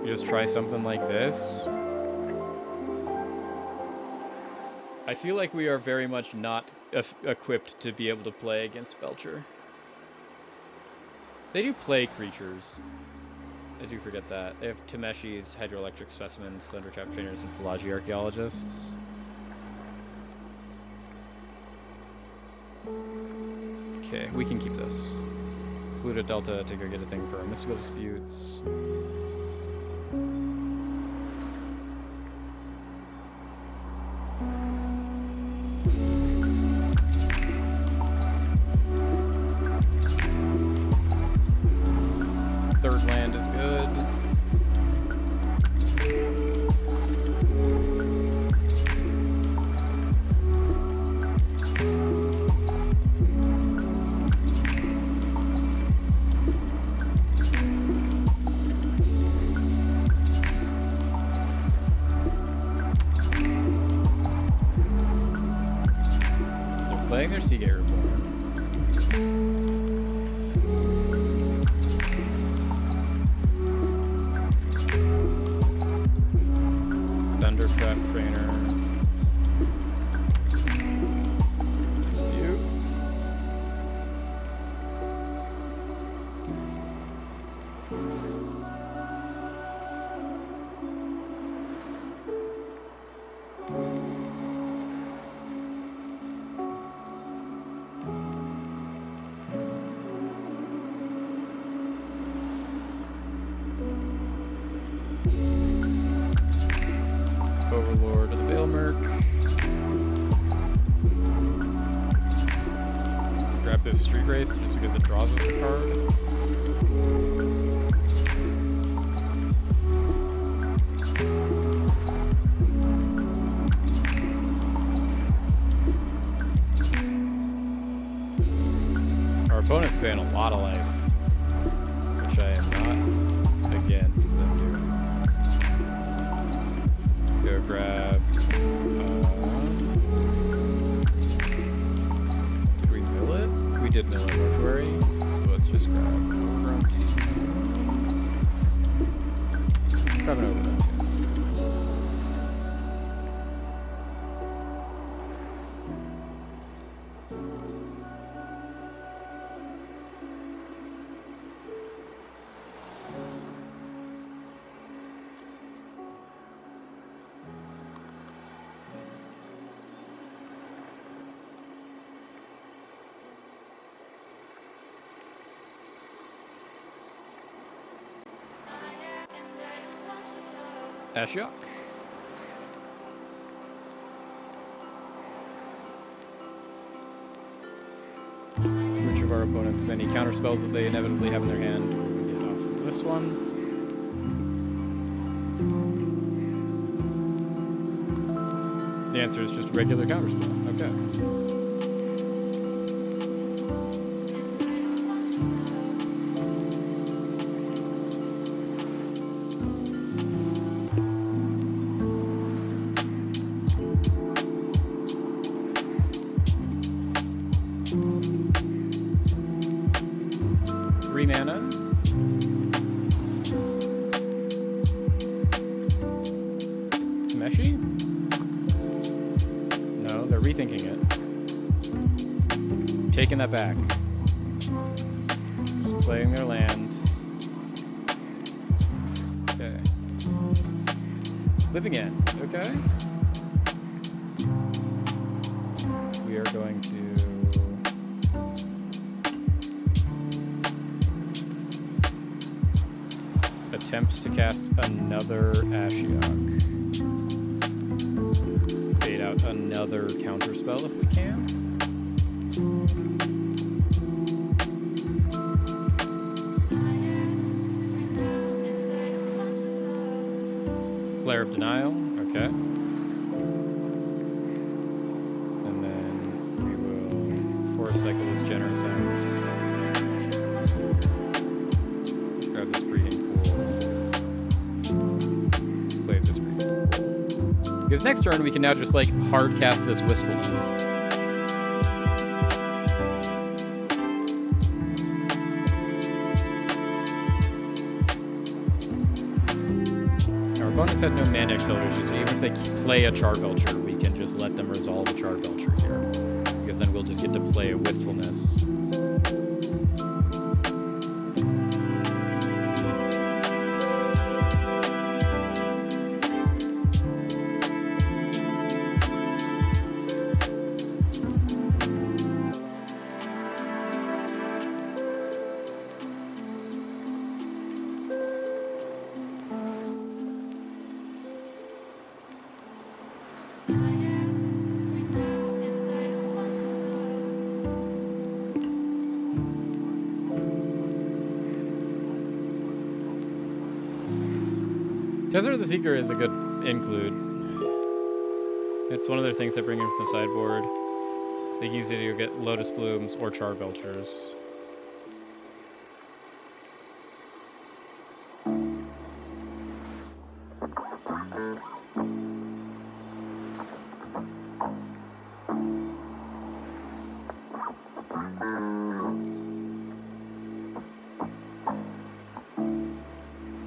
You just try something like this. I feel like we are very much not equipped to be able to play against Belcher. They do play creatures. I do forget that. They have Tameshis, Hydroelectric Specimens, Thundercap Trainers, and Pelagi Archaeologists. Okay, we can keep this. Pluto Delta to go get a thing for our mystical disputes. Third land is good. They're playing their Seagate Reborn. Thundercraft Trainer. Dispute. Overlord of the Bailmerk. Grab this Street Wraith just because it draws us a card. Our opponent's paying a lot of life, which I am not against them doing. Let's go grab. Did we mill it? We did mill it mortuary, so let's just grab Overgrown. Grab an Overgrown. Ashiok. Which of our opponents' many counter spells that they inevitably have in their hand we get off of this one? The answer is just a regular counter spell. Okay. Mana. Meshi? No, they're rethinking it. Taking that back. Just playing their land. Okay. Living End. Okay. We are going to attempt to cast another Ashiok. Bait out another counterspell if we can. Flare of Denial, okay. And then we will force cycle this Generous out. Grab this breeding pool. Play this breeding pool. Because next turn we can now just like hard cast this Wistfulness. Our opponents had no mana acceleration, so even if they play a Charbelcher, we can just let them resolve a Charbelcher here. Because then we'll just get to play a Wistfulness. Desert of the Seeker is a good include. It's one of their things they bring in from the sideboard. They use it to get Lotus Blooms or Charbelchers.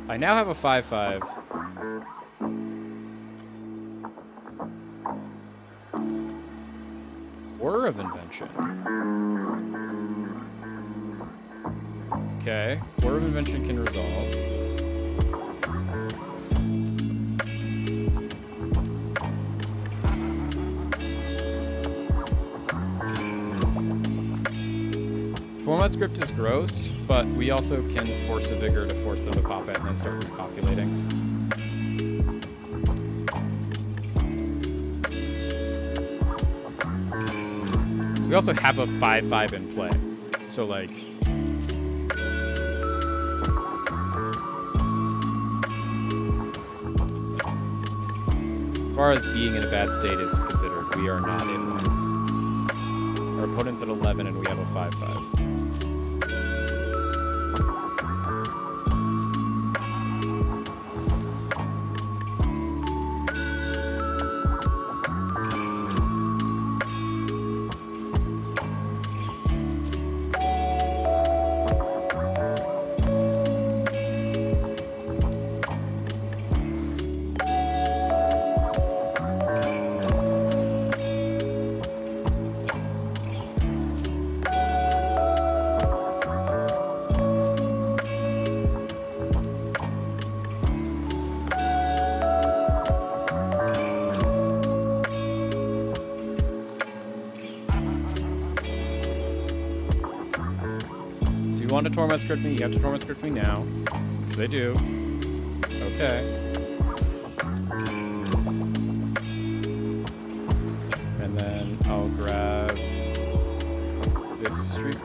I now have a 5/5. War of Invention. Okay, War of Invention can resolve. Format script is gross, but we also can force a Vigor to force them to pop it and then start repopulating. We also have a 5/5 in play, so like... As far as being in a bad state is considered, we are not in one. Our opponent's at 11 and we have a 5/5. You want to Torment Script me? You have to Torment Script me now. They do. Okay. And then I'll grab this Street Wraith.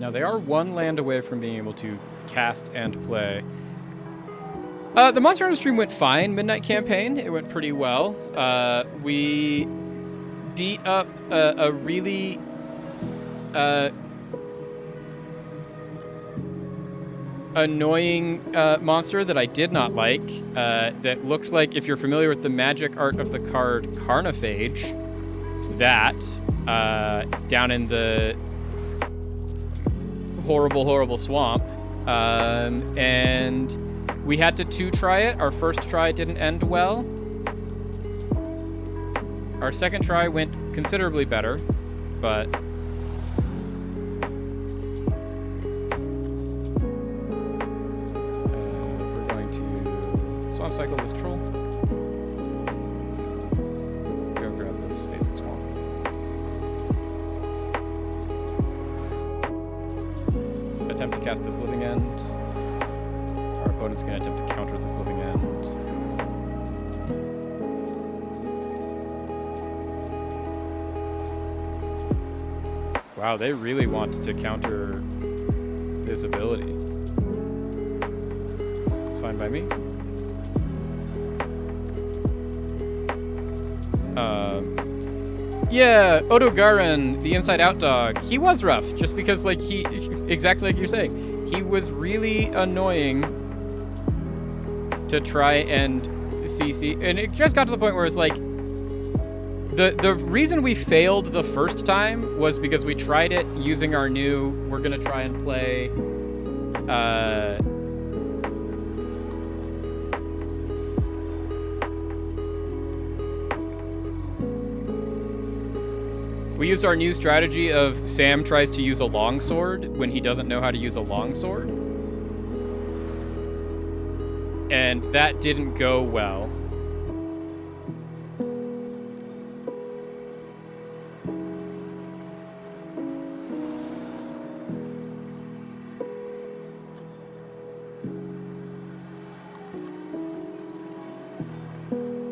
Now they are one land away from being able to cast and play. The Monster Hunter stream went fine. Midnight Campaign, it went pretty well. We beat up a really annoying monster that I did not like. That looked like, if you're familiar with the magic art of the card Carnophage, that down in the horrible swamp, and we had to 2-try it. Our first try didn't end well. Our second try went considerably better, but we're going to swamp cycle this troll. Go grab this basic swamp. Attempt to cast this Living End. Our opponent's going to attempt to counter this Living End. Wow, they really want to counter this ability. It's fine by me. Yeah, Odogaron, the inside-out dog. He was rough, just because, like, he... Exactly like you're saying. He was really annoying to try and CC. And it just got to the point where it's like... The reason we failed the first time was because we tried it using our new... We're going to try and play... We used our new strategy of Sam tries to use a longsword when he doesn't know how to use a longsword. And that didn't go well.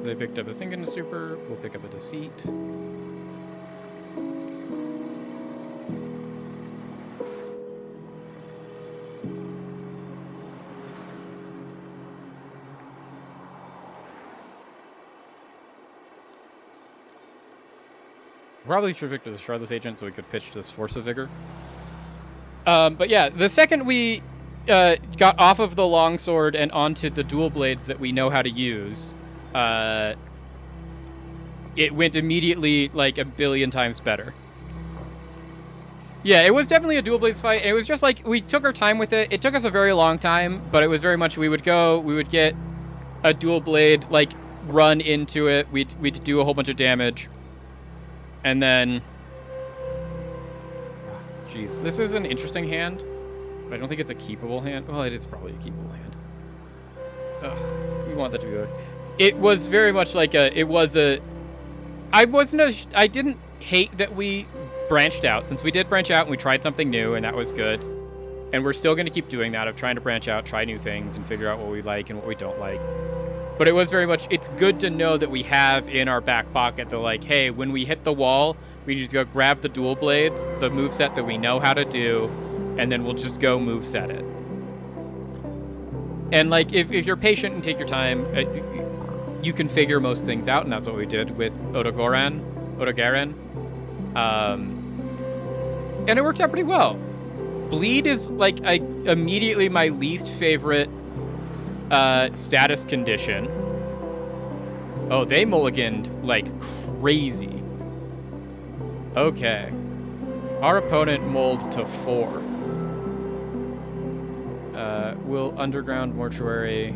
They picked up a Sink into Stupor. We'll pick up a Deceit. Probably should have picked the Shardless Agent so we could pitch this Force of Vigor. But yeah, the second we got off of the longsword and onto the dual blades that we know how to use, it went immediately like a billion times better. Yeah, it was definitely a dual blades fight. It was just like we took our time with it. It took us a very long time, but it was very much we would get a dual blade, like run into it. We'd do a whole bunch of damage. And then, jeez, this is an interesting hand, but I don't think it's a keepable hand. Well, it is probably a keepable hand. Ugh, we want that to be good. It was very much like I didn't hate that we branched out, since we did branch out and we tried something new, and that was good. And we're still going to keep doing that, of trying to branch out, try new things, and figure out what we like and what we don't like. But it was very much, it's good to know that we have in our back pocket the like, hey, when we hit the wall, we need to go grab the dual blades, the moveset that we know how to do, and then we'll just go moveset it. And like, if you're patient and take your time, you can figure most things out, and that's what we did with Odogaren. And it worked out pretty well. Bleed is like immediately my least favorite status condition. Oh, they mulliganed like crazy. Okay. Our opponent mulled to 4. We'll Underground Mortuary.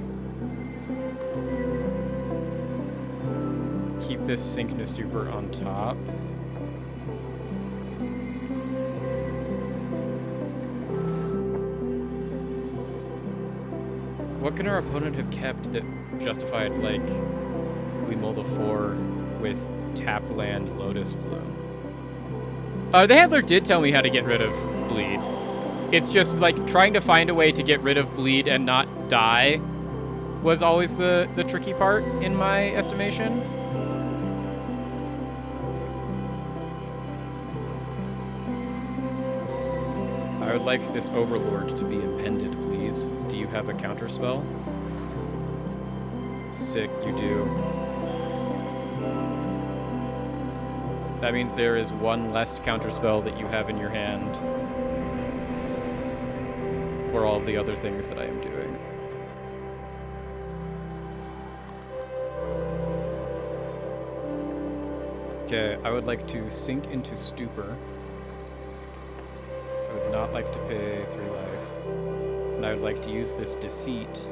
Keep this Sink into Stupor on top. What can our opponent have kept that justified, like, we mulled a 4 with tap land Lotus Bloom? The handler did tell me how to get rid of Bleed. It's just, like, trying to find a way to get rid of Bleed and not die was always the tricky part, in my estimation. I would like this Overlord to be impended, please. Do you have a counter spell? Sick, you do. That means there is one less counter spell that you have in your hand for all the other things that I am doing. Okay, I would like to Sink into Stupor. I would not like to pay 3 life. And I would like to use this Deceit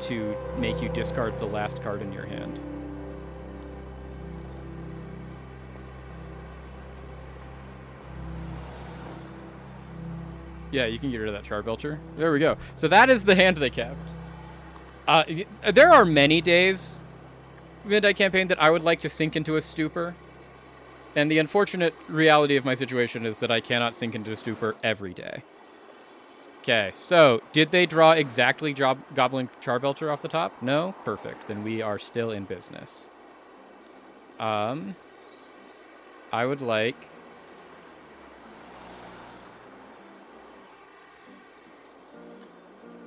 to make you discard the last card in your hand. Yeah, you can get rid of that Charbelcher. There we go. So that is the hand they kept. There are many days in the Midnight Campaign that I would like to Sink into a Stupor. And the unfortunate reality of my situation is that I cannot Sink into a Stupor every day. Okay, so did they draw exactly Goblin Charbelcher off the top? No? Perfect. Then we are still in business. I would like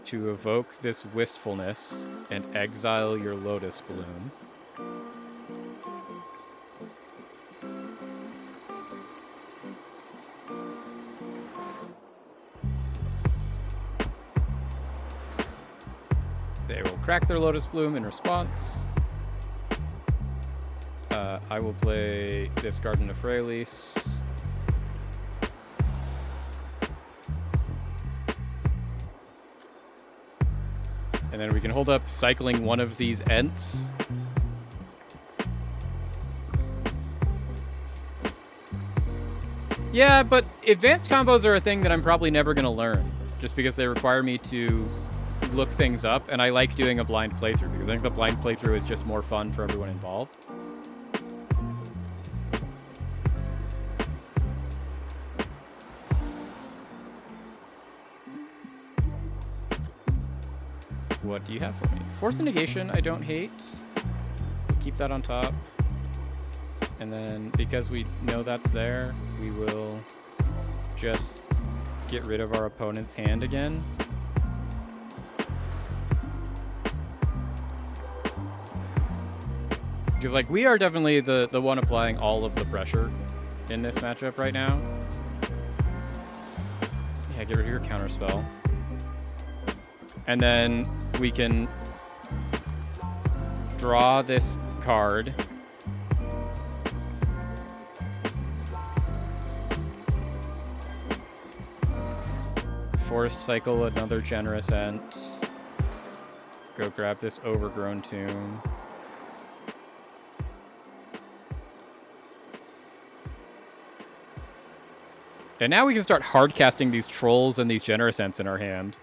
to evoke this Wistfulness and exile your Lotus Bloom. They will crack their Lotus Bloom in response. I will play this Garden of Freylease. And then we can hold up cycling one of these Ents. Yeah, but advanced combos are a thing that I'm probably never going to learn, just because they require me to look things up, and I like doing a blind playthrough, because I think the blind playthrough is just more fun for everyone involved. What do you have for me? Force negation, I don't hate. Keep that on top. And then, because we know that's there, we will just get rid of our opponent's hand again. Because, like, we are definitely the one applying all of the pressure in this matchup right now. Yeah, get rid of your counterspell. And then we can draw this card. Forest cycle another Generous End. Go grab this Overgrown Tomb. And now we can start hard casting these Trolls and these Generous Ents in our hand.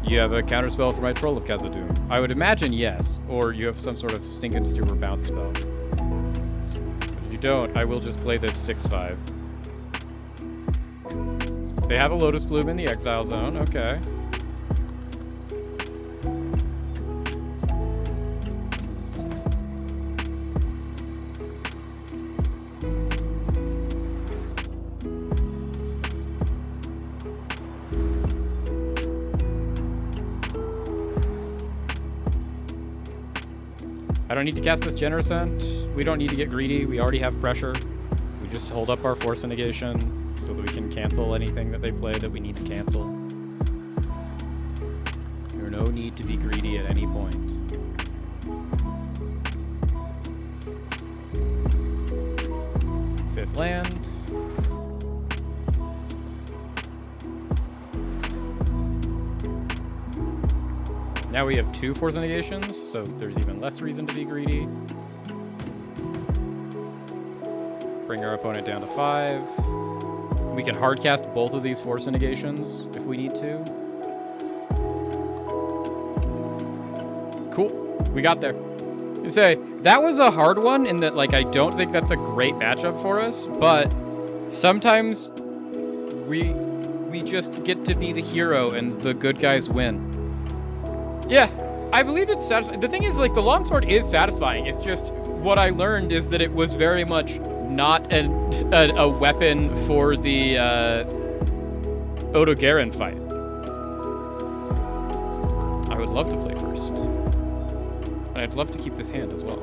You have a counterspell for my Troll of Khazad-dûm. I would imagine yes, or you have some sort of Stinking Stew or Bounce spell. If you don't, I will just play this 6/5. They have a Lotus Bloom in the Exile Zone, okay. I don't need to cast this Generous End. We don't need to get greedy. We already have pressure. We just hold up our Force of Negation so that we can cancel anything that they play that we need to cancel. There's no need to be greedy at any point. Fifth land. Now we have 2 Force Negations, so there's even less reason to be greedy. Bring our opponent down to 5. We can hardcast both of these Force Negations if we need to. Cool, we got there. You say, that was a hard one in that, like, I don't think that's a great matchup for us, but sometimes we just get to be the hero and the good guys win. Yeah, I believe it's satisfying. The thing is, like, the longsword is satisfying. It's just, what I learned is that it was very much not a weapon for the Odo Garen fight. I would love to play first. And I'd love to keep this hand as well.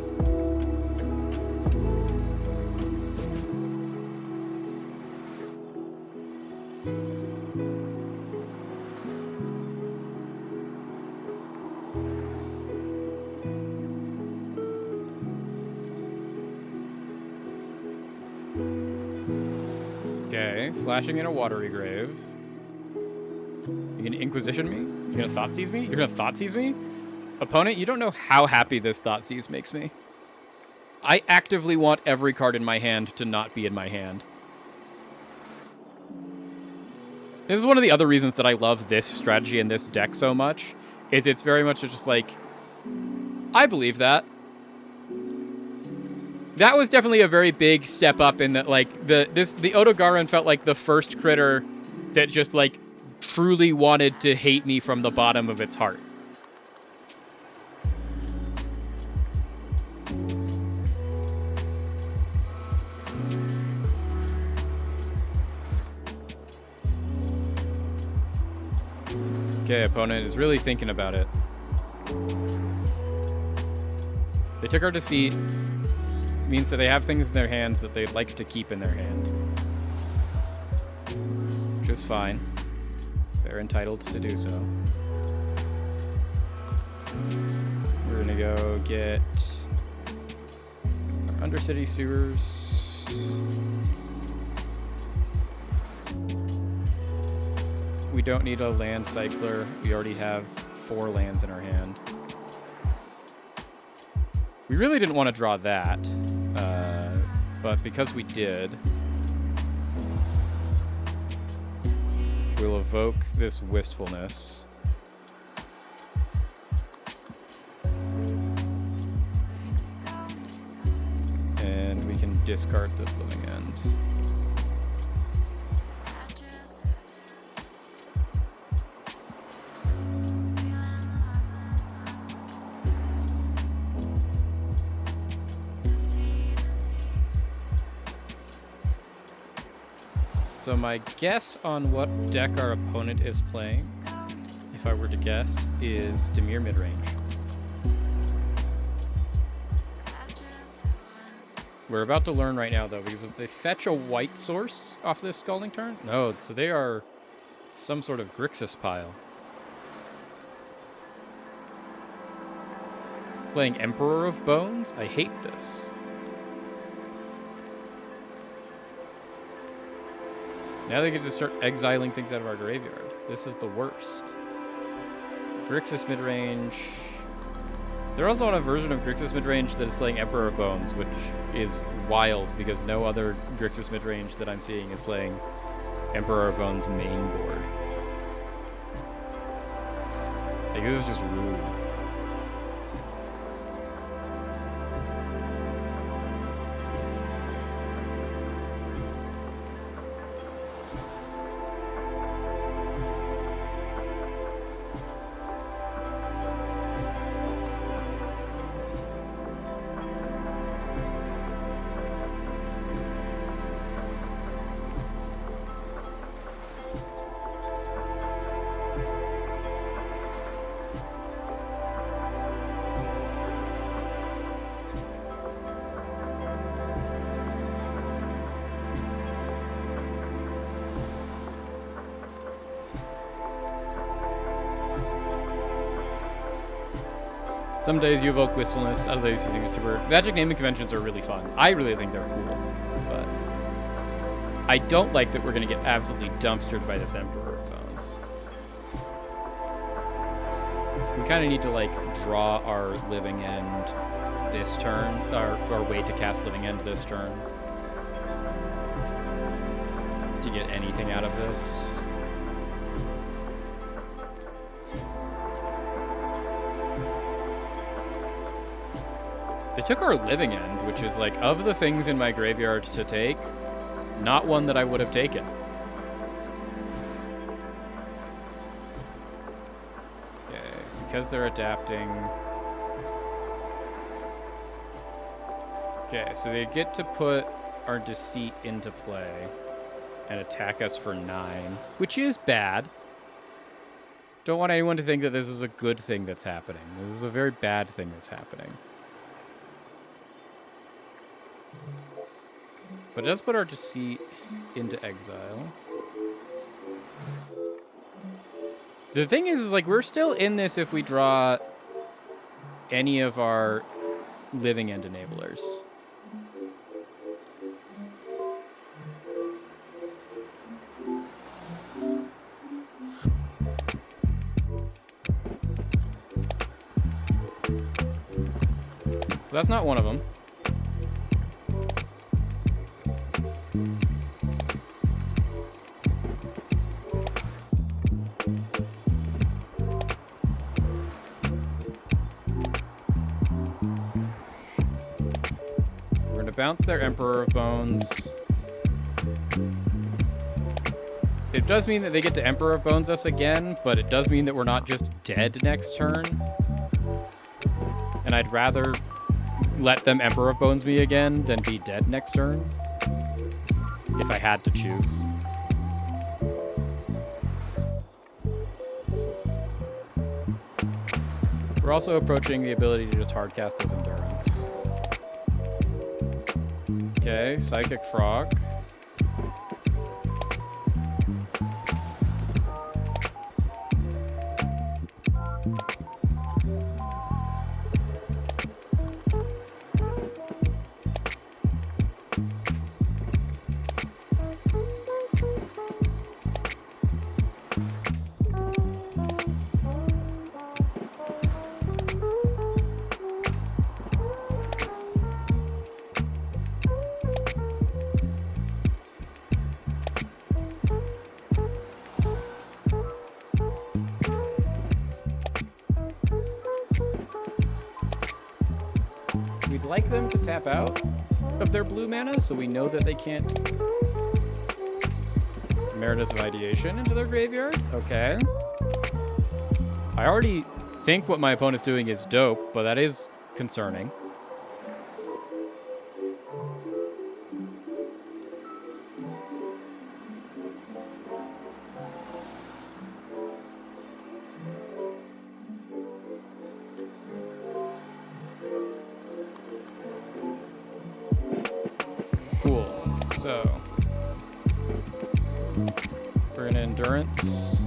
Okay, flashing in a Watery Grave. You gonna Inquisition me? You gonna Thoughtseize me? You're gonna Thoughtseize me? Opponent, you don't know how happy this Thoughtseize makes me. I actively want every card in my hand to not be in my hand. This is one of the other reasons that I love this strategy and this deck so much, is it's very much just like, I believe that. That was definitely a very big step up in that, like, the Odo Garen felt like the first critter that just, like, truly wanted to hate me from the bottom of its heart. Okay, opponent is really thinking about it. They took our Deceit. Means that they have things in their hands that they'd like to keep in their hand. Which is fine. They're entitled to do so. We're gonna go get our Undercity Sewers. We don't need a land cycler. We already have 4 lands in our hand. We really didn't want to draw that, but because we did, We'll evoke this wistfulness. And we can discard this Living End. So my guess on what deck our opponent is playing, if I were to guess, is Dimir midrange. We're about to learn right now, though, because if they fetch a white source off this Scalding Tarn, no, so they are some sort of Grixis pile. Playing Emperor of Bones? I hate this. Now they get to start exiling things out of our graveyard. This is the worst. Grixis midrange. They're also on a version of Grixis midrange that is playing Emperor of Bones, which is wild because no other Grixis midrange that I'm seeing is playing Emperor of Bones main board. Like, this is just rude. Some days you evoke wistfulness, other days you seem super. Magic naming conventions are really fun. I really think they're cool, but I don't like that we're going to get absolutely dumpstered by this Emperor of Bones. We kind of need to, like, draw our Living End this turn, our way to cast Living End this turn, to get anything out of this. They took our Living End, which is, like, of the things in my graveyard to take, not one that I would have taken. Okay, because they're adapting. Okay, so they get to put our Deceit into play and attack us for 9, which is bad. Don't want anyone to think that this is a good thing that's happening. This is a very bad thing that's happening. But it does put our Deceit into exile. The thing is like, we're still in this if we draw any of our Living End enablers. So that's not one of them. Bounce their Emperor of Bones. It does mean that they get to Emperor of Bones us again, but it does mean that we're not just dead next turn. And I'd rather let them Emperor of Bones me again than be dead next turn, if I had to choose. We're also approaching the ability to just hardcast this Endurance. Okay, Psychic Frog. like them to tap out of their blue mana, so we know that they can't Emeritus of Ideation into their graveyard. Okay. I already think what my opponent's doing is dope, but that is concerning. Cool. So we're gonna Endurance.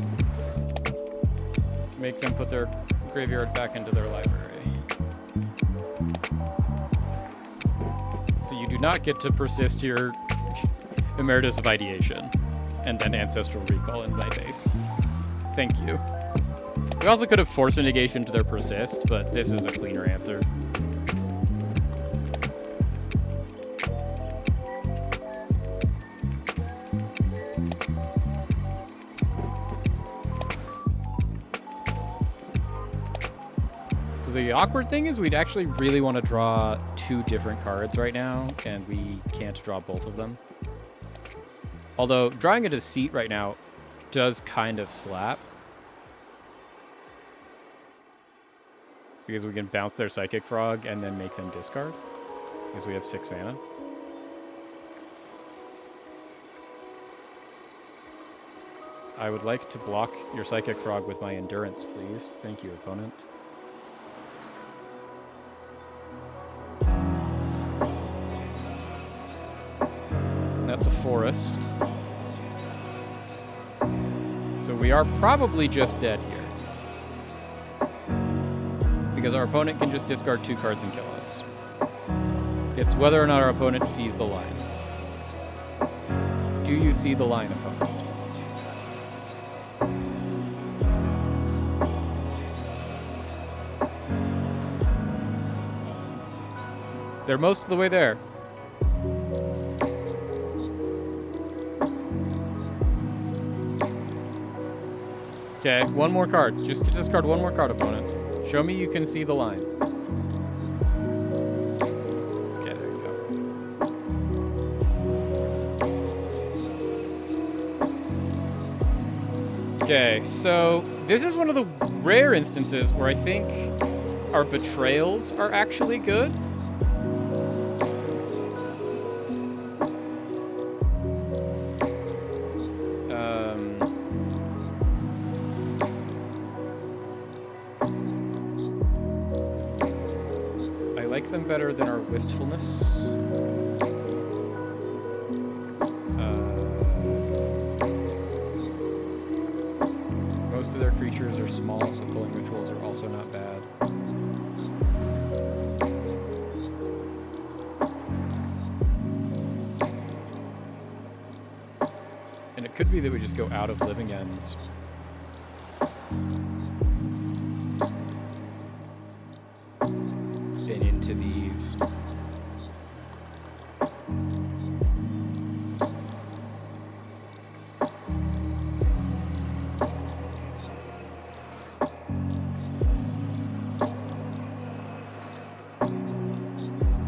Make them put their graveyard back into their library. So you do not get to persist your Emeritus of Ideation and then Ancestral Recall in my face. Thank you. We also could have forced a negation to their persist, but this is a cleaner answer. The awkward thing is we'd actually really want to draw two different cards right now, and we can't draw both of them. Although, drawing a Deceit right now does kind of slap. Because we can bounce their Psychic Frog and then make them discard. Because we have 6 mana. I would like to block your Psychic Frog with my Endurance, please. Thank you, opponent. That's a forest. So we are probably just dead here. Because our opponent can just discard 2 cards and kill us. It's whether or not our opponent sees the line. Do you see the line, opponent? They're most of the way there. Okay, one more card. Just discard one more card, opponent. Show me you can see the line. Okay, there you go. Okay, so this is one of the rare instances where I think our betrayals are actually good. Better than our Wistfulness. Most of their creatures are small, so pulling rituals are also not bad. And it could be that we just go out of Living Ends. Into these.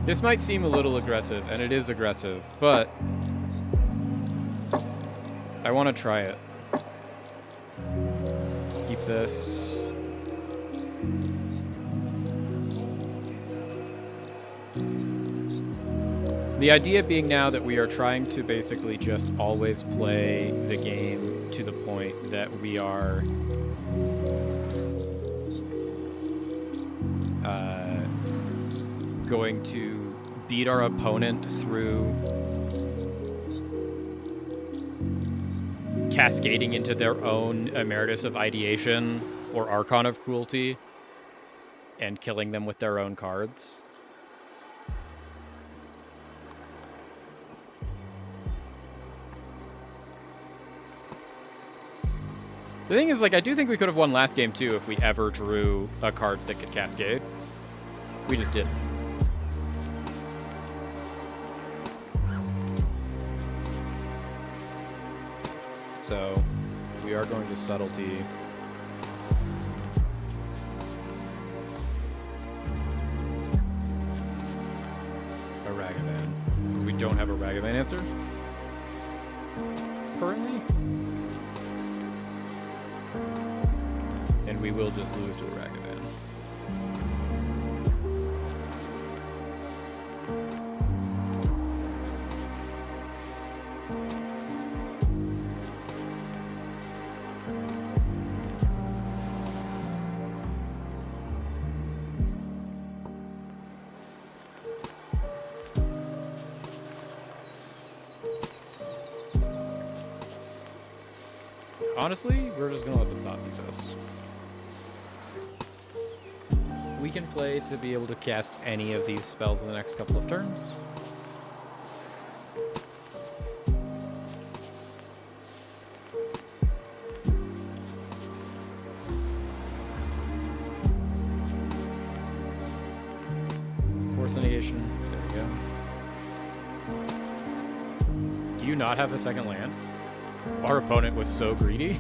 This might seem a little aggressive, and it is aggressive, but I want to try it. Keep this. The idea being now that we are trying to basically just always play the game to the point that we are going to beat our opponent through cascading into their own Emeritus of Ideation or Archon of Cruelty and killing them with their own cards. The thing is, like, I do think we could have won last game, too, if we ever drew a card that could cascade. We just didn't. So, we are going to Subtlety. answer. Currently. And we will just lose to a Ragavan. Honestly, we're just gonna let the thought exist. We can play to be able to cast any of these spells in the next couple of turns. Force negation. There we go. Do you not have a second land? Our opponent was so greedy.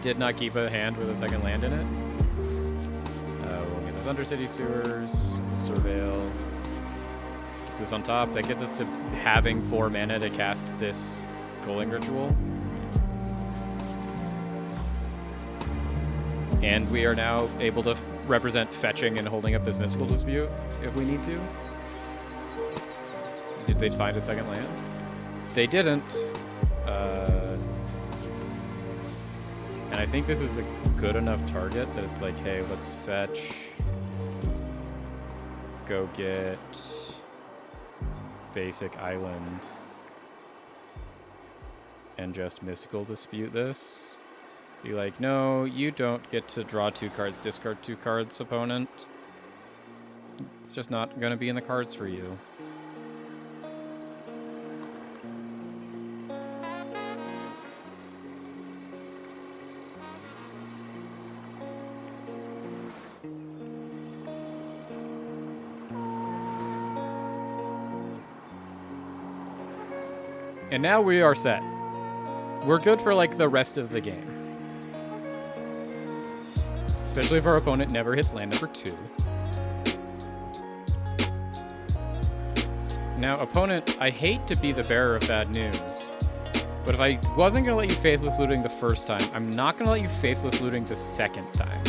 Did not keep a hand with a second land in it. We'll get those Undercity Sewers. We'll Surveil. Keep this on top. That gets us to having 4 mana to cast this Culling Ritual. And we are now able to represent fetching and holding up this Mystical Dispute if we need to. Did they find a second land? They didn't. And I think this is a good enough target that it's like, hey, let's fetch, go get basic island, and just Mystical Dispute this. Be like, no, you don't get to draw 2 cards, discard 2 cards, opponent. It's just not gonna be in the cards for you. And now we are set. We're good for like the rest of the game. Especially if our opponent never hits land number 2. Now, opponent, I hate to be the bearer of bad news, but if I wasn't going to let you Faithless Looting the first time, I'm not going to let you Faithless Looting the second time.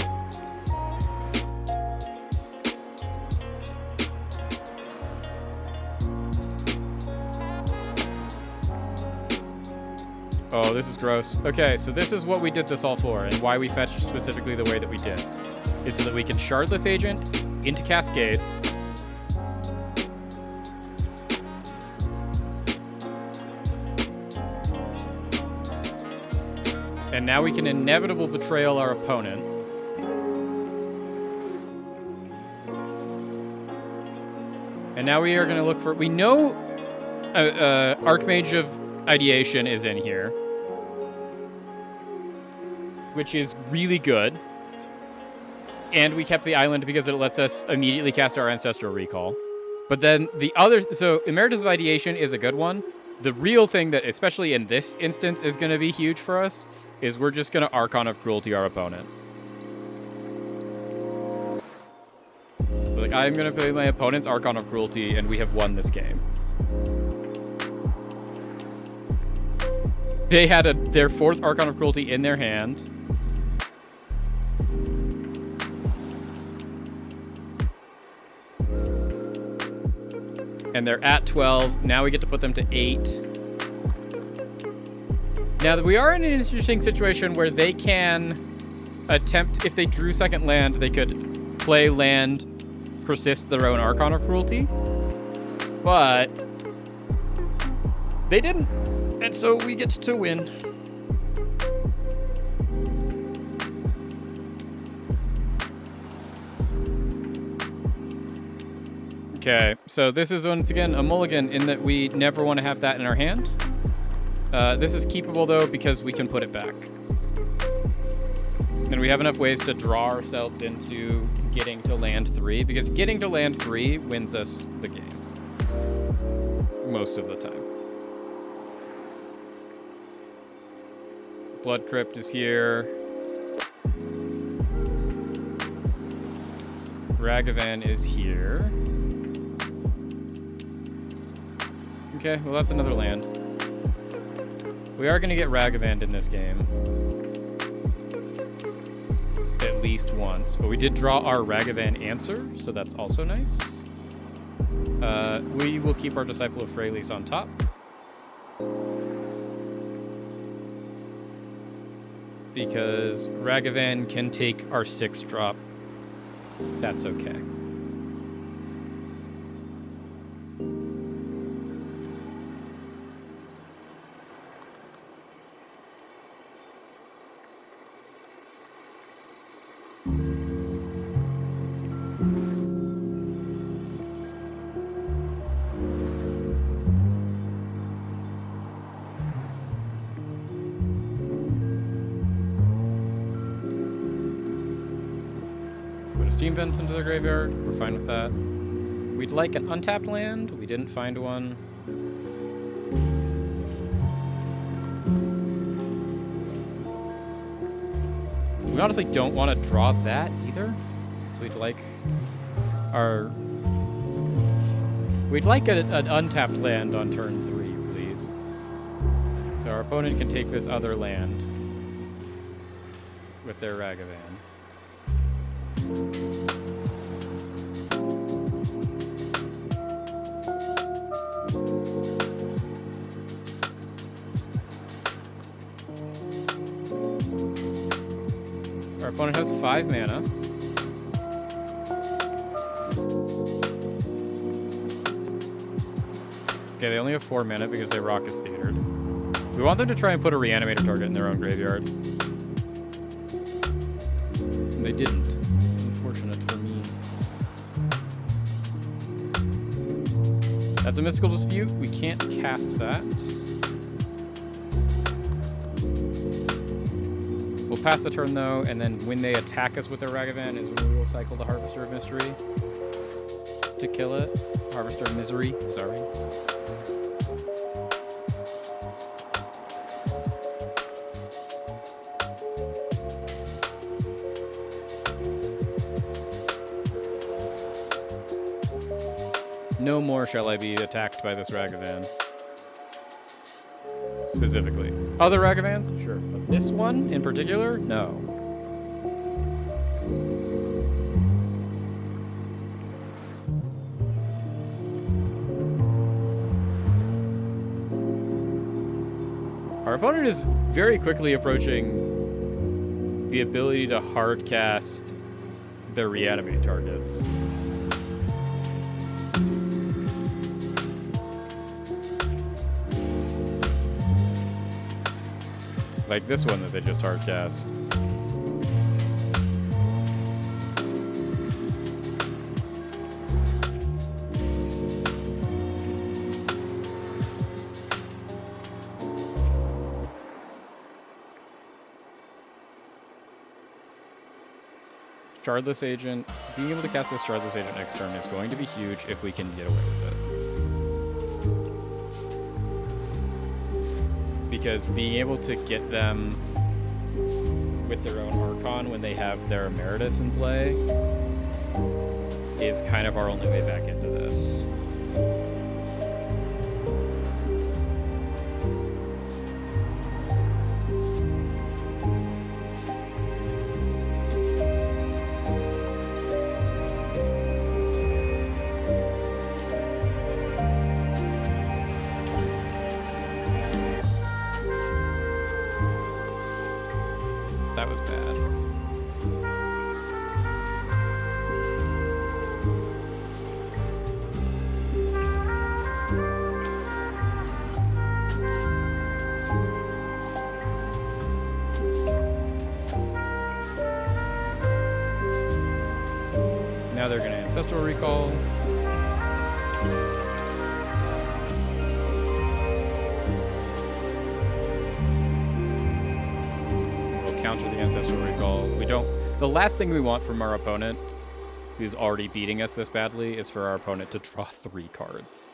Oh, this is gross. Okay, so this is what we did this all for, and why we fetched specifically the way that we did. Is so that we can Shardless Agent into Cascade. And now we can Inevitable Betrayal our opponent. And now we are going to look for... We know Archmage of Ideation is in here, which is really good. And we kept the island because it lets us immediately cast our Ancestral Recall. But then the other... So, Emeritus of Ideation is a good one. The real thing that, especially in this instance, is going to be huge for us is we're just going to Archon of Cruelty our opponent. Like, I'm going to play my opponent's Archon of Cruelty, and we have won this game. They had their 4th Archon of Cruelty in their hand. And they're at 12. Now we get to put them to 8. Now, we are in an interesting situation where they can attempt, if they drew second land, they could play land, persist their own Archon of Cruelty. But they didn't. And so we get to win. Okay, so this is once again a mulligan in that we never want to have that in our hand. This is keepable though because we can put it back. And we have enough ways to draw ourselves into getting to land 3, because getting to land 3 wins us the game. Most of the time. Blood Crypt is here. Ragavan is here. Okay, well that's another land. We are going to get Ragavan in this game. At least once. But we did draw our Ragavan answer, so that's also nice. We will keep our Disciple of Freylis on top. Because Ragavan can take our 6-drop. That's okay. Steam Vents into the graveyard. We're fine with that. We'd like an untapped land. We didn't find one. We honestly don't want to draw that either. So we'd like our... We'd like an untapped land on turn 3, please. So our opponent can take this other land with their Ragavan. Our opponent has 5 mana. Okay, they only have 4 mana because they Raucous Theatered. We want them to try and put a Reanimator target in their own graveyard. And they didn't. Unfortunate for me. That's a Mystical Dispute. We can't cast that. We'll pass the turn though, and then when they attack us with their Ragavan is when we will cycle the Harvester of Mystery to kill it. Harvester of Misery, sorry. No more shall I be attacked by this Ragavan. Specifically. Other Ragavans? Sure. But this one in particular? No. Our opponent is very quickly approaching the ability to hard cast their Reanimate targets. Like this one that they just hard cast. Shardless Agent. Being able to cast this Shardless Agent next turn is going to be huge if we can get away with it. Because being able to get them with their own Archon when they have their Emeritus in play is kind of our only way back into this. That was bad. Now they're going to Ancestral Recall. Counter the Ancestral Recall. We don't... The last thing we want from our opponent, who's already beating us this badly, is for our opponent to draw 3 cards.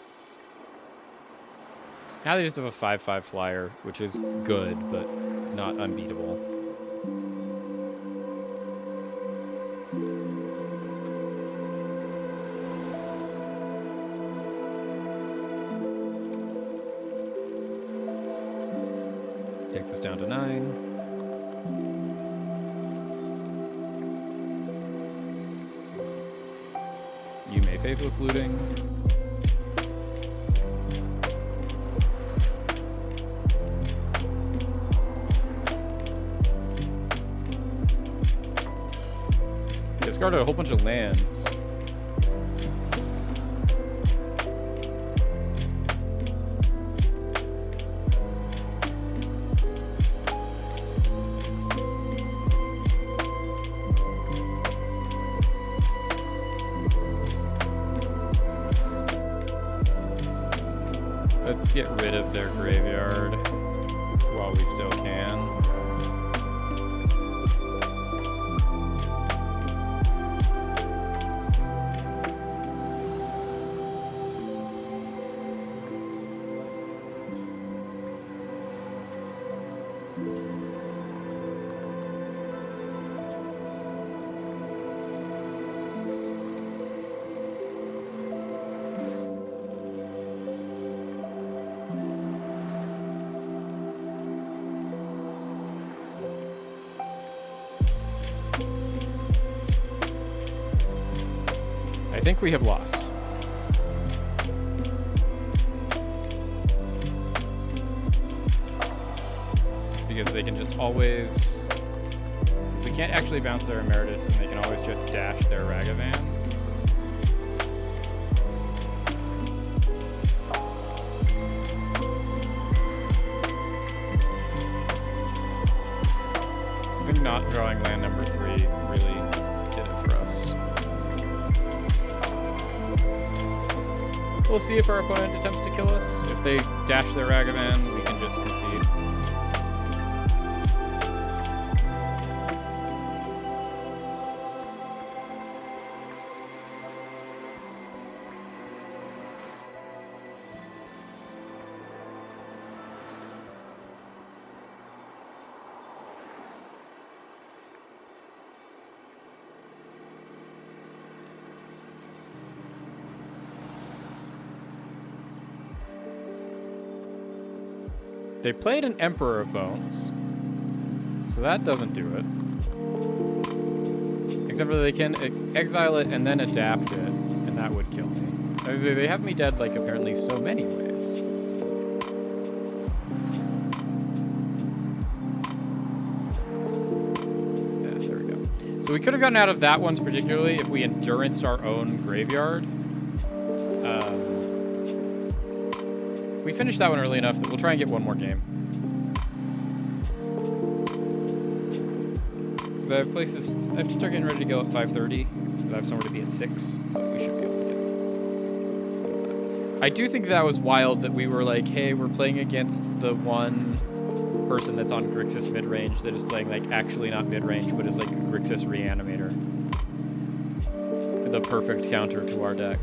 Now they just have a 5/5 flyer, which is good, but not unbeatable. Takes us down to 9. You may faithless looting. Discarded a whole bunch of lands. Let's get rid of their graveyard while we still can. I think we have lost. Because they can just always... So we can't actually bounce their Emeritus, and they can always just dash their Ragavan. I think not drawing land number 3 really did it for us. We'll see if our opponent attempts to kill us. If they dash their Ragavan, we can just concede. They played an Emperor of Bones, so that doesn't do it. Except for they can exile it and then adapt it, and that would kill me. I was gonna say, they have me dead like apparently so many ways. Yeah, there we go. So we could have gotten out of that one particularly if we enduranced our own graveyard. We finished that one early enough that we'll try and get one more game. Because I have places, I have to start getting ready to go at 5:30, so that I have somewhere to be at 6, but we should be able to get. I do think that was wild that we were like, hey, we're playing against the one person that's on Grixis mid-range that is playing like actually not mid-range, but is like a Grixis Reanimator. The perfect counter to our deck.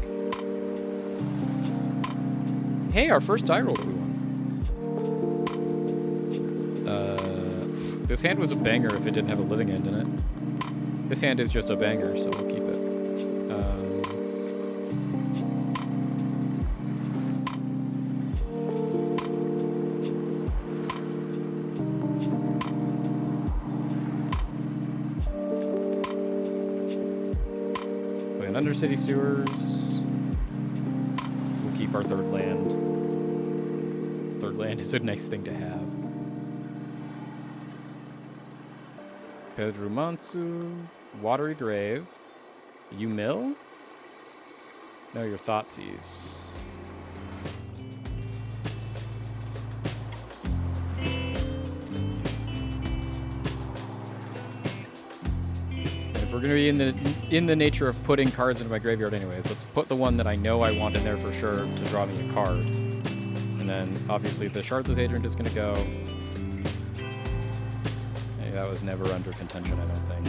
Hey, our first die roll that we won. This hand was a banger if it didn't have a Living End in it. This hand is just a banger, so we'll keep it. Play an Undercity Sewers. We'll keep our third land. Third land is a nice thing to have. Pedrumansu, Watery Grave. You mill? No, your Thoughtseize. If we're gonna be in the nature of putting cards into my graveyard anyways, let's put the one that I know I want in there for sure to draw me a card. And then obviously the Shardless Agent is gonna go. That was never under contention, I don't think.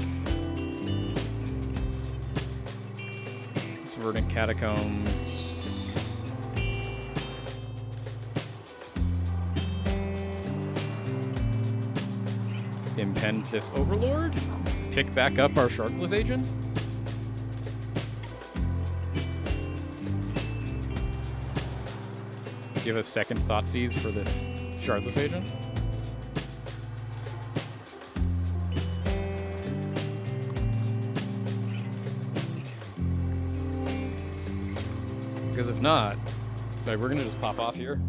Verdant Catacombs. Impend this Overlord. Pick back up our Shardless Agent. Give a second Thoughtseize for this Shardless Agent. Because if not, like, we're gonna just pop off here.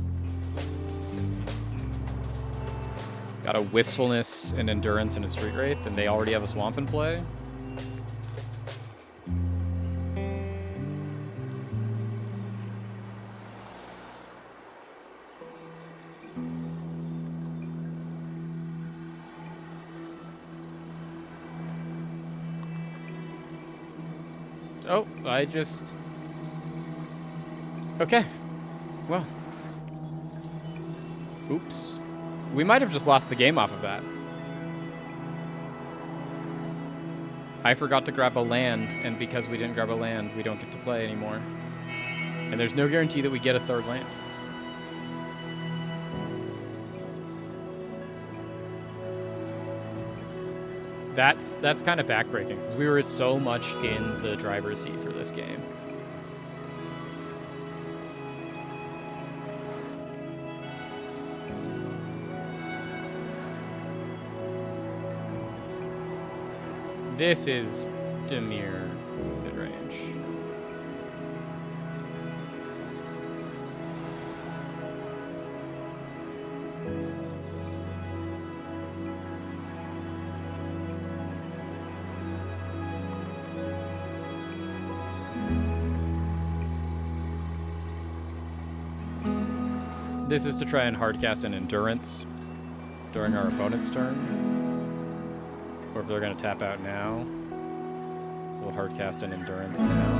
Got a Wistfulness, an Endurance, and a Street Wraith, and they already have a Swamp in play. Oh, I just... Okay. Well. Oops. We might have just lost the game off of that. I forgot to grab a land, and because we didn't grab a land, we don't get to play anymore. And there's no guarantee that we get a third land. That's kind of backbreaking, since we were so much in the driver's seat for this game. This is Demir mid-range. This is to try and hardcast an Endurance during our opponent's turn. Or if they're going to tap out now, we'll hardcast an Endurance now.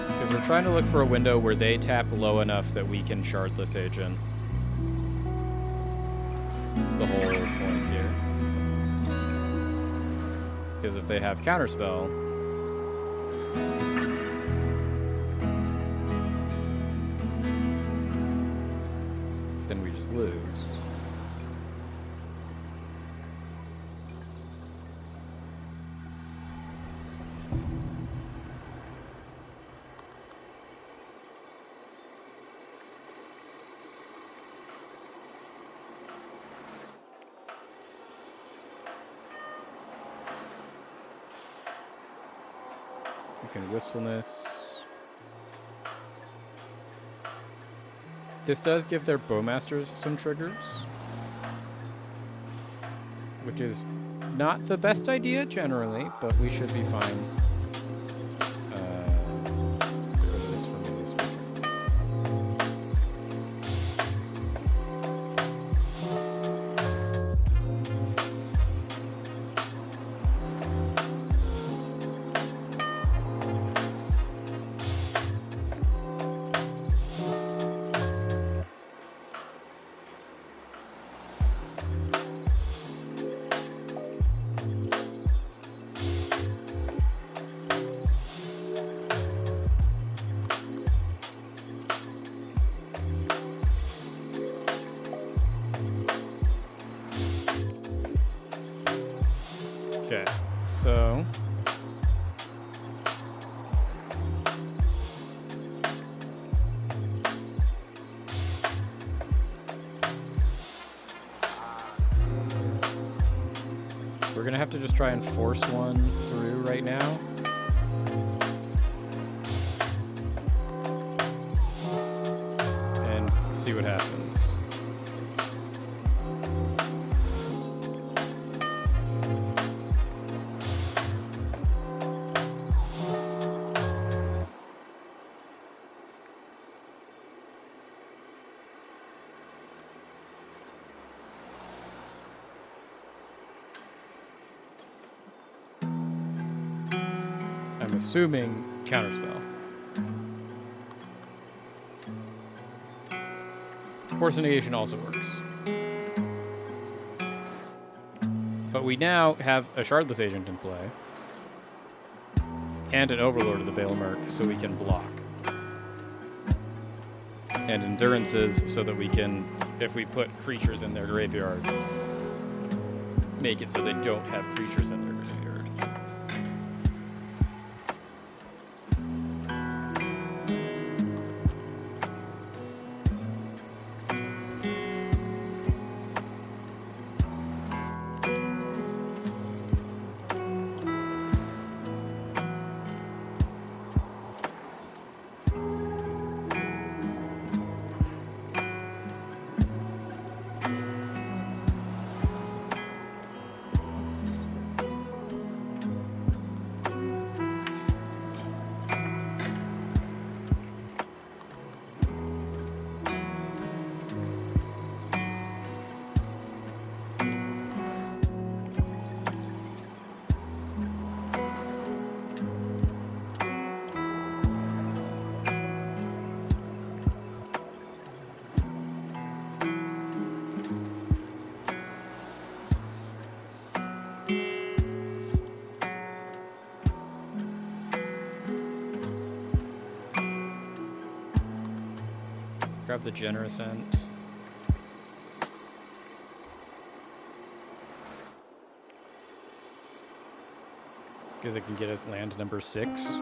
Because we're trying to look for a window where they tap low enough that we can Shardless Agent. That's the whole point here. Because if they have Counterspell, then we just lose. We can Wistfulness. This does give their Bowmasters some triggers, which is not the best idea generally, but we should be fine. Okay, so we're gonna have to just try and force one through right now. And see what happens. I'm assuming Counterspell. Force Negation also works. But we now have a Shardless Agent in play. And an Overlord of the Baelmerk, so we can block. And Endurances, so that we can, if we put creatures in their graveyard, make it so they don't have creatures in their graveyard. Grab the generous end. Because it can get us land number 6.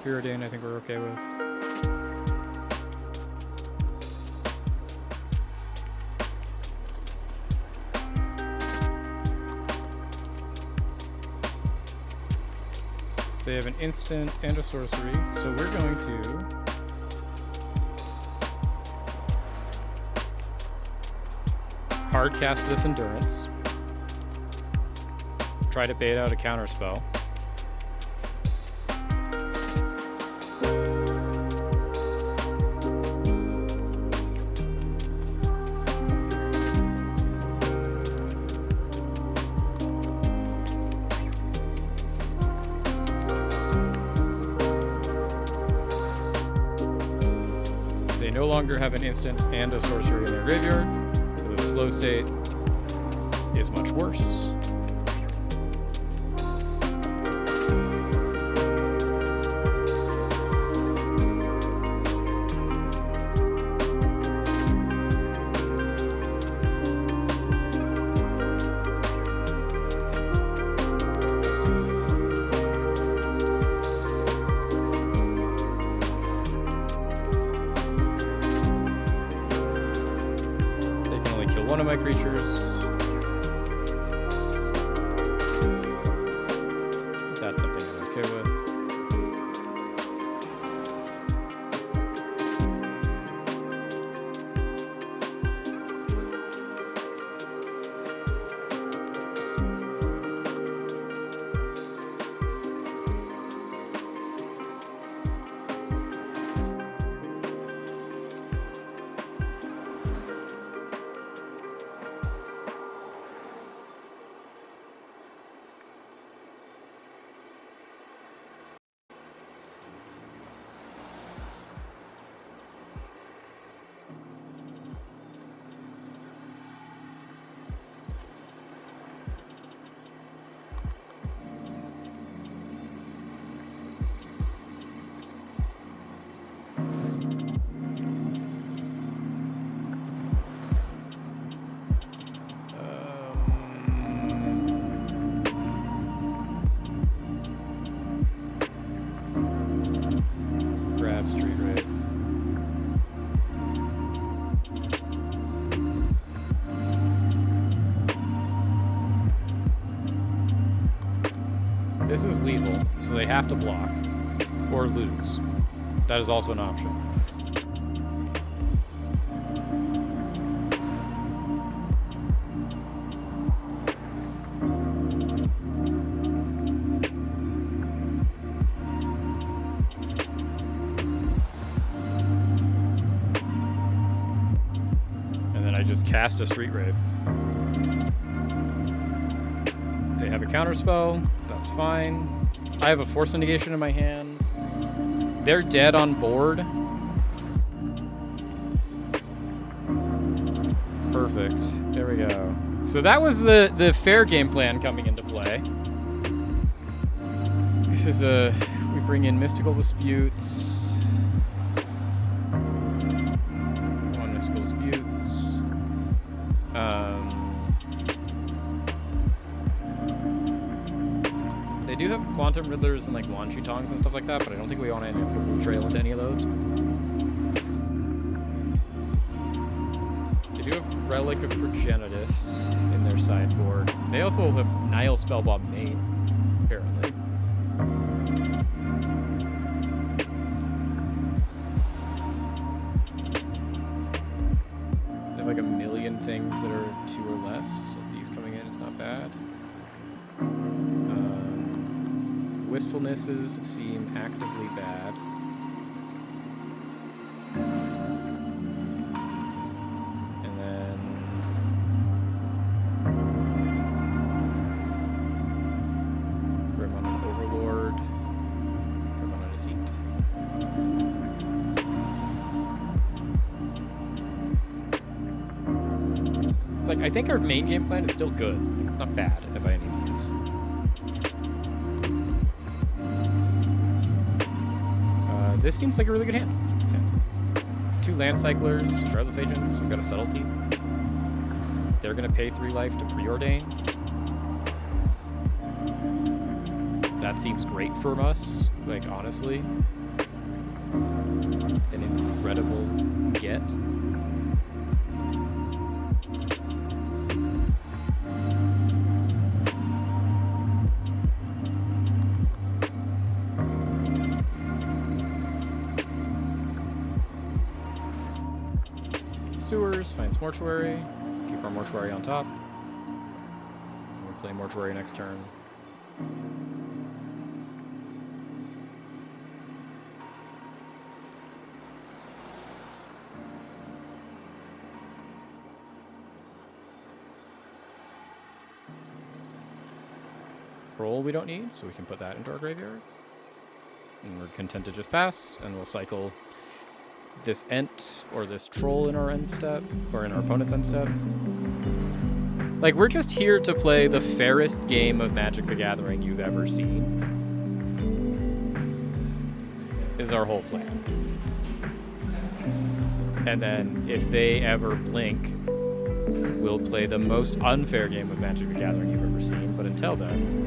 Pyridane, I think we're okay with. They have an instant and a sorcery, so we're going to hard cast this Endurance. Try to bait out a counterspell. No longer have an instant and a sorcery in their graveyard, so the slow state is much worse. One of my creatures. That's something I'm okay with. This is lethal, so they have to block or lose. That is also an option. And then I just cast a Street Rave. They have a counterspell. That's fine. I have a Force Negation in my hand. They're dead on board. Perfect. There we go. So that was the fair game plan coming into play. This is we bring in Mystical Disputes. One Mystical Disputes. They do have Quantum Riddlers and like Wanshi Tongs and stuff like that, but I don't think we want to end up with trail into any of those. They do have Relic of Progenitus in their sideboard. They also have Nile Spellbomb main, apparently. They have like a million things that are 2 or less, so these coming in is not bad. Wistfulnesses seem actively bad. And then Revenant Overlord. Revenant Deceit. It's like, I think our main game plan is still good. It's not bad by any means. This seems like a really good hand. 2 Land Cyclers, Shardless Agents, we've got a Subtlety. They're gonna pay 3 life to Preordain. That seems great for us, like, honestly. An incredible get. Sewers, finds Mortuary. Keep our Mortuary on top. We'll play Mortuary next turn. Troll we don't need, so we can put that into our graveyard. And we're content to just pass, and we'll cycle this Ent or this Troll in our end step, or in our opponent's end step. Like, we're just here to play the fairest game of Magic the Gathering you've ever seen. Is our whole plan. And then, if they ever blink, we'll play the most unfair game of Magic the Gathering you've ever seen. But until then,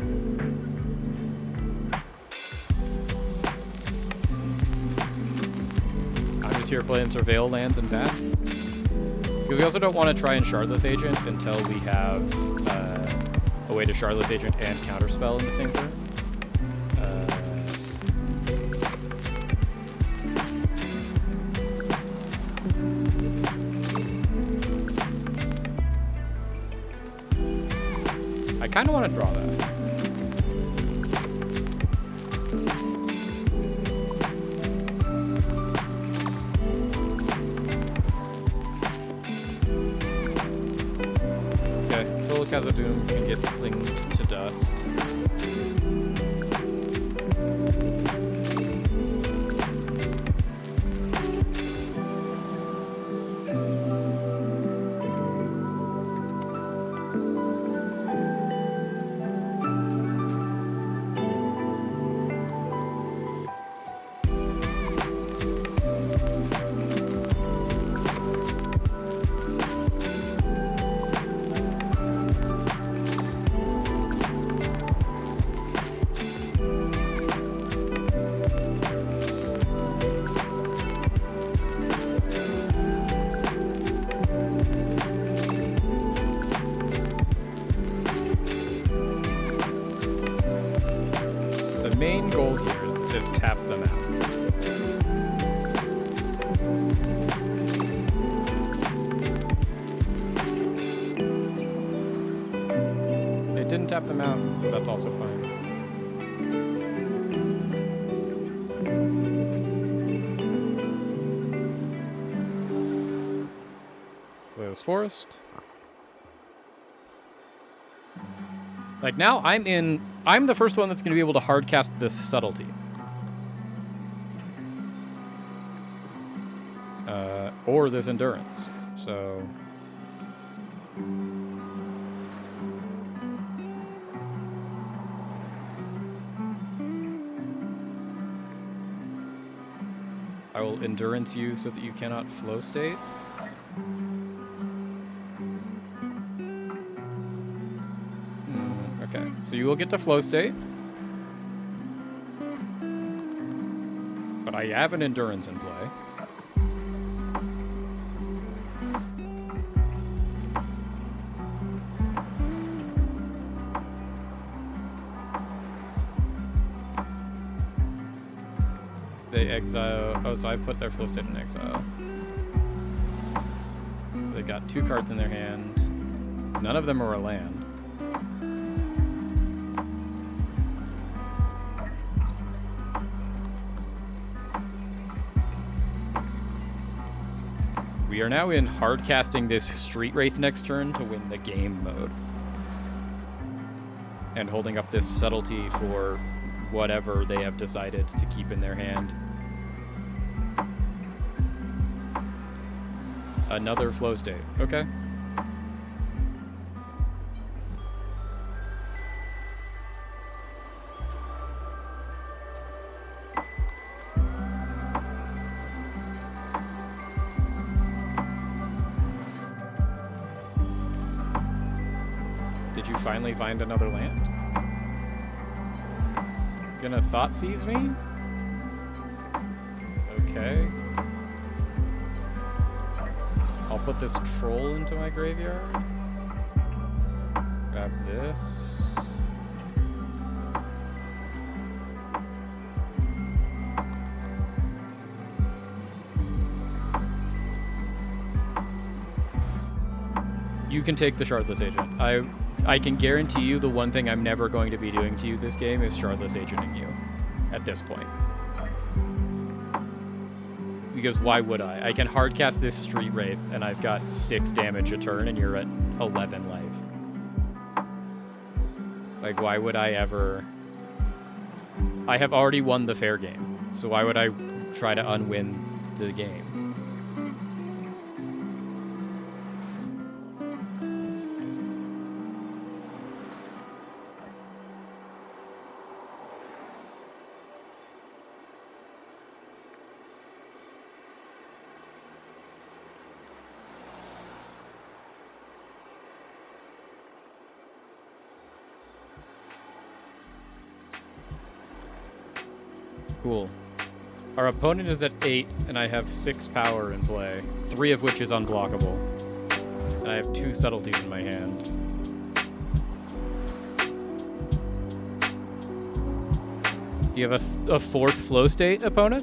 here playing Surveil lands and pass. Because we also don't want to try and Shardless Agent until we have a way to Shardless Agent and Counterspell in the same turn. I kind of want to draw that. Khazad-dûm can get clinged to dust. Main goal here is that this taps them out. It didn't tap them out, but that's also fine. Play this forest. Like, now I'm the first one that's going to be able to hard cast this Subtlety. Or this Endurance. So I will Endurance you so that you cannot flow state. Okay, so you will get to flow state. But I have an Endurance in play. They exile. Oh, so I put their flow state in exile. So they got 2 cards in their hand. None of them are a land. We are now in hard casting this Street Wraith next turn to win the game mode. And holding up this subtlety for whatever they have decided to keep in their hand. Another flow state. Okay. Did you finally find another land? Gonna thought seize me? Okay. I'll put this troll into my graveyard. Grab this. You can take the Shardless Agent. I can guarantee you the one thing I'm never going to be doing to you this game is Shardless Agenting you. At this point. Because why would I? I can hardcast this Street Wraith and I've got 6 damage a turn and you're at 11 life. Like, why would I ever... I have already won the fair game, so why would I try to unwin the game? Cool. Our opponent is at 8, and I have 6 power in play, 3 of which is unblockable. And I have 2 subtleties in my hand. Do you have a 4th flow state, opponent?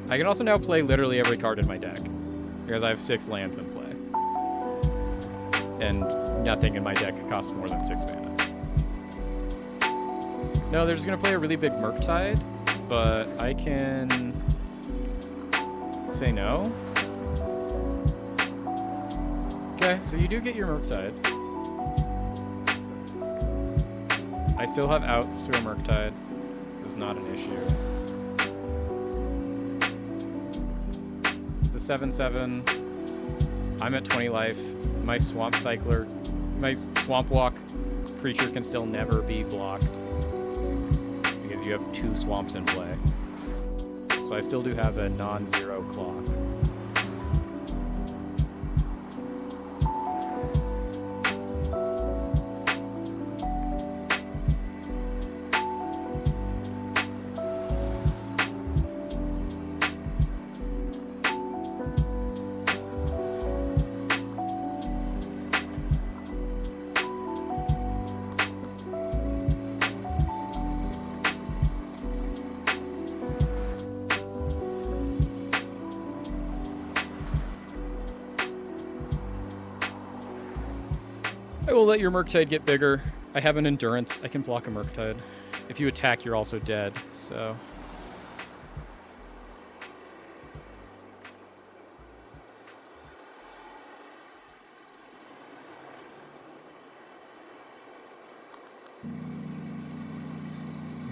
I can also now play literally every card in my deck, because I have 6 lands in play. And nothing in my deck costs more than 6 mana. No, they're just gonna play a really big Murktide, but I can say no. Okay, so you do get your Murktide. I still have outs to a Murktide. This is not an issue. It's a 7/7. I'm at 20 life. My Swamp Cycler, my Swamp Walk creature can still never be blocked because you have 2 swamps in play. So I still do have a non-zero clock. I will let your Murktide get bigger. I have an Endurance. I can block a Murktide. If you attack, you're also dead, so...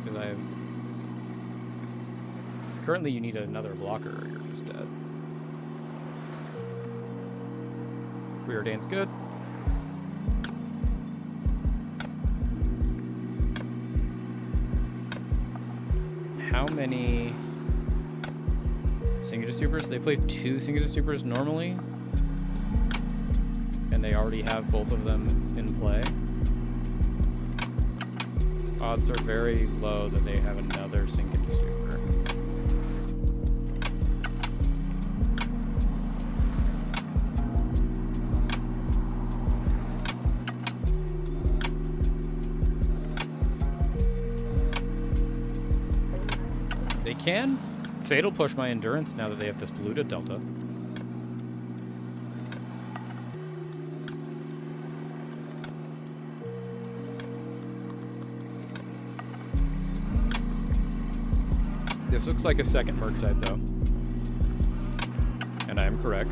Because I have... Currently you need another blocker or you're just dead. Preordain's good. How many Singular Supers? They play 2 Singular Supers normally, and they already have both of them in play. Odds are very low that they have another Singular Super. They can Fatal Push my Endurance now that they have this polluted Delta. This looks like a second Merc type, though. And I am correct.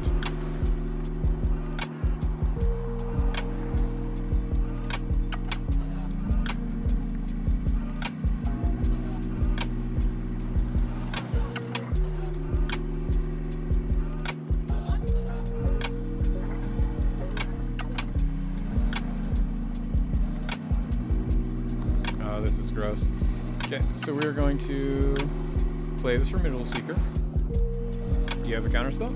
Oh, this is gross. Okay, so we're going to play this Formidable Seeker. Do you have a counterspell?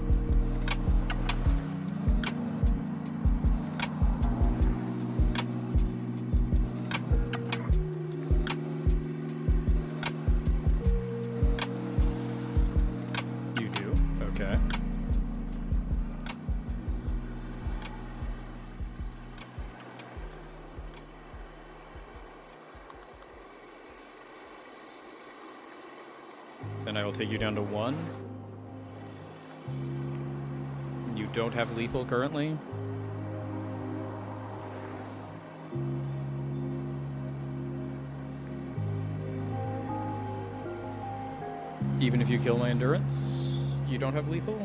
You do, okay. Then I will take you down to 1. You don't have lethal currently. Even if you kill my endurance, you don't have lethal.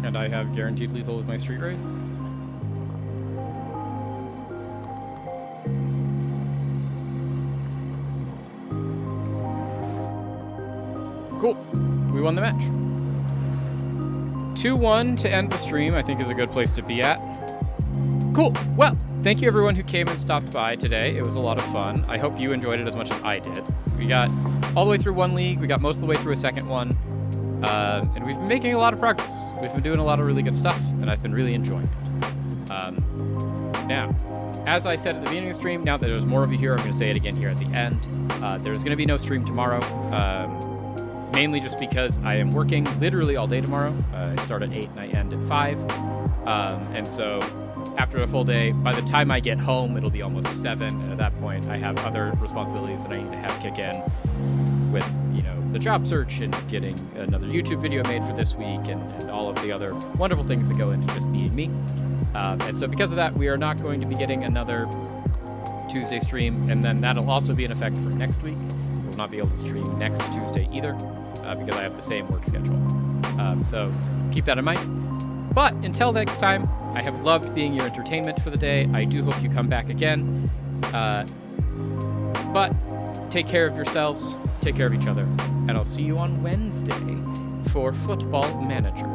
And I have guaranteed lethal with my Street Wraith. Cool. We won the match. 2-1 to end the stream, I think is a good place to be at. Cool. Well, thank you everyone who came and stopped by today. It was a lot of fun. I hope you enjoyed it as much as I did. We got all the way through one league. We got most of the way through a second one. And we've been making a lot of progress. We've been doing a lot of really good stuff, and I've been really enjoying it. Now, as I said at the beginning of the stream, now that there's more of you here, I'm going to say it again here at the end. There's going to be no stream tomorrow. Mainly just because I am working literally all day tomorrow. I start at 8 and I end at 5. And so after a full day, by the time I get home, it'll be almost 7. And at that point, I have other responsibilities that I need to have kick in with, you know, the job search and getting another YouTube video made for this week and all of the other wonderful things that go into just being me. And so because of that, we are not going to be getting another Tuesday stream. And then that'll also be in effect for next week. We'll not be able to stream next Tuesday either. Because I have the same work schedule. So keep that in mind. But until next time, I have loved being your entertainment for the day. I do hope you come back again. But take care of yourselves, take care of each other, and I'll see you on Wednesday for Football Manager.